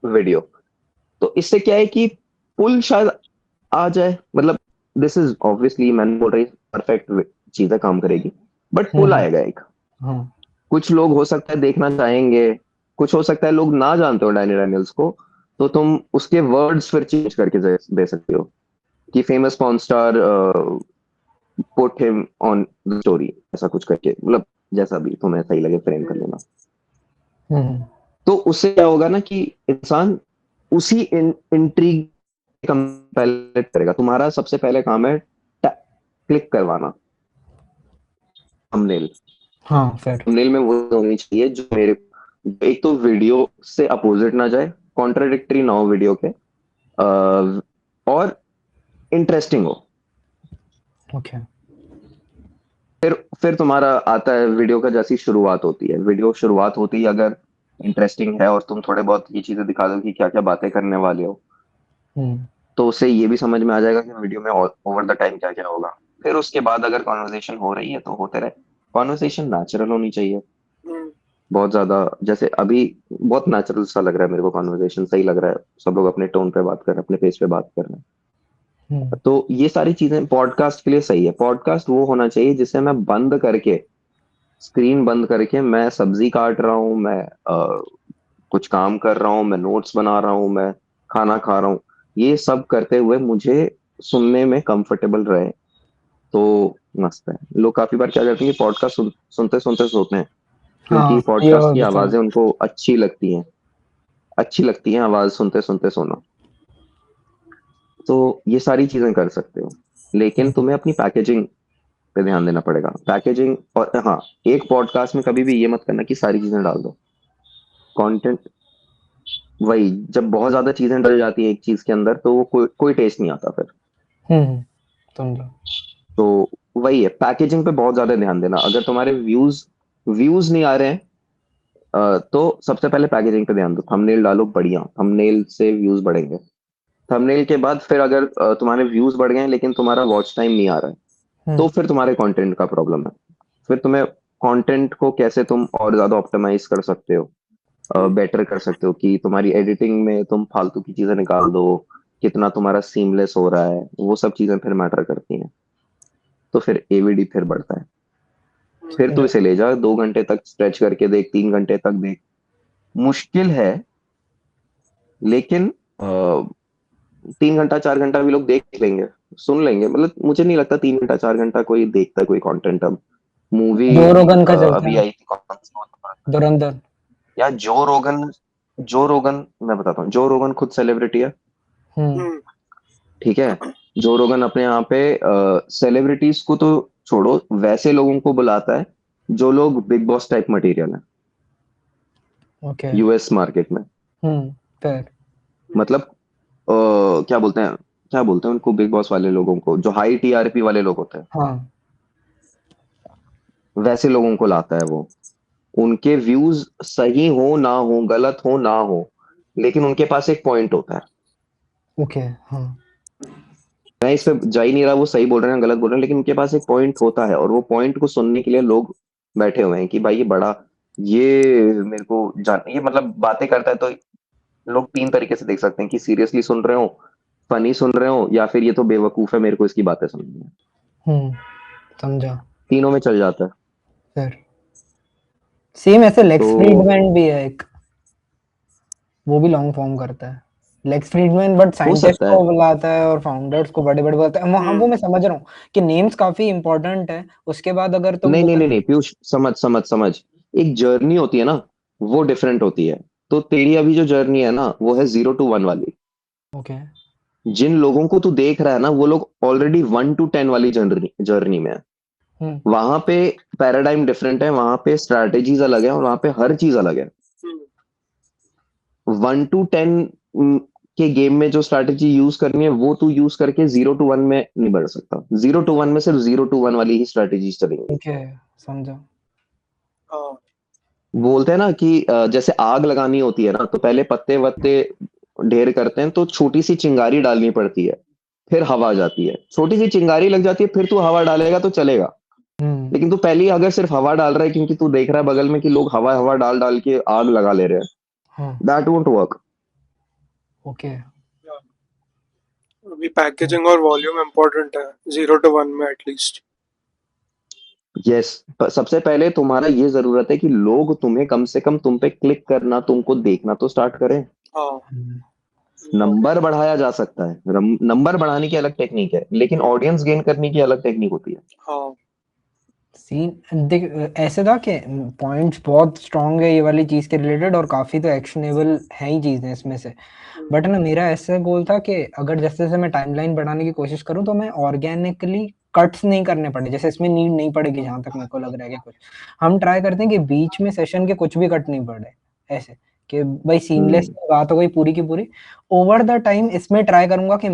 द वीडियो, तो इससे क्या है कि पुल शायद आ जाए। मतलब दिस इज ऑब्वियसली, मैंने बोल रही परफेक्ट चीजें काम करेगी, बट पुल हम्म। आएगा एक। हाँ। कुछ लोग हो सकता है देखना चाहेंगे, कुछ हो सकता है लोग ना जानते हो डायनी डैनियल्स को, तो तुम उसके वर्ड्स फिर चेंज करके दे सकते हो कि famous porn star put him on the story, ऐसा कुछ करके, मतलब जैसा भी तुम्हें सही लगे फ्रेम कर लेना। हम्म। तो उससे क्या होगा ना कि इंसान उसी इंट्रीग पहले करेगा। तुम्हारा सबसे पहले काम है क्लिक करवाना थंबनेल। हाँ फिर। थंबनेल में वो होनी चाहिए जो मेरे, एक तो वीडियो से अपोजिट ना जाए, कॉन्ट्राडिक्टरी ना हो वीडियो के, और इंटरेस्टिंग हो। ओके। फिर तुम्हारा आता है वीडियो का, जैसी शुरुआत होती है, वीडियो शुरुआत होती है अगर इंटरेस्टिंग है और तुम थोड़े बहुत ये चीजें दिखा दो कि क्या क्या बातें करने वाले हो, हम्म। तो उससे ये भी समझ में आ जाएगा कि वीडियो में ओवर द टाइम क्या क्या होगा। फिर उसके बाद अगर कॉन्वर्सेशन हो रही है तो होते रहे। कॉन्वर्सेशन नेचुरल होनी चाहिए, हम्म, बहुत ज्यादा। जैसे अभी बहुत नेचुरल सा लग रहा है मेरे को, कॉन्वर्सेशन सही लग रहा है, सब लोग अपने टोन पे बात कर रहे हैं, अपने पेस पे बात कर रहे हैं। हम्म। तो ये सारी चीजें पॉडकास्ट के लिए सही है। पॉडकास्ट वो होना चाहिए जिसे मैं बंद करके, स्क्रीन बंद करके, मैं सब्जी काट रहा हूँ, मैं कुछ काम कर रहा हूँ, मैं नोट्स बना रहा हूँ, मैं खाना खा रहा हूँ, ये सब करते हुए मुझे सुनने में कंफर्टेबल रहे, तो मस्त है। लोग काफी बार क्या करते हैं कि पॉडकास्ट सुनते सुनते सोते हैं, क्योंकि हाँ ये पॉडकास्ट और की भी सही। आवाजें उनको अच्छी लगती हैं, अच्छी लगती हैं आवाज सुनते सुनते सोना। तो ये सारी चीजें कर सकते हो, लेकिन हम्म। तुम्हें अपनी पैकेजिंग पे ध्यान देना पड़ेगा। पैकेजिंग, और हाँ, एक पॉडकास्ट में कभी भी ये मत करना कि सारी चीजें डाल दो। कंटेंट, वही, जब बहुत ज्यादा चीजें डल जाती है एक चीज के अंदर, तो वो कोई टेस्ट नहीं आता फिर। हम्म। समझो। तो वही है, पैकेजिंग पे बहुत ज्यादा ध्यान देना। अगर तुम्हारे व्यूज व्यूज नहीं आ रहे हैं, तो सबसे पहले पैकेजिंग पे ध्यान दो। थंबनेल डालो बढ़िया, थंबनेल से व्यूज बढ़ेंगे। थंबनेल के बाद फिर अगर तुम्हारे व्यूज बढ़ गए हैं लेकिन तुम्हारा वॉच टाइम नहीं आ रहा है, तो हम्म। फिर तुम्हारे कंटेंट का प्रॉब्लम है। फिर तुम्हें कंटेंट को कैसे तुम और ज्यादा ऑप्टिमाइज कर सकते हो, हम्म, बेटर कर सकते हो, कि तुम्हारी एडिटिंग में तुम फालतू की चीजें निकाल दो, कितना तुम्हारा सीमलेस हो रहा है, वो सब चीजें फिर मैटर करती हैं। तो फिर एवीडी फिर बढ़ता है। हम्म, फिर तू इसे ले जा, 2 घंटे तक स्ट्रेच करके देख, 3 घंटे तक देख। मुश्किल है, लेकिन 3 घंटा 4 घंटा भी लोग देख लेंगे, सुन लेंगे। मतलब मुझे नहीं लगता 3 घंटा 4 घंटा कोई देखता है कोई कंटेंट अब। मूवी जो रोगन का चलता अभी है। आई थी, कौन सी वो तो, धुरंधर। या जो रोगन मैं बताता हूँ, जो रोगन खुद सेलिब्रिटी है, हम्म। हम्म, ठीक है। जो रोगन अपने यहाँ पे सेलिब्रिटीज को तो छोड़ो, वैसे लोगों को बुलाता है जो लोग बिग बॉस टाइप मटेरियल है ओके। यूएस मार्केट में। फिर। मतलब क्या बोलते हैं, क्या बोलते हैं उनको, बिग बॉस वाले लोगों को, जो हाई टीआरपी वाले लोग होते हैं, हाँ। वैसे लोगों को लाता है वो। उनके व्यूज सही हो ना हो, गलत हो ना हो, लेकिन उनके पास एक पॉइंट होता है। ओके। हाँ। मैं इस पे जा ही नहीं रहा वो सही बोल रहे हैं गलत बोल रहे हैं, लेकिन उनके पास एक पॉइंट होता है, और वो पॉइंट को सुनने के लिए लोग बैठे हुए हैं कि भाई ये बड़ा, ये मेरे को जान, ये मतलब बातें करता है। तो लोग 3 तरीके से देख सकते हैं कि सीरियसली सुन रहे हो, फनी सुन रहे हो, या फिर ये तो बेवकूफ है, मेरे को इसकी बातें सुननी है। हम्म। समझा। तीनों में चल जाता है। फिर सेम ऐसे तो लेक्स फ्रीडमैन भी है एक, वो भी लॉन्ग फॉर्म करता है। लेक्स फ्रीडमैन बट हो साइंटिस्ट सकता है। को बुलाता है और फाउंडर्स को बड़े बड़े बुलाता है। हाँ वो हम्म, मैं समझ रहा हूँ कि नेम्स काफी इंपॉर्टेंट है। उसके बाद अगर तुम नहीं नहीं बोल। नहीं नहीं पीयूष, समझ समझ समझ, एक जर्नी होती है ना, वो डिफरेंट होती है। तो तेरी अभी जो जर्नी है ना, वो है 0 to 1 वाली। ओके। जिन लोगों को तू देख रहा है ना, वो लोग ऑलरेडी 1 to 10 वाली जर्नी में है। हम्म वहां पे पैराडाइम डिफरेंट है, वहां पे स्ट्रैटेजीज अलग है, और वहां पे हर चीज अलग है। हम्म, 1 to 10 के गेम में जो स्ट्रैटेजी यूज करनी है, वो तू यूज करके 0 to 1 में नहीं बढ़ सकता। 0 to 1 में सिर्फ 0 to 1 वाली ही स्ट्रैटेजीज चलेंगी। ठीक है, समझा। हाँ बोलते हैं ना कि जैसे आग लगानी होती है ना, तो पहले पत्ते वत्ते ढेर करते हैं, तो छोटी सी चिंगारी डालनी पड़ती है, फिर हवा आ जाती है। छोटी सी चिंगारी लग जाती है, फिर तू हवा डालेगा तो चलेगा। हम्म लेकिन तू पहले ही अगर सिर्फ हवा डाल रहा है, क्योंकि तू देख रहा है बगल में कि लोग हवा हवा डाल डाल के आग लगा ले रहे हैं, हाँ दैट वोंट वर्क। ओके। अभी पैकेजिंग और वॉल्यूम इम्पोर्टेंट है 0 to 1 में एटलीस्ट। यस, सबसे पहले तुम्हारा ये जरूरत है कि लोग तुम्हें कम से कम तुम पे क्लिक करना, तुमको देखना तो स्टार्ट करें। हाँ नंबर बढ़ाया जा सकता है, नंबर बढ़ाने की अलग टेक्निक है, लेकिन ऑडियंस गेन करने की अलग टेक्निक होती है। हाँ सीन देख, ऐसे था कि पॉइंट्स बहुत स्ट्रांग है ये वाली चीज के रिलेटेड, और काफी तो एक्शनेबल है ही चीजें इसमें से। बट ना मेरा ऐसा गोल था कि अगर जैसे जैसे मैं टाइमलाइन बढ़ाने की कोशिश करूं तो मैं ऑर्गेनिकली कट्स नहीं करने पड़े, जैसे इसमें नीड नहीं पड़ेगी जहां तक मेरे को लग रहा है कि कुछ हम ट्राई करते हैं कि बीच में सेशन के कुछ भी कट नहीं पड़े, ऐसे कि भाई सीमलेस हम्म बात हो गई पूरी की पूरी। ओवर द टाइम इसमें ट्राई करूंगा कि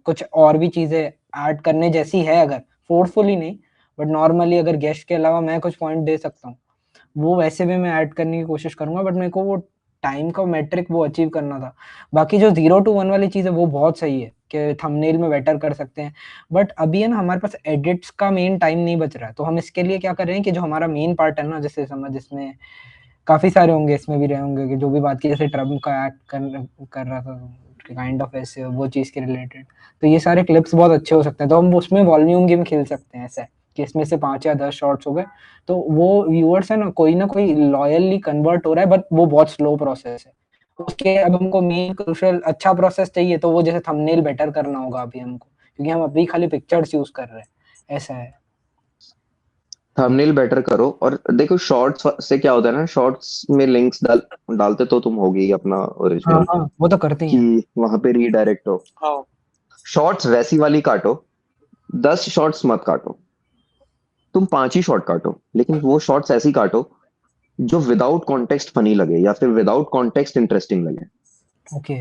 कुछ और भी चीजें ऐड करने जैसी है, अगर फोर्सफुली नहीं बट नॉर्मली अगर गेस्ट के अलावा मैं कुछ पॉइंट दे सकता हूँ, वो वैसे भी मैं ऐड करने की कोशिश करूंगा। बट मेरे को वो टाइम का मेट्रिक वो अचीव करना था। बाकी जो 0 to 1 वाली चीज है वो बहुत सही है कि थंबनेल में बेटर कर सकते हैं। बट अभी है ना हमारे पास एडिट्स का मेन टाइम नहीं बच रहा है, तो हम इसके लिए क्या कर रहे हैं कि जो हमारा मेन पार्ट है ना, जैसे समझ इसमें काफी सारे होंगे, इसमें भी रहे होंगे कि जो भी बात की, जैसे ट्रम्प का एक्ट कर रहा था काइंड ऑफ ऐसे वो चीज के रिलेटेड, तो ये सारे क्लिप्स बहुत अच्छे हो सकते हैं। तो हम उसमें वॉल्यूम गेम खेल सकते हैं, ऐसा है कि इसमें से 5 या 10 शॉट्स हो गए, तो वो व्यूअर्स है ना कोई लॉयली कन्वर्ट हो रहा है, बट वो बहुत स्लो प्रोसेस है उसके। अब हमको मेन क्रूशियल अच्छा प्रोसेस चाहिए, तो वो जैसे थंबनेल बेटर करना होगा अभी हमको, क्योंकि हम अभी खाली पिक्चर्स यूज कर रहे हैं, ऐसा है। थंबनेल बेटर करो, और देखो शॉर्ट्स से क्या होता है ना, शॉर्ट्स में लिंक्स डालते तो तुम होगी अपना हाँ ओरिजिनल, हाँ, वो तो करते ही कि हैं। वहां पे रीडायरेक्ट हो। हाँ शॉर्ट्स वैसी वाली काटो, 10 शॉर्ट्स मत काटो, तुम 5 ही शॉर्ट काटो, लेकिन वो शॉर्ट्स ऐसी काटो जो विदाउट कॉन्टेक्स्ट फनी लगे, या फिर विदाउट कॉन्टेक्स्ट इंटरेस्टिंग लगे। ओके,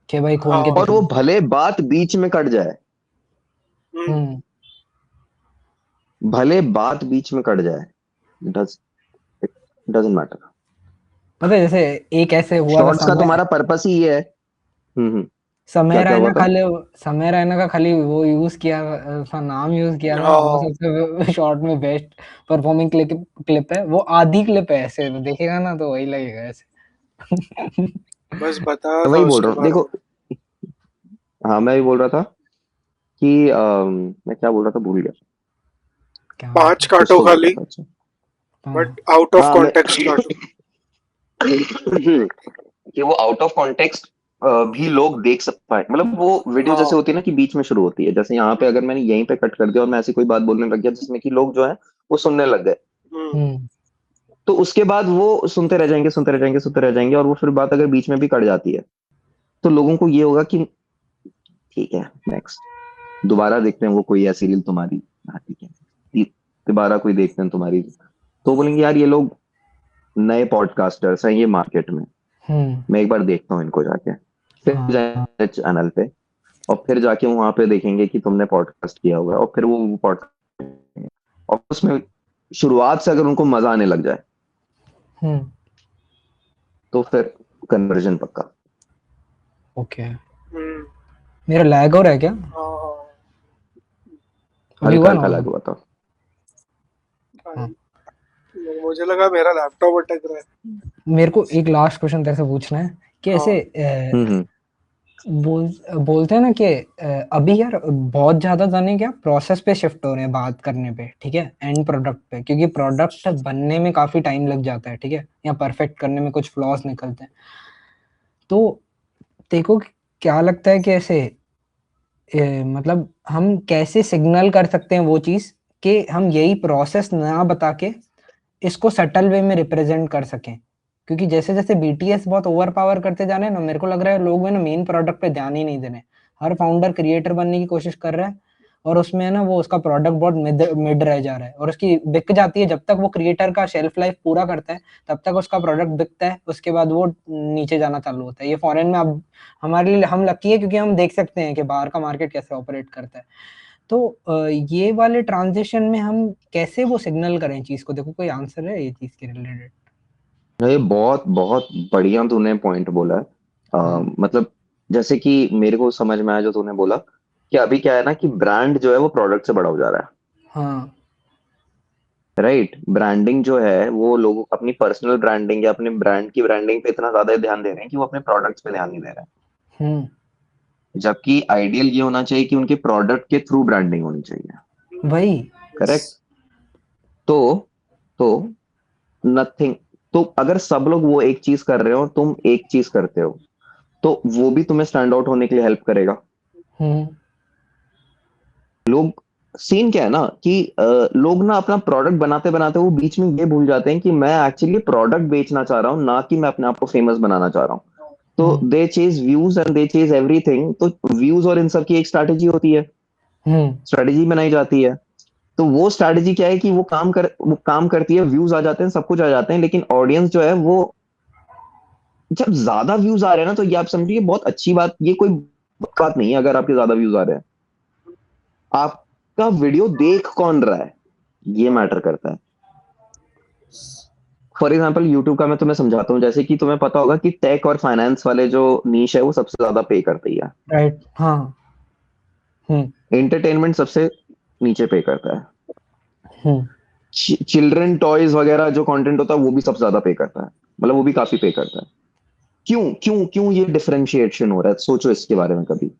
के भाई खोल के हाँ और देख वो लो। भले बात बीच में कट जाए, हम्म, हम्म भले बात बीच में कट जाए, डज डजंट मैटर। पता है जैसे एक ऐसे हुआ था शॉर्ट्स का तुम्हारा पर्पस ही ये है। समय क्या क्या हुआ रैना था? खाली समय रैना का खाली वो यूज किया था, नाम यूज किया था, वो हाँ सबसे शॉर्ट में बेस्ट परफॉर्मिंग क्लिप है वो, आधी क्लिप है, ऐसे देखेगा ना तो वही लगेगा ऐसे। बस बताया तो था वही बोल उसके रहा हूँ, बारे में। देखो। हाँ, मैं भी बोल रहा था कि मैं क्या बोल रहा था, भूल गया। क्या बात 5 है। कुछ काटो तो बोल रहा खाली, था, अच्छा। हाँ बट आउट ऑफ हाँ, मैं कॉन्टेक्स्ट काटो। कि वो आउट ऑफ कॉन्टेक्स्ट भी लोग देख सकते पाए, मतलब वो वीडियो जैसे हाँ होती है ना कि बीच में शुरू होती है, जैसे यहाँ पे अगर मैंने यहीं पे कट कर दिया और मैं ऐसी कोई बात बोलने लग गया जिसमें कि लोग जो है वो सुनने लग गए, हम्म, हम्म तो उसके बाद वो सुनते रह जाएंगे, सुनते रह जाएंगे, सुनते रह जाएंगे, और वो फिर बात अगर बीच में भी कट जाती है, तो लोगों को ये होगा कि ठीक है, नेक्स्ट, दोबारा देखते हैं वो कोई ऐसी रील तुम्हारी। हाँ ठीक है, दोबारा कोई देखते हैं तुम्हारी, तो बोलेंगे यार ये लोग नए पॉडकास्टर्स हैं ये मार्केट में, हम्म मैं एक बार देखता हूँ इनको जाके। फिर हाँ हाँ, जाएंगे चैनल पे, और फिर जाके वहां पे देखेंगे कि तुमने पॉडकास्ट किया हुआ है, और फिर वो पॉडकास्ट, और उसमें शुरुआत से अगर उनको मजा आने लग जाए, हम्म तो फिर कन्वर्जन पक्का। ओके। हम्म, मेरा लैग हो रहा है क्या? हाँ हाँ अभी हल्का हुआ ना हल्का होगा? लगा हुआ था। हाँ, मुझे लगा मेरा लैपटॉप अटक रहा है। मेरे को एक लास्ट क्वेश्चन तेरे से पूछना है कि हाँ ऐसे हम्म। बोलते हैं ना कि अभी यार बहुत ज्यादा जाने क्या प्रोसेस पे शिफ्ट हो रहे हैं बात करने पे, ठीक है, एंड प्रोडक्ट पे, क्योंकि प्रोडक्ट बनने में काफी टाइम लग जाता है, ठीक है, या परफेक्ट करने में कुछ फ्लॉज निकलते हैं। तो देखो क्या लगता है कि ऐसे मतलब हम कैसे सिग्नल कर सकते हैं वो चीज कि हम यही प्रोसेस ना बता के इसको सटल वे में रिप्रेजेंट कर सकें, क्योंकि जैसे जैसे बीटीएस बहुत ओवर पावर करते जा रहे हैं ना, मेरे को लग रहा है लोग है ना मेन प्रोडक्ट पे ध्यान ही नहीं दे रहे। हर फाउंडर क्रिएटर बनने की कोशिश कर रहा है और उसमें है ना वो उसका प्रोडक्ट बहुत मिड रह जा रहा है और उसकी बिक जाती है। जब तक वो क्रिएटर का शेल्फ लाइफ पूरा करता है तब तक उसका प्रोडक्ट बिकता है, उसके बाद वो नीचे जाना चालू होता है। ये फॉरेन में अब हमारे लिए हम लकी है क्योंकि हम देख सकते हैं कि बाहर का मार्केट कैसे ऑपरेट करता है। तो ये वाले ट्रांजिशन में हम कैसे वो सिग्नल करें चीज को? देखो कोई आंसर है ये चीज के रिलेटेड? ये बहुत बहुत बढ़िया तूने पॉइंट बोला है। हाँ मतलब जैसे कि मेरे को समझ में आया जो तूने बोला कि अभी क्या है ना कि ब्रांड जो है वो प्रोडक्ट से बड़ा हो जा रहा हाँ है, राइट। ब्रांडिंग जो है वो लोग अपनी पर्सनल ब्रांडिंग या अपने ब्रांड की ब्रांडिंग पे इतना ज्यादा ध्यान दे रहे हैं कि वो अपने प्रोडक्ट्स पे ध्यान नहीं दे रहे हम्म हैं, जबकि आइडियल ये होना चाहिए कि उनके प्रोडक्ट के थ्रू ब्रांडिंग होनी चाहिए। वही करेक्ट। तो तो नथिंग, तो अगर सब लोग वो एक चीज कर रहे हो, तुम एक चीज करते हो, तो वो भी तुम्हें स्टैंड आउट होने के लिए हेल्प करेगा। हम्म लोग, सीन क्या है ना कि लोग ना अपना प्रोडक्ट बनाते बनाते वो बीच में ये भूल जाते हैं कि मैं एक्चुअली प्रोडक्ट बेचना चाह रहा हूँ, ना कि मैं अपने आप को फेमस बनाना चाह रहा हूँ। तो hmm they chase views and they chase everything. तो व्यूज और इन सब की एक स्ट्रैटेजी होती है, हम्म स्ट्रैटेजी बनाई जाती है। तो वो स्ट्रैटेजी क्या है कि वो काम करती है, व्यूज आ जाते हैं, सब कुछ आ जाते हैं, लेकिन ऑडियंस जो है वो, जब ज्यादा व्यूज आ रहे हैं ना, तो ये आप समझिए बहुत अच्छी बात, ये कोई बात नहीं है अगर आपके ज्यादा व्यूज आ रहे हैं। आपका वीडियो देख कौन रहा है, ये मैटर करता है। फॉर एग्जाम्पल यूट्यूब का मैं तुम्हें समझाता हूँ। जैसे कि तुम्हें पता होगा कि टेक और फाइनेंस वाले जो नीश है वो सबसे ज्यादा पे करती है, राइट हाँ हम्म एंटरटेनमेंट सबसे नीचे पे करता है, हम्म चिल्ड्रन टॉयज वगैरह जो कंटेंट होता है वो भी सबसे ज्यादा पे करता है, मतलब वो भी काफी पे करता है। क्यों क्यों क्यों ये डिफरेंशिएशन हो रहा है, सोचो इसके बारे में कभी।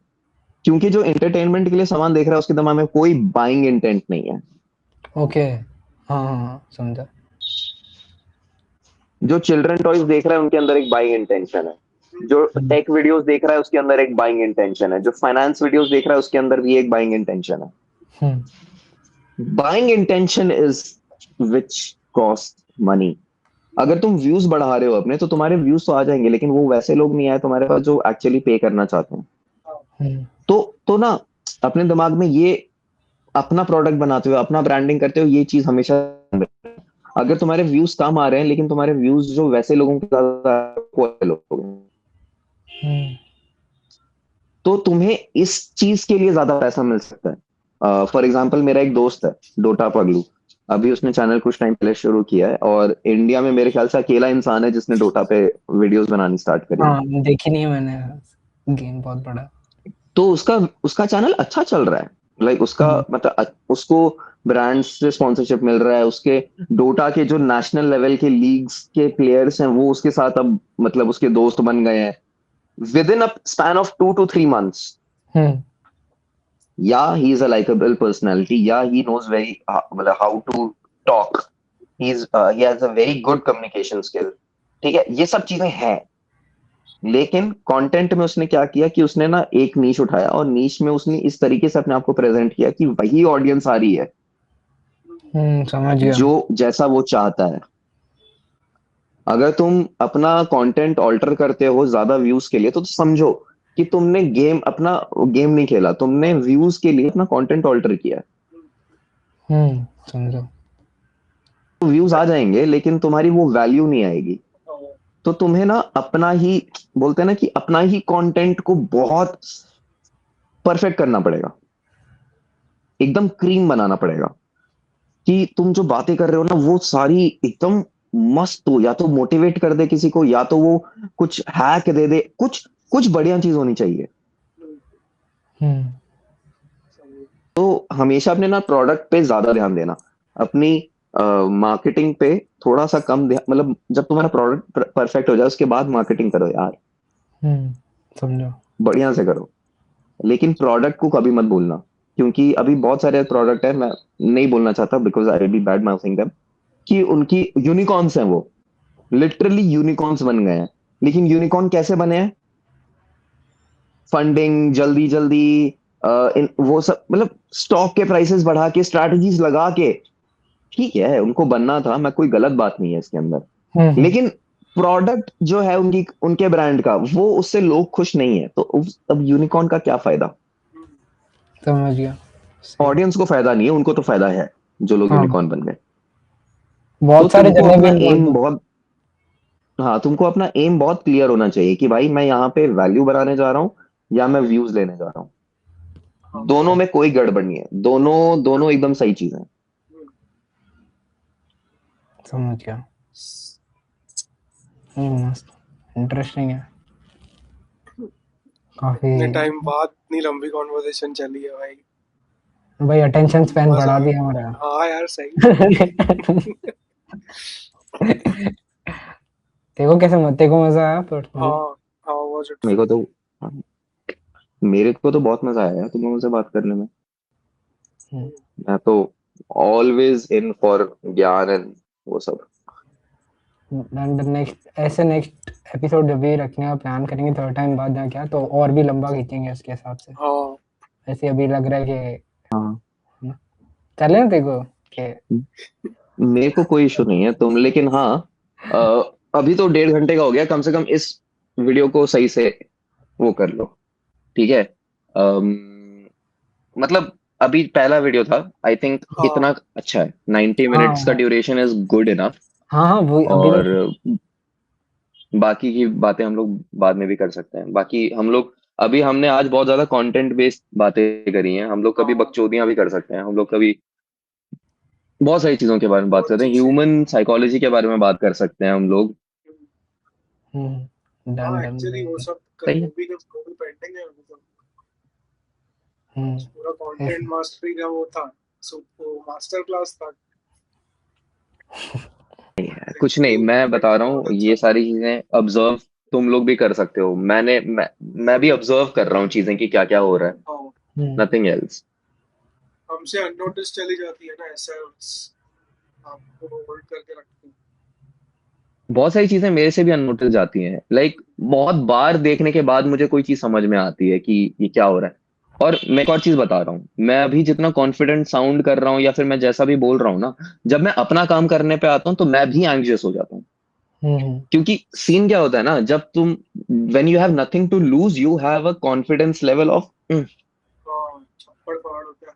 क्योंकि जो एंटरटेनमेंट के लिए सामान देख रहा है उसके दिमाग में कोई बाइंग इंटेंट नहीं है। ओके हाँ हाँ हाँ, समझा। जो चिल्ड्रन टॉयज देख रहा है उनके अंदर एक बाइंग इंटेंशन है, जो हम्म टेक वीडियोस देख रहा है उसके अंदर एक बाइंग इंटेंशन है, जो फाइनेंस वीडियोस देख रहा है उसके अंदर भी एक बाइंग इंटेंशन है। Hmm buying intention is which cost money. अगर तुम व्यूज बढ़ा रहे हो अपने, तो तुम्हारे व्यूज तो आ जाएंगे, लेकिन वो वैसे लोग नहीं आए तुम्हारे पास जो एक्चुअली पे करना चाहते हैं। हम्म तो ना अपने दिमाग में ये, अपना प्रोडक्ट बनाते हो, अपना ब्रांडिंग करते हो, ये चीज हमेशा, अगर तुम्हारे व्यूज कम आ रहे हैं लेकिन तुम्हारे व्यूज जो वैसे लोगों के ज्यादा लोग हैं, हम्म तो तुम्हें इस चीज के लिए ज्यादा पैसा मिल सकता है। फॉर एग्जाम्पल मेरा एक दोस्त है डोटा पगलू, अभी उसने चैनल कुछ टाइम पहले शुरू किया है, और इंडिया में मेरे ख्याल से अकेला इंसान है जिसने डोटा पे वीडियोस बनानी स्टार्ट करी है। हाँ देखी नहीं है मैंने, गेम बहुत बड़ा। तो उसका उसका चैनल अच्छा चल रहा है, लाइक उसका हम्म मतलब उसको ब्रांड्स से स्पॉन्सरशिप मिल रहा है, उसके डोटा के जो नेशनल लेवल के लीग्स के प्लेयर्स हैं वो उसके साथ अब मतलब उसके दोस्त बन गए हैं within a span of 2 to 3 months। Hmm yeah he is a likeable personality, yeah he knows very मतलब how to talk, he has a very good communication skill. ठीक है, ये सब चीजें हैं, लेकिन कंटेंट में उसने क्या किया कि उसने ना एक नीश उठाया और नीश में उसने इस तरीके से अपने आप को प्रेजेंट किया कि वही ऑडियंस आ रही है समझ गया। जो जैसा वो चाहता है। अगर तुम अपना कंटेंट ऑल्टर करते हो ज्यादा व्यूज के लिए, तो समझो कि तुमने गेम अपना गेम नहीं खेला, तुमने व्यूज के लिए अपना कंटेंट ऑल्टर किया। समझा। तो व्यूज आ जाएंगे लेकिन तुम्हारी वो वैल्यू नहीं आएगी। तो तुम्हें ना अपना ही, बोलते हैं ना कि अपना ही कंटेंट को बहुत परफेक्ट करना पड़ेगा, एकदम क्रीम बनाना पड़ेगा, कि तुम जो बातें कर रहे हो ना वो सारी एकदम मस्त हो, या तो मोटिवेट कर दे किसी को, या तो वो कुछ हैक दे दे, कुछ कुछ बढ़िया चीज होनी चाहिए। हम्म तो हमेशा अपने ना प्रोडक्ट पे ज्यादा ध्यान देना, अपनी मार्केटिंग पे थोड़ा सा कम ध्यान, मतलब जब तुम्हारा प्रोडक्ट परफेक्ट हो जाए उसके बाद मार्केटिंग करो यार, समझा। बढ़िया से करो। लेकिन प्रोडक्ट को कभी मत भूलना, क्योंकि अभी बहुत सारे प्रोडक्ट है, मैं नहीं बोलना चाहता because I will be bad mouthing them, कि उनकी यूनिकॉर्न्स हैं, वो लिटरली यूनिकॉर्न्स बन गए हैं। लेकिन यूनिकॉर्न कैसे बने हैं? फंडिंग जल्दी जल्दी, इन वो सब, मतलब स्टॉक के प्राइसेस बढ़ा के, स्ट्रैटेजीज लगा के। ठीक है, उनको बनना था, मैं कोई गलत बात नहीं है इसके अंदर, हम्म लेकिन प्रोडक्ट जो है उनकी उनके ब्रांड का वो उससे लोग खुश नहीं है, तो अब यूनिकॉर्न का क्या फायदा? समझ गया। सही। ऑडियंस को फायदा नहीं है, उनको तो फायदा है जो लोग हाँ, यूनिकॉर्न बन गए। तो बहुत सारे तुमको जने भी अपना इन्वॉल्व एम हो। बहुत हाँ, तुमको अपना एम बहुत क्लियर होना चाहिए कि भाई मैं यहाँ पे वैल्यू बनाने जा रहा हूँ या मैं व्यूज लेने जा रहा हूँ। दोनों में कोई गड़बड़ नहीं है, दोनों दोनों एकदम सही चीजें हैं। समझ गया। मस्त, इंटरेस्टिंग है काफी। इतने टाइम बाद इतनी लंबी कॉन्वर्सेशन चली है भाई, भाई अटेंशन स्पैन मजा बढ़ा आ दिया गया। हमारा। हाँ यार सही। तेरे को मजा आया पर्सनली? हाँ हाँ वाज इट मेरे फन। को तो हाँ, मेरे को तो बहुत मजा आया तुम लोगों से बात करने में। मैं तो ऑलवेज इन फॉर ज्ञान एंड वो सब। नेक्स्ट ऐसे नेक्स्ट एपिसोड जब भी रखने का प्लान करेंगे थोड़ा टाइम बाद ना, क्या तो और भी लंबा खींचेंगे उसके हिसाब से। हाँ ऐसे अभी लग रहा है कि हाँ, चले ना देखो कि मेरे को कोई इशू नहीं है तुम, लेकिन हाँ अ, अभी तो 1.5 घंटे का हो गया, कम से कम इस वीडियो को सही से वो कर लो, ठीक है? मतलब अभी पहला वीडियो था, आई थिंक हाँ इतना अच्छा है, 90 मिनट्स का हाँ ड्यूरेशन इज गुड इनफ। हाँ हाँ वो अभी और तो। बाकी की बातें हम लोग बाद में भी कर सकते हैं। बाकी हम लोग अभी हमने आज बहुत ज्यादा कंटेंट बेस्ड बातें करी हैं, हम लोग कभी हाँ बकचोदियां भी कर सकते हैं, हम लोग कभी बहुत सारी चीजों के बारे में बात बहुत करते हैं, चीजें। ह्यूमन साइकोलॉजी के बारे में बात कर सकते हैं हम लोग। डन हाँ डन एक्चुअली वो भाई। सब सही है। मूवी के मूवी पेंडिंग है अभी तो। पूरा ऐसे कंटेंट मास्टरी का वो था, सो वो मास्टर क्लास था। कुछ नहीं, मैं बता रहा हूँ, बहुत अच्छा ये था। सारी चीजें ऑब्जर्व तुम लोग भी कर सकते हो। मैं भी ऑब्जर्व कर रहा हूँ चीजें कि क्या क्या हो रहा है, हाँ नथिंग एल्स। हमसे अननोटिस चली जाती है ना, ऐसा आपको होल्ड करके रखते हैं। बहुत सारी चीजें मेरे से भी अननोटिस जाती हैं, लाइक बहुत बार देखने के बाद मुझे कोई चीज समझ में आती है कि ये क्या हो रहा है। और मैं एक और चीज बता रहा हूँ, मैं अभी जितना कॉन्फिडेंट साउंड कर रहा हूँ या फिर मैं जैसा भी बोल रहा हूँ ना, जब मैं अपना काम करने पे आता हूँ तो मैं भी एंग्जियस हो जाता हूँ। क्योंकि सीन क्या होता है ना, जब तुम when you have nothing to lose you have a confidence level of, हाँ छप्पड़ पहाड़ होता है।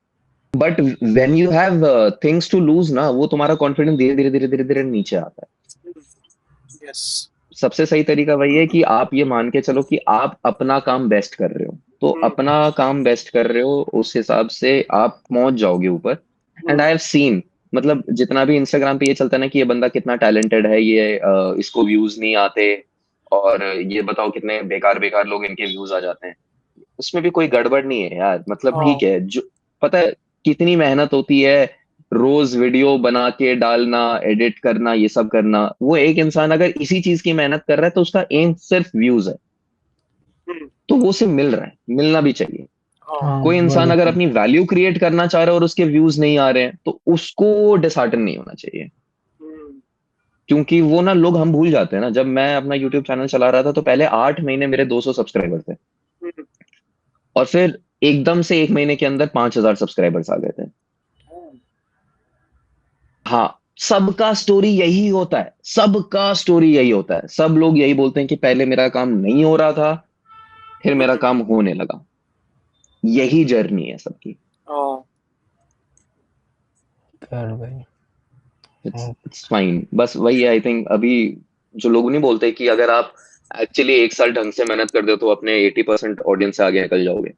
But when you have things to lose ना, वो तुम्हारा कॉन्फिडेंस धीरे धीरे धीरे धीरे धीरे नीचे आता है। यस। सबसे सही तरीका वही है कि आप ये मान के चलो कि आप अपना काम बेस्ट कर रहे हो, तो अपना काम बेस्ट कर रहे हो, उस हिसाब से आप पहुंच जाओगे ऊपर। एंड आई हैव सीन, मतलब जितना भी इंस्टाग्राम पे ये चलता है ना कि ये बंदा कितना टैलेंटेड है, ये इसको व्यूज नहीं आते, और ये बताओ कितने बेकार बेकार लोग इनके व्यूज आ जाते हैं। उसमें भी कोई गड़बड़ नहीं है यार, मतलब हाँ ठीक है, जो पता है कितनी मेहनत होती है, रोज वीडियो बना के डालना, एडिट करना, ये सब करना। वो एक इंसान अगर इसी चीज की मेहनत कर रहा है तो उसका एम सिर्फ व्यूज है, तो वो उसे मिल रहा है, मिलना भी चाहिए। हाँ हाँ कोई इंसान वही अगर तो। अपनी वैल्यू क्रिएट करना चाह रहा है और उसके व्यूज नहीं आ रहे हैं तो उसको डिसहार्टन नहीं होना चाहिए। क्योंकि वो ना लोग हम भूल जाते हैं ना, जब मैं अपना यूट्यूब चैनल चला रहा था तो पहले 8 महीने मेरे 200 सब्सक्राइबर थे, और फिर एकदम से 1 महीने के अंदर 5,000 सब्सक्राइबर्स आ गए थे। हाँ, सबका स्टोरी यही होता है, सबका स्टोरी यही होता है, सब लोग यही बोलते हैं कि पहले मेरा काम नहीं हो रहा था, फिर मेरा काम होने लगा। यही जर्नी है सबकी। हाँ कर भाई। इट्स फाइन, बस वही है। आई थिंक अभी जो लोग नहीं बोलते कि अगर आप एक्चुअली 1 साल ढंग से मेहनत कर दो तो अपने 80% ऑडियंस से आगे निकल जाओगे,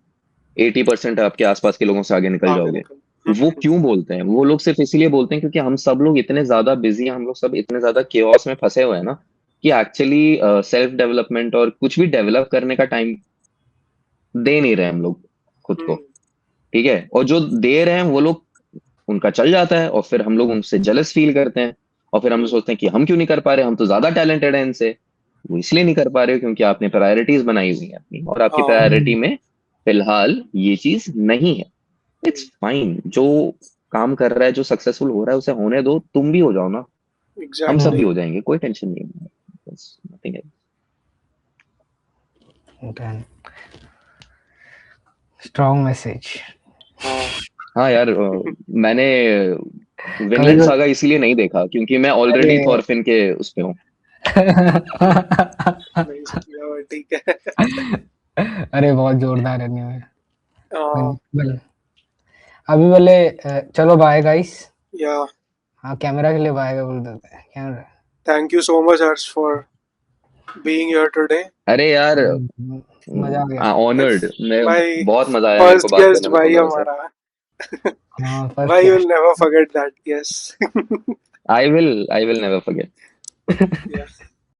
80% आपके आसपास के लोगों से आगे निकल आगे जाओगे। निकल। वो क्यों बोलते हैं? वो लोग सिर्फ इसीलिए बोलते हैं क्योंकि हम सब लोग इतने ज्यादा बिजी हैं, हम लोग सब इतने ज्यादा केओस में फंसे हुए हैं ना, कि एक्चुअली सेल्फ डेवलपमेंट और कुछ भी डेवलप करने का टाइम दे नहीं रहे हम लोग खुद को, ठीक है? और जो दे रहे हैं वो लोग, उनका चल जाता है, और फिर हम लोग उनसे जलस फील करते हैं, और फिर हम सोचते हैं कि हम क्यों नहीं कर पा रहे, हम तो ज्यादा टैलेंटेड हैं इनसे। वो इसलिए नहीं कर पा रहे हो क्योंकि आपने प्रायोरिटीज बनाई हुई है अपनी, और आपकी हाँ प्रायोरिटी में फिलहाल ये चीज नहीं है। इट्स फाइन, जो काम कर रहा है, जो सक्सेसफुल हो रहा है, उसे होने दो, तुम भी हो जाओ ना, हम सब भी एग्जैक्टली। हो जाएंगे, कोई टेंशन नहीं है, बस नथिंग एल्स। Strong message. हाँ हाँ यार, मैंने कभी विनलैंड सागा इसीलिए नहीं देखा क्योंकि मैं अरे ऑलरेडी थॉरफिन के उस पे हूँ। नहीं समझा मैं, ठीक है। अरे बहुत जोरदार है नहीं हाँ, बोले अभी बोले चलो बाय गाइस। या हाँ कैमरा के लिए बाय बोल देते हैं camera. Thank you so much Harsh for being here today. अरे यार मजा आ गया। ऑनर्ड, मैं भाई बहुत मजा आया मेरे को फर्स्ट बात गेस्ट करने में तुम भाई लोगों से। हमारा। हाँ फर्स्ट भाई क्या will never forget that, yes. I will never forget.